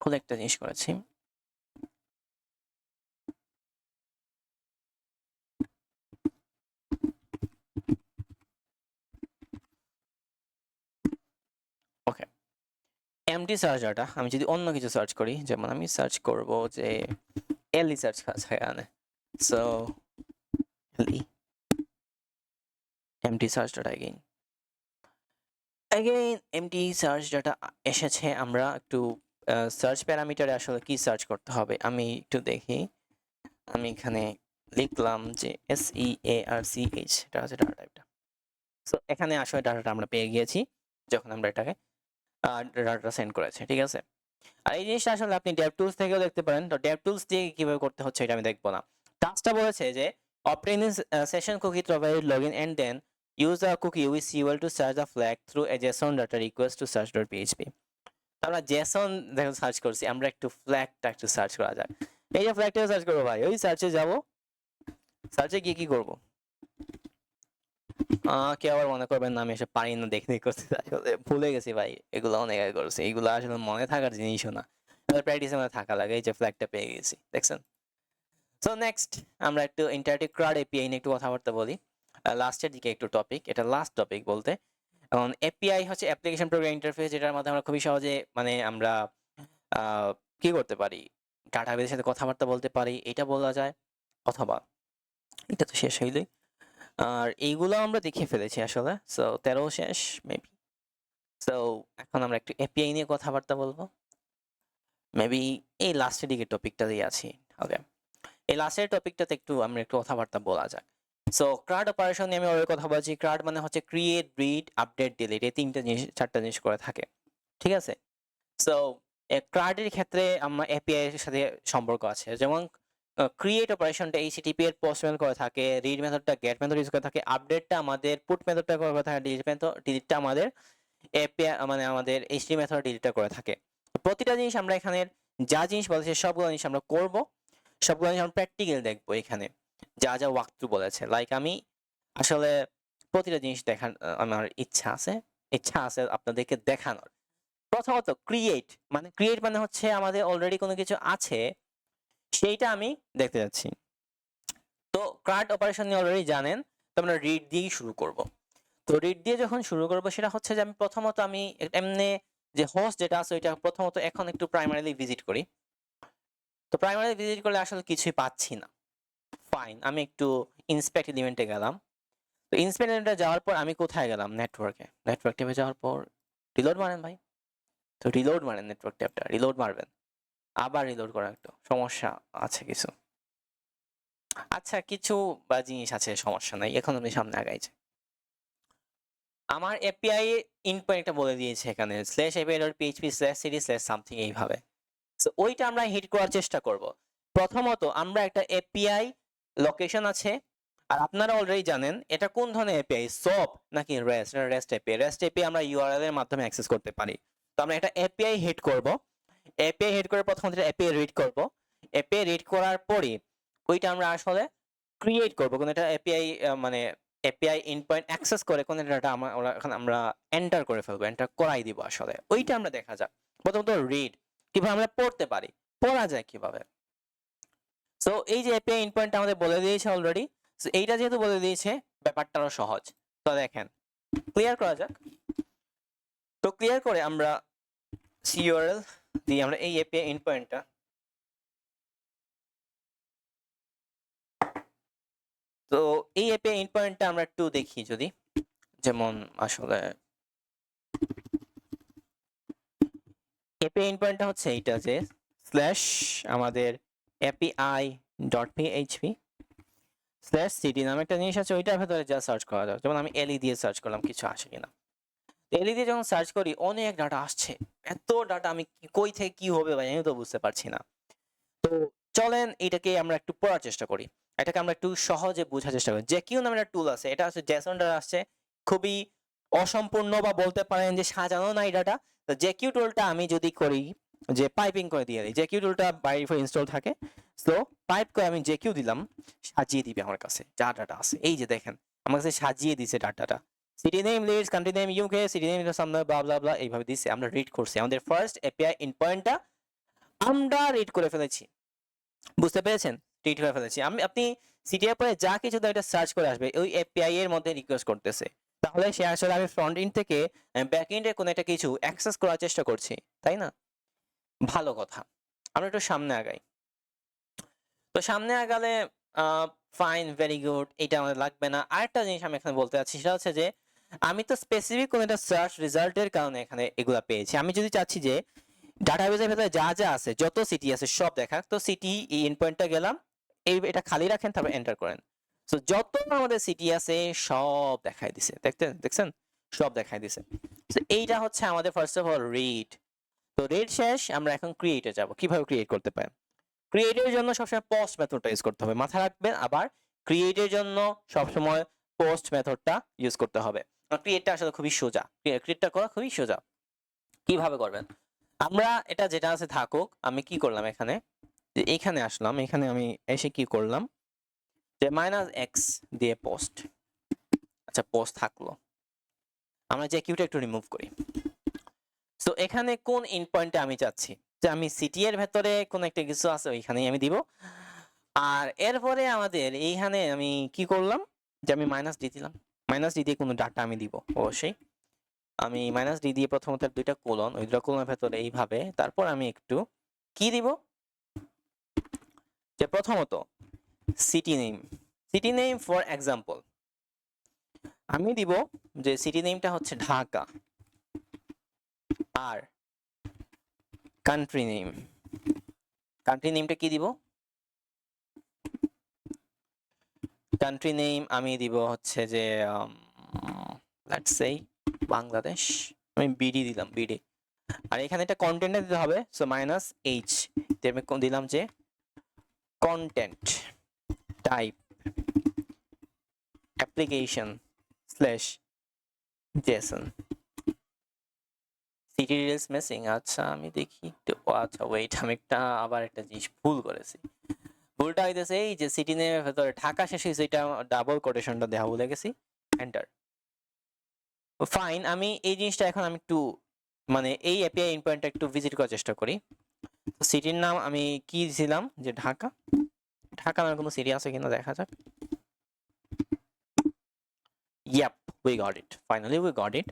ভুল একটা জিনিস করেছি ওকে এমটি সার্চ ডাটা আমি যদি অন্য কিছু সার্চ করি যেমন আমি সার্চ করব যে এলই সার্চ আছে এখানে সো এলই empty search data again empty search data এসেছে আমরা একটু সার্চ প্যারামিটারে আসলে কি সার্চ করতে হবে আমি একটু দেখি। আমি এখানে লিখলাম যে SEARCH, এটা হচ্ছে ডাটা টাইপটা। সো এখানে আসলে ডাটাটা আমরা পেয়ে গিয়েছি যখন আমরা এটাকে ডাটাটা সেন্ড করেছি, ঠিক আছে। আর এই জিনিসটা আসলে আপনি DevTools থেকেও দেখতে পারেন। তো DevTools দিয়ে কিভাবে করতে হচ্ছে এটা আমি দেখবো না। টাস্কটা বলেছে যে obtain a session cookie provided login and then use a cookie with SQL to search the flag through a JSON data request to search.php। আমরা JSON দেখো সার্চ করছি, আমরা একটু ফ্ল্যাগটা একটু সার্চ করা যাক। এই যে ফ্ল্যাগটা সার্চ করবো ভাই, ওই সার্চে যাব, সার্চে গিয়ে কি করব? কেউ আবার মনে করবেন না আমি এসব পারি না দেখতে করতে, আসলে ভুলে গেছি ভাই, এগুলো অনেক আগে করছি, এগুলো আসলে মনে থাকার জিনিসও না, প্র্যাকটিসে মনে থাকা লাগে। এই যে ফ্ল্যাগটা পেয়ে গেছি, দেখছেন। সো নেক্সট আমরা একটু ইন্টারেক্টিভ ক্রাউড এপিআই নিয়ে একটু কথাবার্তা বলি, লাস্টের দিকে একটু টপিক, এটা লাস্ট টপিক বলতে। এখন এপিআই হচ্ছে অ্যাপ্লিকেশন প্রোগ্রাম ইন্টারফেস, যেটার মাধ্যমে আমরা খুবই সহজে মানে আমরা কি করতে পারি, ডাটাবেসের সাথে কথাবার্তা বলতে পারি, এটা বলা যায়। অথবা এটা তো শেষ হইলেই, আর এইগুলো আমরা দেখে ফেলেছি আসলে। সো 13 শেষ মেবি। সো এখন আমরা একটু এপিআই নিয়ে কথাবার্তা বলবো, মেবি এই লাস্টের দিকে টপিকটা দিয়ে আছি। ওকে, এই লাস্টের টপিকটাতে একটু আমরা একটু কথাবার্তা বলা যাক। সো ক্রাড অপারেশন নিয়ে আমি ওর কথা বলছি। ক্রাড মানে হচ্ছে ক্রিয়েট, রিড, আপডেট, ডিলিট, এই তিনটা জিনিস, চারটা জিনিস করে থাকে, ঠিক আছে। সো ক্রাডের ক্ষেত্রে আমরা এপিআই এর সাথে সম্পর্ক আছে, যেমন ক্রিয়েট অপারেশনটা এইচটিটিপি এর পোস্ট মেথড করে থাকে, রিড মেথডটা গেট মেথড ইউজ করে থাকে, আপডেটটা আমাদের পুট মেথডটা করে থাকে, ডিলিটটা আমাদের এপিআই মানে আমাদের এইচটি মেথড ডিলিটটা করে থাকে। প্রতিটা জিনিস আমরা এখানে যা জিনিস বলেছে সবগুলো জিনিস আমরা করব, সবগুলো জিনিস আমরা প্র্যাকটিক্যাল দেখবো এখানে, যা যা ওয়াকথ্রু বলেছে। লাইক আমি আসলে প্রতিটা জিনিস দেখার আমার ইচ্ছা আছে আপনাদেরকে দেখানোর। প্রথমত ক্রিয়েট মানে হচ্ছে আমাদের অলরেডি কোনো কিছু আছে, সেইটা আমি দেখতে যাচ্ছি। তো ক্রাড অপারেশন নিয়ে অলরেডি জানেন, তো আমরা রিড দিয়েই শুরু করব। তো রিড দিয়ে যখন শুরু করব, সেটা হচ্ছে যে আমি প্রথমত এমনি যে হোস্ট যেটা আছে ওইটা প্রথমত এখন একটু প্রাইমারিলি ভিজিট করি। তো প্রাইমারি ভিজিট করলে আসলে কিছুই পাচ্ছি না। ফাইন, আমি একটু ইন্সপেক্ট এলিমেন্টে গেলাম। তো ইন্সপেক্ট এলিমেন্টে যাওয়ার পর আমি কোথায় গেলাম? নেটওয়ার্ক ট্যাবে যাওয়ার পর রিলোড মারেন ভাই। তো রিলোড মারেন, নেটওয়ার্ক ট্যাবটা রিলোড মারবেন, আবার রিলোড করা একটু সমস্যা আছে কিছু। আচ্ছা, কিছু বা জিনিস আছে, সমস্যা নাই, এখন আমি সামনে আগাইছি। আমার এপিআই ইনপয়েন্টটা বলে দিয়েছে এখানে /api.php/cd/something এইভাবে। সো ওইটা আমরা হিট করার চেষ্টা করব। প্রথমত আমরা একটা এপিআই লোকেশন আছে, আর আপনারা অলরেডি জানেন এটা কোন ধরনের এপিআই, সপ নাকি রেস্ট এপিআই। রেস্ট এপিআই আমরা ইউআরএল এর মাধ্যমে অ্যাক্সেস করতে পারি। তো আমরা একটা এপিআই হিট করব, এপিআই হিট করে প্রথমত এপিআই রিড করব, এপিআই রিড করার পরে ওইটা আমরা আসলে ক্রিয়েট করব, কোন একটা এপিআই মানে এপিআই ইনপয়েন্ট অ্যাক্সেস করে কোন ডাটা আমরা এন্টার করে ফেলবো, এন্টার করাই দিব আসলে, ওইটা আমরা দেখা যাক। প্রথমত রিড কিভাবে আমরা পড়তে পারি, পড়া যায় কিভাবে। সো এই যে এপিআই ইনপয়েন্ট আমাদের বলে দিয়েছে অলরেডি, সো এইটা যেহেতু বলে দিয়েছে ব্যাপারটা আরো সহজ। তো দেখেন, ক্লিয়ার করা যাক। তো ক্লিয়ার করে আমরা সিইউআরএল দিয়ে আমরা এই এপিআই ইনপয়েন্টটা, তো এই এপিআই ইনপয়েন্টটা আমরা একটু দেখি যদি, যেমন আসলে এপিআই ইনপয়েন্টটা হচ্ছে এইটা যে স্ল্যাশ আমাদের api.php/cd নামে একটা জিনিস আছে, ওইটার ভেতরে যা সার্চ করা যায়। যেমন আমি এলই দিয়ে সার্চ করলাম, কিছু আসে কিনা। এলই দিয়ে যখন সার্চ করি অনেক ডাটা আসছে, এত ডাটা আমি কই থেকে কি হবে ভাই আমি তো বুঝতে পারছি না। তো চলেন এটাকে আমরা একটু পড়ার চেষ্টা করি, এটাকে আমরা একটু সহজে বোঝার চেষ্টা করি। জেকিউ নামের একটা টুল আছে, এটা হচ্ছে জেসন ডাটা আসছে, খুবই অসম্পূর্ণ বা বলতে পারেন যে সাজানো নাই ডাটা। তো জেকিউ টুলটা আমি যদি করি যে পাইপিং করে দিয়ে দিই, জেকিউ টুলটা বাই ডিফল্ট ইনস্টল থাকে। সো পাইপ করে আমি জেকিউ দিলাম, সাজিয়ে দিবে আমার কাছে যা ডাটা আছে। এই যে দেখেন আমার কাছে সাজিয়ে দিছে ডাটাটা, city name list, country name UK, city name সামনে ব্লা ব্লা ব্লা এইভাবে দিছে। আমরা রিড করছি, আমাদের ফার্স্ট এপিআই ইনপয়েন্টটা আমরা রিড করে ফেলেছি, বুঝতে পেরেছেন? রিড করে ফেলেছি আপনি সিটিআর পরে যা কিছু এটা সার্চ করে আসবে ওই এপিআই এর মধ্যে রিকোয়েস্ট করতেছে, তাহলে সে আসলে আমি ফ্রন্ট এন্ড থেকে ব্যাক এন্ডে কোনো একটা কিছু অ্যাক্সেস করার চেষ্টা করছি, তাই না? ভালো কথা, আমরা একটু সামনে আগাই। তো সামনে আগালে ফাইন, ভেরি গুড, এটা আমাদের লাগবে না। আরেকটা জিনিস আমি এখানে বলতে চাচ্ছি, সেটা হচ্ছে যে আমি তো স্পেসিফিক কোনো একটা সার্চ রেজাল্টের কারণে এখানে এগুলা পেয়েছি। আমি যদি চাচ্ছি যে ডাটাবেসের ভেতরে যা যা আছে, যত সিটি আছে সব দেখা। তো সিটি এই এন্ড পয়েন্টটা গেলাম, এটা খালি রাখেন, তারপর এন্টার করেন। সো যত আমাদের সিটি আছে সব দেখাই দিছে, দেখছেন সব দেখাই দিছে। তো এইটা হচ্ছে আমাদের ফার্স্ট অফ অল রিড। তো রিড শেষ, আমরা এখন ক্রিয়েটে যাব। কিভাবে ক্রিয়েট করতে পারেন? ক্রিয়েটের জন্য সবসময় পোস্ট মেথডটা ইউজ করতে হবে, মাথায় রাখবেন। আবার ক্রিয়েটের জন্য সবসময় পোস্ট মেথডটা ইউজ করতে হবে। ক্রিয়েটটা আসলে খুবই সোজা, ক্রিয়েটটা করা খুবই সোজা। কিভাবে করবেন? আমরা এটা যেটা আছে থাকুক, আমি কি করলাম এখানে, যে এইখানে আসলাম, এখানে আমি এসে কি করলাম, যে -x দিয়ে পোস্ট। আচ্ছা, পোস্ট থাকলো, আমরা যে কিউটা একটু রিমুভ করি। সো এখানে কোন এন্ড পয়েন্টে আমি যাচ্ছি, যে আমি সিটি এর ভেতরে কোন একটা কিছু আছে ওইখানেই আমি দিব। আর এরপরে আমাদের এইখানে আমি কি করলাম, যে আমি -d দিলাম। -d দিয়ে কোনো ডাটা আমি দিব অবশ্যই। আমি -d দিয়ে প্রথমত দুইটা কোলন, ওই দুইটা কোলনের ভেতরে এইভাবে, তারপর আমি একটু কি দিব, যে প্রথমত সিটি নেম ফর এক্সাম্পল আমি দিব, যে সিটি নেমটা হচ্ছে ঢাকা। আর কান্ট্রি নেমটা কি দিব, কান্ট্রি নেম আমি দিব হচ্ছে যে লেটস সে বাংলাদেশ। আমি বিডি দিলাম, বিডি। আর এখানে একটা কন্টেন্ট দিতে হবে, সো -h আমি দিলাম যে content type application slash Jason. City details missing. আচ্ছা আমি দেখি একটু, আচ্ছা ওয়েট, আমি আবার একটা জিনিস ভুল করেছি। ভুলটা হইতেছে এই যে সিটি নেমের ভেতরে ঢাকা শেষ হয়েছে, এটা ডাবল কোটেশনটা দেওয়া ভুলে গেছি। এন্টার। ফাইন, আমি এই জিনিসটা এখন আমি একটু মানে এই এপিআই এন্ডপয়েন্টটা একটু ভিজিট করার চেষ্টা করি। সিটির নাম আমি কি দিছিলাম, যে ঢাকা। ঢাকা নামে কোনো সিটি আছে কিনা দেখা যাক। Yup, we got it, finally we got it.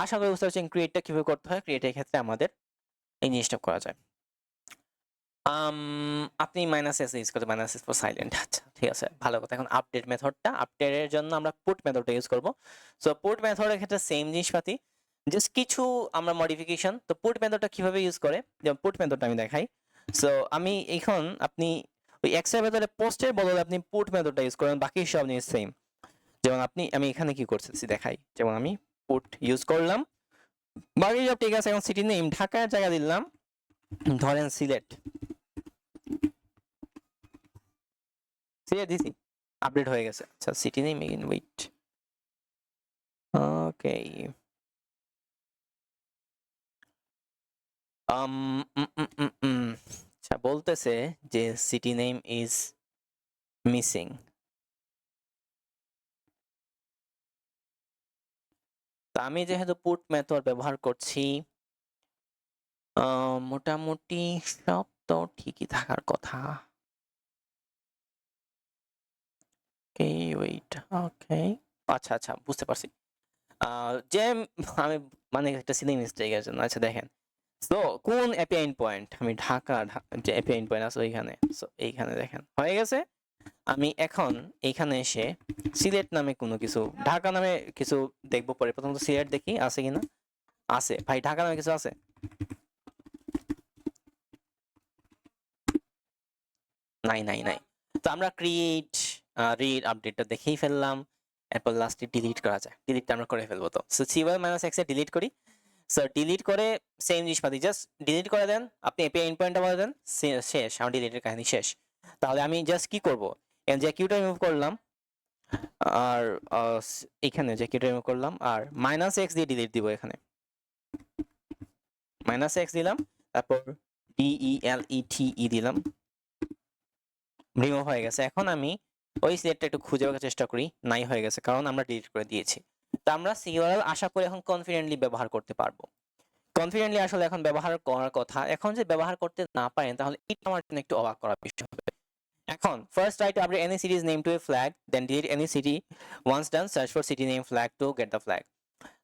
আশা করি বুঝতে পারছেন ক্রিয়েটটা কিভাবে করতে হয়। ক্রিয়েটের ক্ষেত্রে আমাদের এই জিনিসটা করা যায়। আপনি -s ইউজ করতে, -s ফর সাইলেন্ট। আচ্ছা ঠিক আছে, ভালো কথা। এখন আপডেট মেথডটা, আপডেটের জন্য আমরা পুট মেথডটা ইউজ করব। সো পুট মেথডের ক্ষেত্রে সেম জিনিসপাতি, জাস্ট কিছু আমরা মডিফিকেশন। তো পুট মেথডটা কিভাবে ইউজ করে, যেমন পুট মেথডটা আমি দেখাই। সো আমি এখন আপনি ওই এক্স এর ভেতরে পোস্টের বদলে আপনি পুট মেথডটা ইউজ করেন, বাকি সব জিনিস সেম। যেমন আমি এখানে কি করতেছি দেখাই, যেমন আমি পুট ইউজ করলাম, বাকি সব ঠিক আছে। এখন সিটি নেম ঢাকার জায়গা দিলাম, ধরেন সিলেট। দিছি, আপডেট হয়ে গেছে। আচ্ছা সিটি নেম এগেইন, ওয়েট, ওকে। আচ্ছা বলতেছে যে সিটি নেম ইজ মিসিং। তো আমি যেহেতু পুট মেথড ব্যবহার করছি, মোটামুটি সব তো ঠিকই থাকার কথা। ওকে ওয়েট, ওকে, আচ্ছা আচ্ছা বুঝতে পারছি। যে আমি মানে একটা সিলিং মিস্টেক এর জন্য। আচ্ছা দেখেন, সো কোন এপিআই এন্ড পয়েন্ট, আমি ঢাকা যে এপিআই এন্ড পয়েন্ট আছে ওইখানে। সো এইখানে দেখেন হয়ে গেছে। আমি এখন এইখানে এসে সিলেট নামে কোনো কিছু, ঢাকা নামে কিছু দেখবো পরে। প্রথমত সিলেট দেখি আছে কিনা। আছে ভাই, ঢাকা নামে কিছু আছে? নাই নাই নাই। তো আমরা ক্রিয়েট রিড আপডেটটা দেখেই ফেললাম। এরপর লাস্টে ডিলিট করা যায়, ডিলিটটা আমরা করে ফেলবো। তো সো সিওয়াই -x এ ডিলিট করি। সো ডিলিট করে সেম জিনিসপাতি জাস্ট ডিলিট করে দেন। আপনি এপিআই এন্ড পয়েন্টটা বলে দেন, শেষ, আমার ডিলিটের কাহিনী শেষ। তাহলে আমি জাস্ট কি করব, যে কিউটা রিমুভ করলাম, আর এখানে যে কিউটা রিমুভ করলাম, আর -x দিয়ে ডিলিট দিব। এখানে -x দিলাম, তারপর DELETE দিলাম, রিমুভ হয়ে গেছে। এখন আমি ওই সিলেক্টটা একটু খুঁজে রাখার চেষ্টা করি, নাই হয়ে গেছে কারণ আমরা ডিলিট করে দিয়েছি। তো আমরা সিওআরএল আশা করি এখন কনফিডেন্টলি ব্যবহার করতে পারবো। কনফিডেন্টলি আসলে এখন ব্যবহার করার কথা। এখন যে ব্যবহার করতে না পারেন তাহলে এটা আমার জন্য একটু অবাক করার বিষয় হবে। এখন first right update any city's name to a flag, then delete any city. Once done, search for city name flag to get the flag.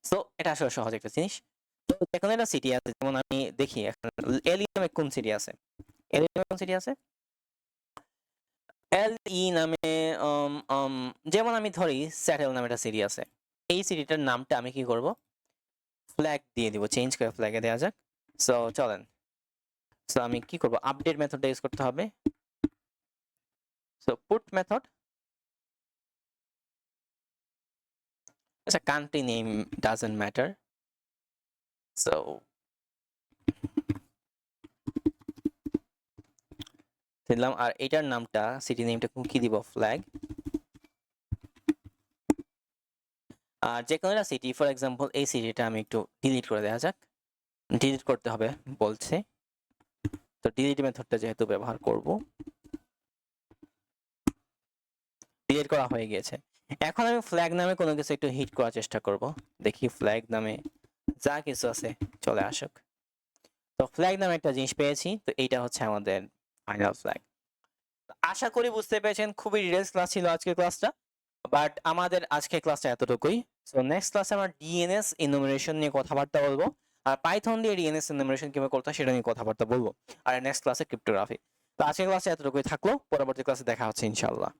So এটা আসলে সহজ একটা জিনিস। তো এখন একটা সিটি আছে, যেমন আমি দেখি এখন এলি নামে কোন সিটি আছে, এলি নামে কোন সিটি আছে, এলই নামে যেমন আমি ধরি স্যাটেল নামে একটা সিটি আছে। এই সিটিটার নামটা আমি কি করব, ফ্ল্যাগ দিয়ে দিব, চেঞ্জ করে ফ্ল্যাগে দেওয়া যাক। সো চলেন সো আমি কি করব, আপডেট মেথডটা ইউজ করতে হবে। সো পুট মেথড, আচ্ছা country name doesn't matter. So দিলাম, আর এটার নামটা সিটি নেমটা কি দিব, ফ্ল্যাগ। আর যে কোনো একটা সিটি, ফর এক্সাম্পল এই সিটিটা আমি একটু ডিলিট করে দেওয়া যাক, ডিলিট করতে হবে বলছে, তো ডিলিট মেথডটা যেহেতু ব্যবহার করব, ডিলিট করা হয়ে গিয়েছে। এখন আমি ফ্ল্যাগ নামে কোনো কিছু একটু হিট করার চেষ্টা করব, দেখি ফ্ল্যাগ নামে যা কিছু আছে চলে আসুক। তো ফ্ল্যাগ নামে একটা জিনিস পেয়েছি, তো এইটা হচ্ছে আমাদের ফাইনাল ফ্ল্যাগ। আশা করি বুঝতে পেরেছেন, খুবই ডিটেলস ক্লাস ছিল আজকের ক্লাসটা, বাট আমাদের আজকের ক্লাসটা এতটুকুই। সো নেক্সট ক্লাসে আমরা ডিএনএস ইনুমারেশন নিয়ে কথাবার্তা বলবো, আর পাইথন দিয়ে ডিএনএস ইনুমারেশন কিভাবে করতে হয় সেটা নিয়ে কথাবার্তা বলবো, আর নেক্সট ক্লাসে ক্রিপ্টোগ্রাফি। তো আজকের ক্লাসে এতটুকুই থাকলো, পরবর্তী ক্লাসে দেখা হচ্ছে ইনশাআল্লাহ।